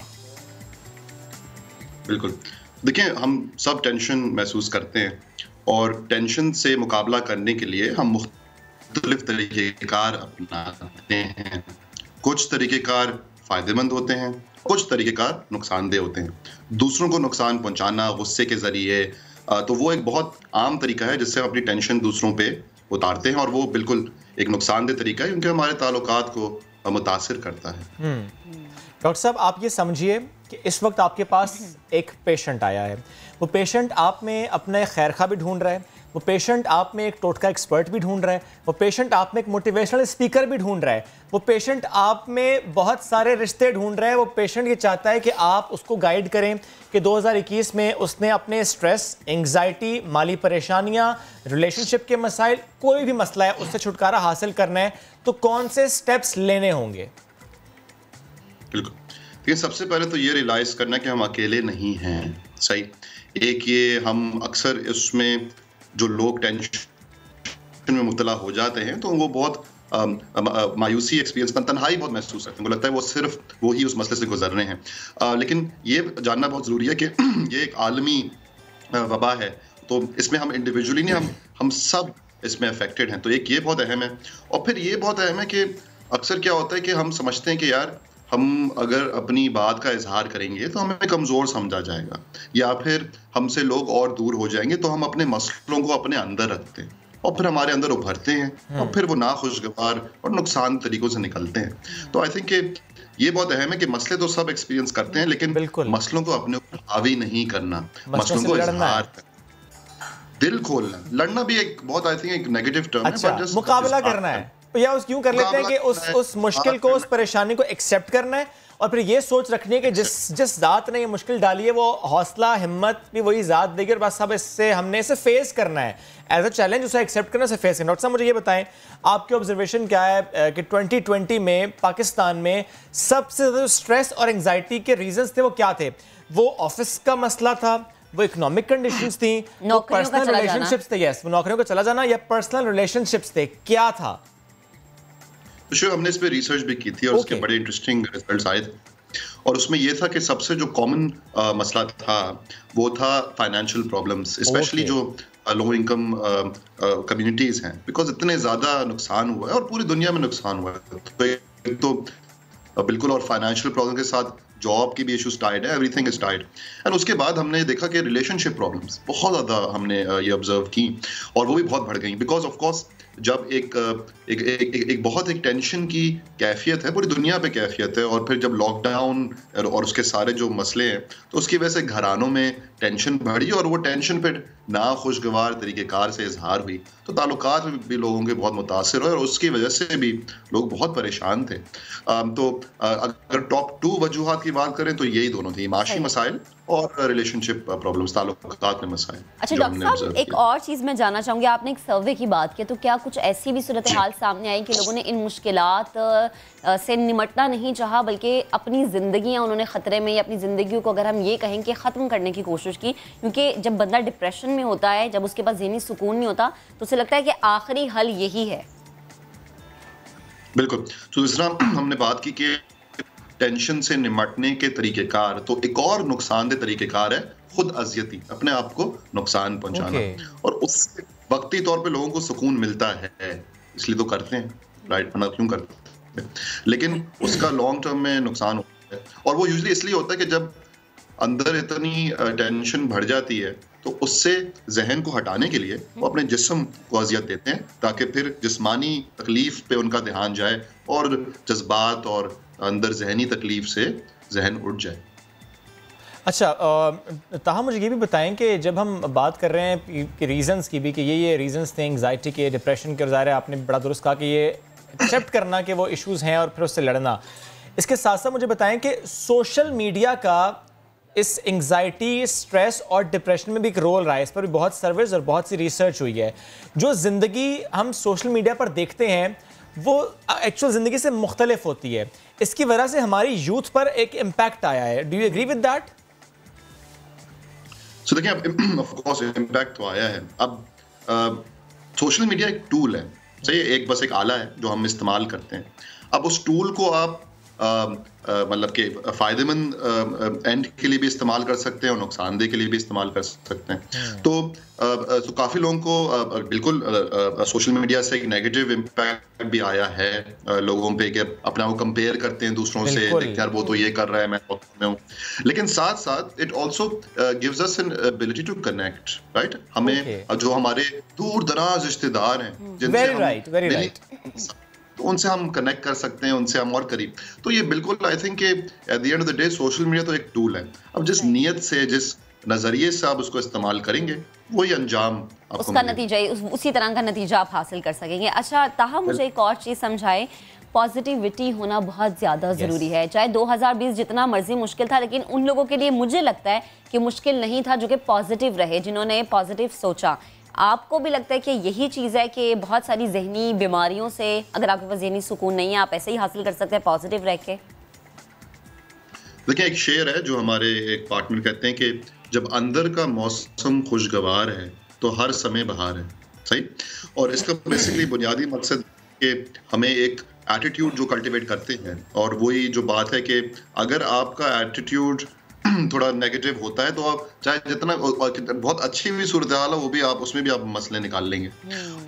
बिल्कुल, देखिए हम सब टेंशन महसूस करते हैं और टेंशन से मुकाबला करने के लिए हम मुख्तलिफ तरीक़ेकार अपनाते हैं। कुछ तरीक़ेकार फ़ायदेमंद होते हैं, कुछ तरीक़ेकार नुकसानदेह होते हैं। दूसरों को नुकसान पहुंचाना गुस्से के ज़रिए, तो वो एक बहुत आम तरीका है जिससे हम अपनी टेंशन दूसरों पे उतारते हैं, और वो बिल्कुल एक नुकसानदेह तरीका है क्योंकि हमारे ताल्लुकात को मुतासिर करता है। डॉक्टर साहब, आप ये समझिए कि इस वक्त आपके पास एक पेशेंट आया है। वो पेशेंट आप में अपने खैरखा भी ढूंढ रहा है, वो पेशेंट आप में एक टोटका एक्सपर्ट भी ढूंढ रहा है, वो पेशेंट आप में एक मोटिवेशनल स्पीकर भी ढूंढ रहा है, वो पेशेंट आप में बहुत सारे रिश्ते ढूंढ रहा है। वो पेशेंट ये चाहता है कि आप उसको गाइड करें कि 2021 में उसने अपने स्ट्रेस, एंग्जाइटी, माली परेशानियां, रिलेशनशिप के मसाइल, कोई भी मसला है उससे छुटकारा हासिल करना है, तो कौन से स्टेप्स लेने होंगे? बिल्कुल, देखिए सबसे पहले तो ये रियलाइज़ करना कि हम अकेले नहीं हैं। सही, एक ये हम अक्सर इसमें जो लोग टेंशन में मुब्तला हो जाते हैं तो वो बहुत मायूसी एक्सपीरियंस, तन्हाई बहुत महसूस करते हैं। मुझे लगता है वो सिर्फ वो ही उस मसले से गुजर रहे हैं। लेकिन ये जानना बहुत ज़रूरी है कि ये एक आलमी वबा है, तो इसमें हम इंडिविजुअली नहीं, हम सब इसमें अफेक्टेड हैं। तो एक ये बहुत अहम है। और फिर ये बहुत अहम है कि अक्सर क्या होता है कि हम समझते हैं कि यार हम अगर अपनी बात का इजहार करेंगे तो हमें कमज़ोर समझा जाएगा या फिर हमसे लोग और दूर हो जाएंगे, तो हम अपने मसलों को अपने अंदर रखते हैं और फिर हमारे अंदर उभरते हैं और फिर वो नाखुशगवार और नुकसान तरीकों से निकलते हैं। तो आई थिंक ये बहुत अहम है कि मसले तो सब एक्सपीरियंस करते हैं, लेकिन मसलों को अपने ऊपर हावी नहीं करना, मसलों को इजहार करना, दिल खोलना। लड़ना भी एक बहुत आई थिंक एक नेगेटिव टर्म है, मुकाबला करना है, या उस यूं कर लेते हैं कि उस मुश्किल को, उस परेशानी को एक्सेप्ट करना है, और फिर ये सोच रखनी है कि जिस ज़ात ने ये मुश्किल डाली है वो हौसला, हिम्मत भी वही ज़ात देगी, और बस सब इससे हमने इसे फेस करना है, एज अ चैलेंज उसे एक्सेप्ट करना, उसे फेस करना। डॉक्टर साहब, मुझे ये बताएं, आपके ऑब्जर्वेशन क्या है कि 2020 में पाकिस्तान में सबसे ज़्यादा स्ट्रेस और एंग्जाइटी के रीजंस थे, वो क्या थे? वो ऑफिस का मसला था, वो इकोनॉमिक कंडीशंस थी, वो पर्सनल रिलेशनशिप्स थे, यस, वो नौकरियों का चला जाना, या पर्सनल रिलेशनशिप्स थे, क्या था? तो हमने इस पे रिसर्च भी की थी और उसके बड़े इंटरेस्टिंग रिजल्ट्स आए थे, और उसमें ये था कि सबसे जो कॉमन मसला था वो था फाइनेंशियल प्रॉब्लम्स, स्पेशली जो लो इनकम कम्युनिटीज हैं, बिकॉज इतने ज़्यादा नुकसान हुआ है और पूरी दुनिया में नुकसान हुआ है। तो एक तो बिल्कुल, और फाइनेंशियल प्रॉब्लम के साथ जॉब की भी इश्यूज टाइड है, एवरीथिंग इज टाइड। एंड उसके बाद हमने देखा कि रिलेशनशिप प्रॉब्लम्स बहुत ज़्यादा हमने ये ऑब्जर्व की, और वो भी बहुत बढ़ गई, बिकॉज ऑफ कोर्स जब एक बहुत एक टेंशन की कैफियत है, पूरी दुनिया पे कैफियत है, और फिर जब लॉकडाउन और उसके सारे जो मसले हैं तो उसकी वजह से घरानों में टेंशन बढ़ी, और वो टेंशन फिर नाखुशगवार तरीक़ेकार से इजहार हुई, तो ताल्लुकात में भी लोगों के बहुत मुतासिर हुए और उसकी वजह से भी लोग बहुत परेशान थे। तो अगर टॉप 2 वजूहात की बात करें तो यही दोनों थी, माशी मसाइल और रिलेशनशिप प्रॉब्लम्स, ताल्लुकात में मसाइल। अच्छा डॉक्टर साहब, एक और चीज़ मैं जानना चाहूँगी, आपने एक सर्वे की बात की, तो क्या कुछ ऐसी भी सूरत हाल सामने आई कि लोगों ने इन मुश्किलात से निमटना नहीं चाहा, बल्कि अपनी ज़िंदगियाँ उन्होंने ख़तरे में, या अपनी ज़िंदगियों को अगर हम ये कहें कि ख़त्म करने की कोशिश की? क्योंकि जब बंदा डिप्रेशन में होता है, जब उसके पास ज़हनी सुकून नहीं होता, तो उसे लगता है कि आखिरी हल यही है। बिल्कुल, तो जिस तरह हमने बात की कि टेंशन से निमटने के तरीक़ेकार, तो एक और नुकसानदेह तरीक़ेकार है खुद अजियती, अपने आप को नुकसान पहुंचाना, और उससे वक्ती तौर पे लोगों को सुकून मिलता है, इसलिए तो करते हैं, राइट, वरना क्यों करते हैं, लेकिन उसका लॉन्ग टर्म में नुकसान होता है। और वो यूजुअली इसलिए होता है कि जब अंदर इतनी टेंशन बढ़ जाती है तो उससे जहन को हटाने के लिए वो अपने जिस्म को अजियत देते हैं, ताकि फिर जिस्मानी तकलीफ पे उनका ध्यान जाए और जज्बात और अंदर जहनी तकलीफ से जहन उठ जाए। अच्छा, ताहा मुझे ये भी बताएं कि जब हम बात कर रहे हैं कि रीज़न्स की भी, कि ये रीज़न्स थे एंग्जाइटी के, डिप्रेशन के, और ज़ाहिर है आपने बड़ा दुरुस्त कहा कि ये एक्सेप्ट करना कि वो इश्यूज़ हैं और फिर उससे लड़ना, इसके साथ साथ मुझे बताएं कि सोशल मीडिया का इस एंग्जाइटी, स्ट्रेस और डिप्रेशन में भी एक रोल रहा है। इस पर भी बहुत सर्वेज और बहुत सी रिसर्च हुई है। जो ज़िंदगी हम सोशल मीडिया पर देखते हैं वो एक्चुअल ज़िंदगी से मुख्तलिफ होती है। इसकी वजह से हमारी यूथ पर एक इम्पैक्ट आया है। Do you agree with that? So देखिए, अब ऑफ कोर्स इम्पैक्ट तो आया है। अब सोशल मीडिया एक टूल है, सही है, बस एक आला है जो हम इस्तेमाल करते हैं। अब उस टूल को आप मतलब कि फ़ायदेमंद एंड के लिए भी इस्तेमाल कर सकते हैं और नुकसानदेह के लिए भी इस्तेमाल कर सकते हैं। तो काफ़ी लोगों को बिल्कुल सोशल मीडिया से एक नेगेटिव इम्पैक्ट भी आया है लोगों पे, कि अपना वो कंपेयर करते हैं दूसरों से, यार वो तो ये कर रहा है, मैं में हूँ। लेकिन साथ साथ it also gives us an ability to connect, right. हमें जो हमारे दूर दराज रिश्तेदार हैं जिनसे उनसे हम कनेक्ट कर सकते हैं, उनसे हम और करीब। तो ये बिल्कुल आई थिंक कि at the end of the day social media तो एक टूल है। अब जिस नीयत से, जिस नजरिए से आप उसको इस्तेमाल करेंगे, वही अंजाम उसका नतीजा, उसी तरह का नतीजा आप हासिल कर सकेंगे। अच्छा ताहा, मुझे एक और चीज़ समझाए, पॉजिटिविटी होना बहुत ज़्यादा ज़रूरी है। चाहे 2020 जितना मर्जी मुश्किल था, लेकिन उन लोगों के लिए मुझे लगता है कि मुश्किल नहीं था जो कि पॉजिटिव रहे, जिन्होंने पॉजिटिव सोचा। आपको भी लगता है कि यही चीज़ है कि बहुत सारी जहनी बीमारियों से, अगर आपके पास जहनी सुकून नहीं है, आप ऐसे ही हासिल कर सकते हैं पॉजिटिव रह के? देखिए, एक शेर है जो हमारे एक पार्टनर कहते हैं कि जब अंदर का मौसम खुशगवार है तो हर समय बहार है, सही। और इसका बेसिकली बुनियादी मकसद कि हमें एक एटीट्यूड जो कल्टिवेट करते हैं, और वही जो बात है कि अगर आपका एटीट्यूड थोड़ा नेगेटिव होता है तो आप चाहे जितना बहुत अच्छी भी सूरत हाल हो, वो भी आप उसमें भी आप मसले निकाल लेंगे।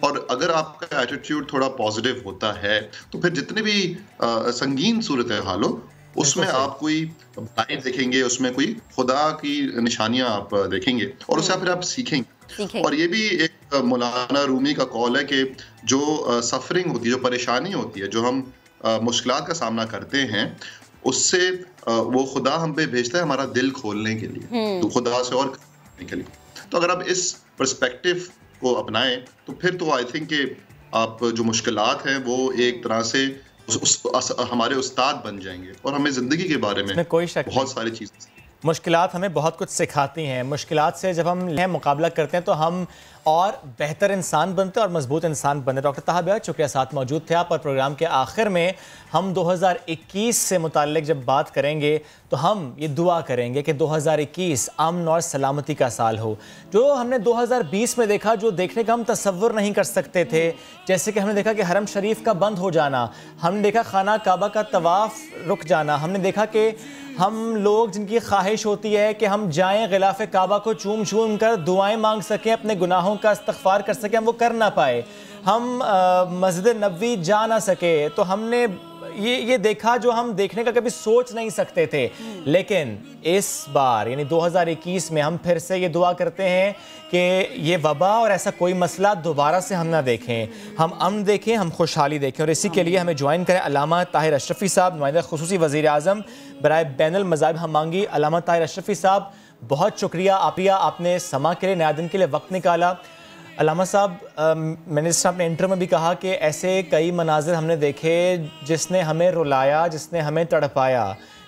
और अगर आपका एटीट्यूड थोड़ा पॉजिटिव होता है तो फिर जितने भी संगीन सूरत हाल हो उसमें आप कोई भलाई देखेंगे, उसमें कोई खुदा की निशानियां आप देखेंगे, और उससे फिर आप सीखेंगे। और ये भी एक मौलाना रूमी का कॉल है कि जो सफरिंग होती है, जो परेशानी होती है, जो हम मुश्किलात का सामना करते हैं, उससे वो खुदा हम पे भेजता है हमारा दिल खोलने के लिए, तो खुदा से और करने के लिए। तो अगर आप इस पर्सपेक्टिव को अपनाएं तो फिर तो आई थिंक कि आप जो मुश्किलात हैं वो एक तरह से हमारे उस्ताद बन जाएंगे, और हमें ज़िंदगी के बारे में बहुत सारी चीज़ें, मुश्किलात हमें बहुत कुछ सिखाती हैं। मुश्किलात से जब हम मुकाबला करते हैं तो हम और बेहतर इंसान बनते हैं और मजबूत इंसान बनते हैं। डॉक्टर ताहा बेग, शुक्रिया साथ मौजूद थे आप। और प्रोग्राम के आखिर में हम 2021 से मुताल्लिक जब बात करेंगे तो हम ये दुआ करेंगे कि 2021 अमन और सलामती का साल हो। जो हमने 2020 में देखा, जो देखने का हम तसव्वुर नहीं कर सकते थे, जैसे कि हमने देखा कि हरम शरीफ का बंद हो जाना, हमने देखा खाना काबा का तवाफ़ रुक जाना, हमने देखा कि हम लोग जिनकी ख्वाहिश होती है कि हम जाएं गिलाफ़े काबा को चूम चूम कर दुआएं मांग सकें, अपने गुनाहों का इस्तग़फ़ार कर सकें, हम वो कर ना पाए, हम मस्जिद नबवी जा ना सके। तो हमने ये देखा जो हम देखने का कभी सोच नहीं सकते थे। लेकिन इस बार यानी 2021 में हम फिर से ये दुआ करते हैं कि ये वबा और ऐसा कोई मसला दोबारा से हम ना देखें, हम अमन देखें, हम खुशहाली देखें। और इसी के लिए हमें ज्वाइन करें अल्लामा ताहिर अशरफी साहब, नुमाइंदा खुसूसी वज़ीर आज़म बराए बैनुल मज़ाहिब हमांगी। अल्लामा ताहिर अशरफी साहब, बहुत शुक्रिया आपने समा के लिए, नया दिन के लिए वक्त निकाला। अल्लामा साहब, मिनिस्टर साहब ने इंटरव्यू में भी कहा कि ऐसे कई मनाजिर हमने देखे जिसने हमें रुलाया, जिसने हमें तड़पाया,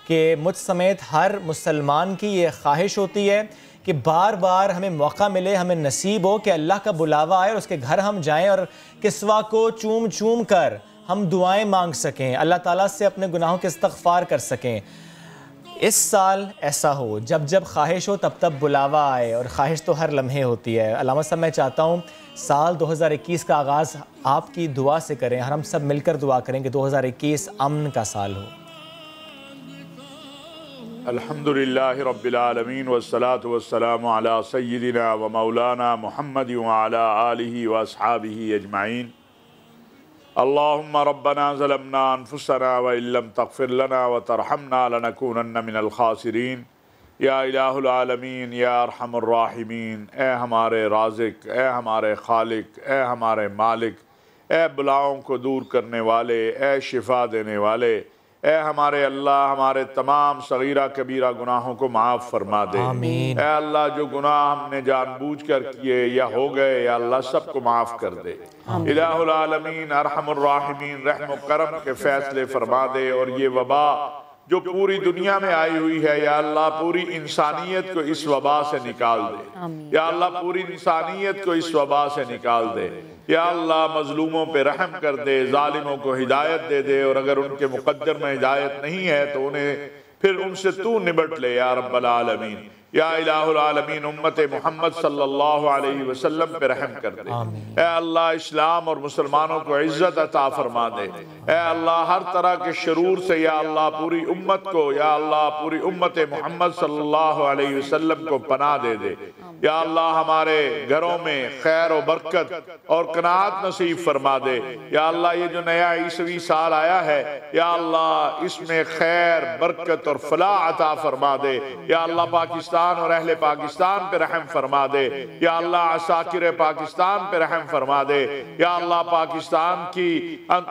कि मुझ समेत हर मुसलमान की ये ख्वाहिश होती है कि बार बार हमें मौका मिले, हमें नसीब हो कि अल्लाह का बुलावा आए और उसके घर हम जाएं और किस्वा को चूम चूम कर हम दुआएं मांग सकें, अल्लाह ताला से अपने गुनाहों के इस्तग़फ़ार कर सकें। इस साल ऐसा हो, जब जब ख्वाहिश हो तब तब बुलावा आए, और ख्वाहिश तो हर लम्हे होती है। अल्लामा साहब, मैं चाहता हूँ साल 2021 का आगाज़ आपकी दुआ से करें, हम सब मिलकर दुआ करें कि 2021 अमन का साल हो। अल्हम्दुलिल्लाहि रब्बिल आलमीन वस्सलातु वस्सलामु अला सय्यिदिना व मौलाना मुहम्मद व अला आलिहि व अस्हाबिहि अजमाइन। अल्लाहुम्मा रब्बना ज़लमना अनफुसना व इल्लम तग़फिर लना व तरहमना लनकूनन्ना मिनल खासिरीन। या इलाहुल आलमीन या अरहमुर राहिमीन, ए हमारे राज़िक, ए हमारे खालिक, ए हमारे मालिक, ए बलाओं को दूर करने वाले, ए शिफा देने वाले, ए हमारे अल्लाह हमारे तमाम सगीरा कबीरा गुनाहों को माफ़ फरमा दे। ए अल्लाह जो गुनाह हमने जानबूझ कर किए या हो गए, या अल्लाह सबको माफ़ कर दे। इलाहुल आलमीन अरहमुर राहिमीन रहम करम के फैसले फरमा दे। और ये वबा जो पूरी दुनिया में आई हुई है, या अल्लाह पूरी इंसानियत को इस वबा से निकाल दे। या अल्लाह पूरी इंसानियत को इस वबा से निकाल दे। या अल्लाह मजलूमों पे रहम कर दे, जालिमों को हिदायत दे दे, और अगर उनके मुकद्दर में हिदायत नहीं है तो उन्हें फिर उनसे तू निबट ले या रब्बल आलमीन। या इलाहुल आलमीन उम्मत मोहम्मद सल्लल्लाहु अलैहि वसल्लम पे रहम कर दे। ए अल्लाह इस्लाम और मुसलमानों को इज्जत अता फरमा दे। ए अल्लाह हर तरह के शरूर से या अल्लाह पूरी उम्मत को, या अल्लाह पूरी उम्मत मोहम्मद सल्लल्लाहु अलैहि वसल्लम को पनाह दे दे। या अल्लाह हमारे घरों में खैर और बरकत और कनात नसीब फरमा दे। या अल्लाह ये जो नया ईसवी साल आया है, या अल्लाह इसमें खैर बरकत और फलाह अता फरमा दे। या अल्लाह पाकिस्तान और अहले पाकिस्तान पे रहम फरमा दे। या अल्लाह असाकिर पाकिस्तान पे रहम फरमा दे। या अल्लाह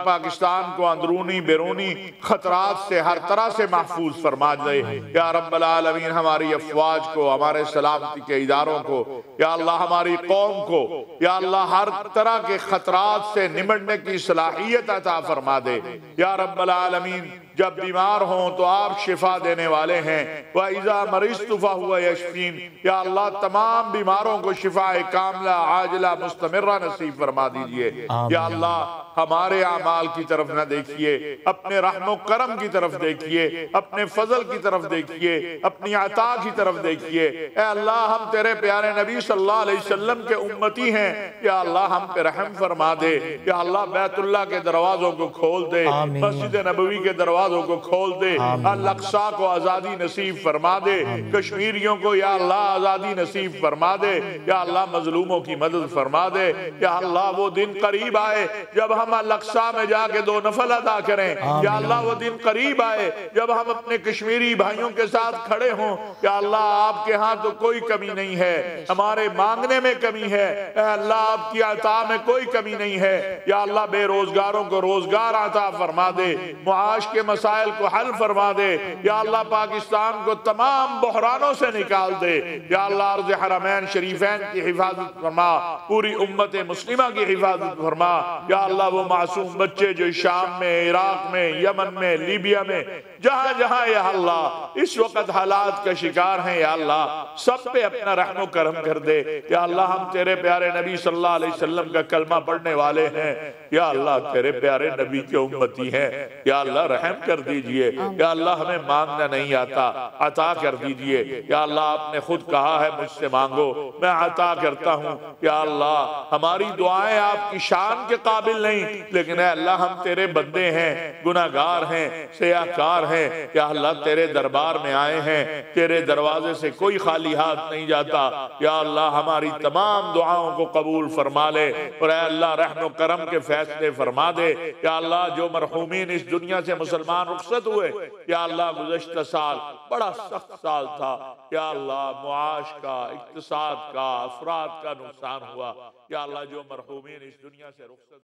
पाकिस्तान को अंदरूनी बैरूनी खतरात से हर तरह से महफूज फरमा दे। या रब्बल आलमीन हमारी अफवाज को, हमारे सलामती के इदारों को, या अल्लाह हमारी कौम को, या अल्लाह हर तरह के खतरात से निमटने की सलाहियत अता फरमा दे। या रब्बल आलमीन जब बीमार हों तो आप शिफा देने वाले हैं। व इज़ा मरिज़्तु फहुव यशफीन, या अल्लाह तमाम बीमारों को शिफा कामिला आजिला मुस्तमिर्रा नसीब फरमा दीजिए। या अल्लाह हमारे आमाल की तरफ न देखिए, अपने रहमो करम की तरफ देखिए, अपने फजल की तरफ देखिए, अपनी अता की तरफ देखिए। ए अल्लाह हम तेरे प्यारे नबी सल्लल्लाहु अलैहि वसल्लम के उम्मती हैं। या अल्लाह हम पे रहम फरमा दे। या अल्लाह बैतुल्लाह के दरवाजों को खोल दे, मस्जिद नबवी के दरवाजों को खोल दे, अल-अक़सा को आजादी नसीब फरमा दे, कश्मीरियों को या अल्लाह आजादी नसीब फरमा दे। या अल्लाह मजलूमों की मदद फरमा दे। या अल्लाह वो दिन करीब आए जब हम अल-अक़सा में जाके 2 नफल अदा करें। या अल्लाह वो दिन करीब आए जब हम अपने कश्मीरी भाइयों के साथ खड़े हों। या अल्लाह आपके यहाँ तो कोई कमी नहीं है, हमारे मांगने में कमी है। अल्लाह आपकी अता में कोई कमी नहीं है। या अल्लाह बेरोजगारों को रोजगार अता फरमा दे, मुआश के मसाइल को हल फरमा दे। या अल्लाह पाकिस्तान को तमाम बहरानों से निकाल दे। या अल्लाह अर्ज़ हरमैन शरीफैन की हिफाजत फरमा, पूरी उम्मत मुस्लिमा की हिफाजत फरमा। या अल्लाह वो मासूम बच्चे जो शाम में, इराक में, यमन में, लीबिया में, जहाँ जहाँ या अल्लाह इस वक्त हालात का शिकार हैं, या अल्लाह सब पे अपना रहमो करम कर दे। या अल्लाह हम तेरे प्यारे नबी सल्लल्लाहु अलैहि वसल्लम का कलमा पढ़ने वाले हैं। या अल्लाह तेरे प्यारे नबी के उम्मती हैं। या अल्लाह रहम कर दीजिए। या अल्लाह हमें मांगना नहीं आता, अता कर दीजिए। या अल्लाह आपने खुद कहा है मुझसे मांगो मैं अता करता हूँ। या अल्लाह हमारी दुआएं आपकी शान के काबिल नहीं, लेकिन अल्लाह हम तेरे बंदे हैं, गुनाहगार हैं, सियाहकार हैं। या अल्लाह तेरे दरबार में आए हैं, तेरे दरवाजे से कोई खाली हाथ नहीं जाता। या अल्लाह हमारी तमाम दुआओं को कबूल फरमा ले, और अल्लाह रहम करम के फैसले फरमा दे। या अल्लाह जो मरहूमीन इस दुनिया से मुसलमान रुखसत हुए, या अल्लाह गुज़श्ता साल बड़ा सख्त साल था। या अल्लाह मुआश का, इक्तिसाद का, अफराद का नुकसान हुआ। या अल्लाह जो मरहूमीन इस दुनिया से रुखसत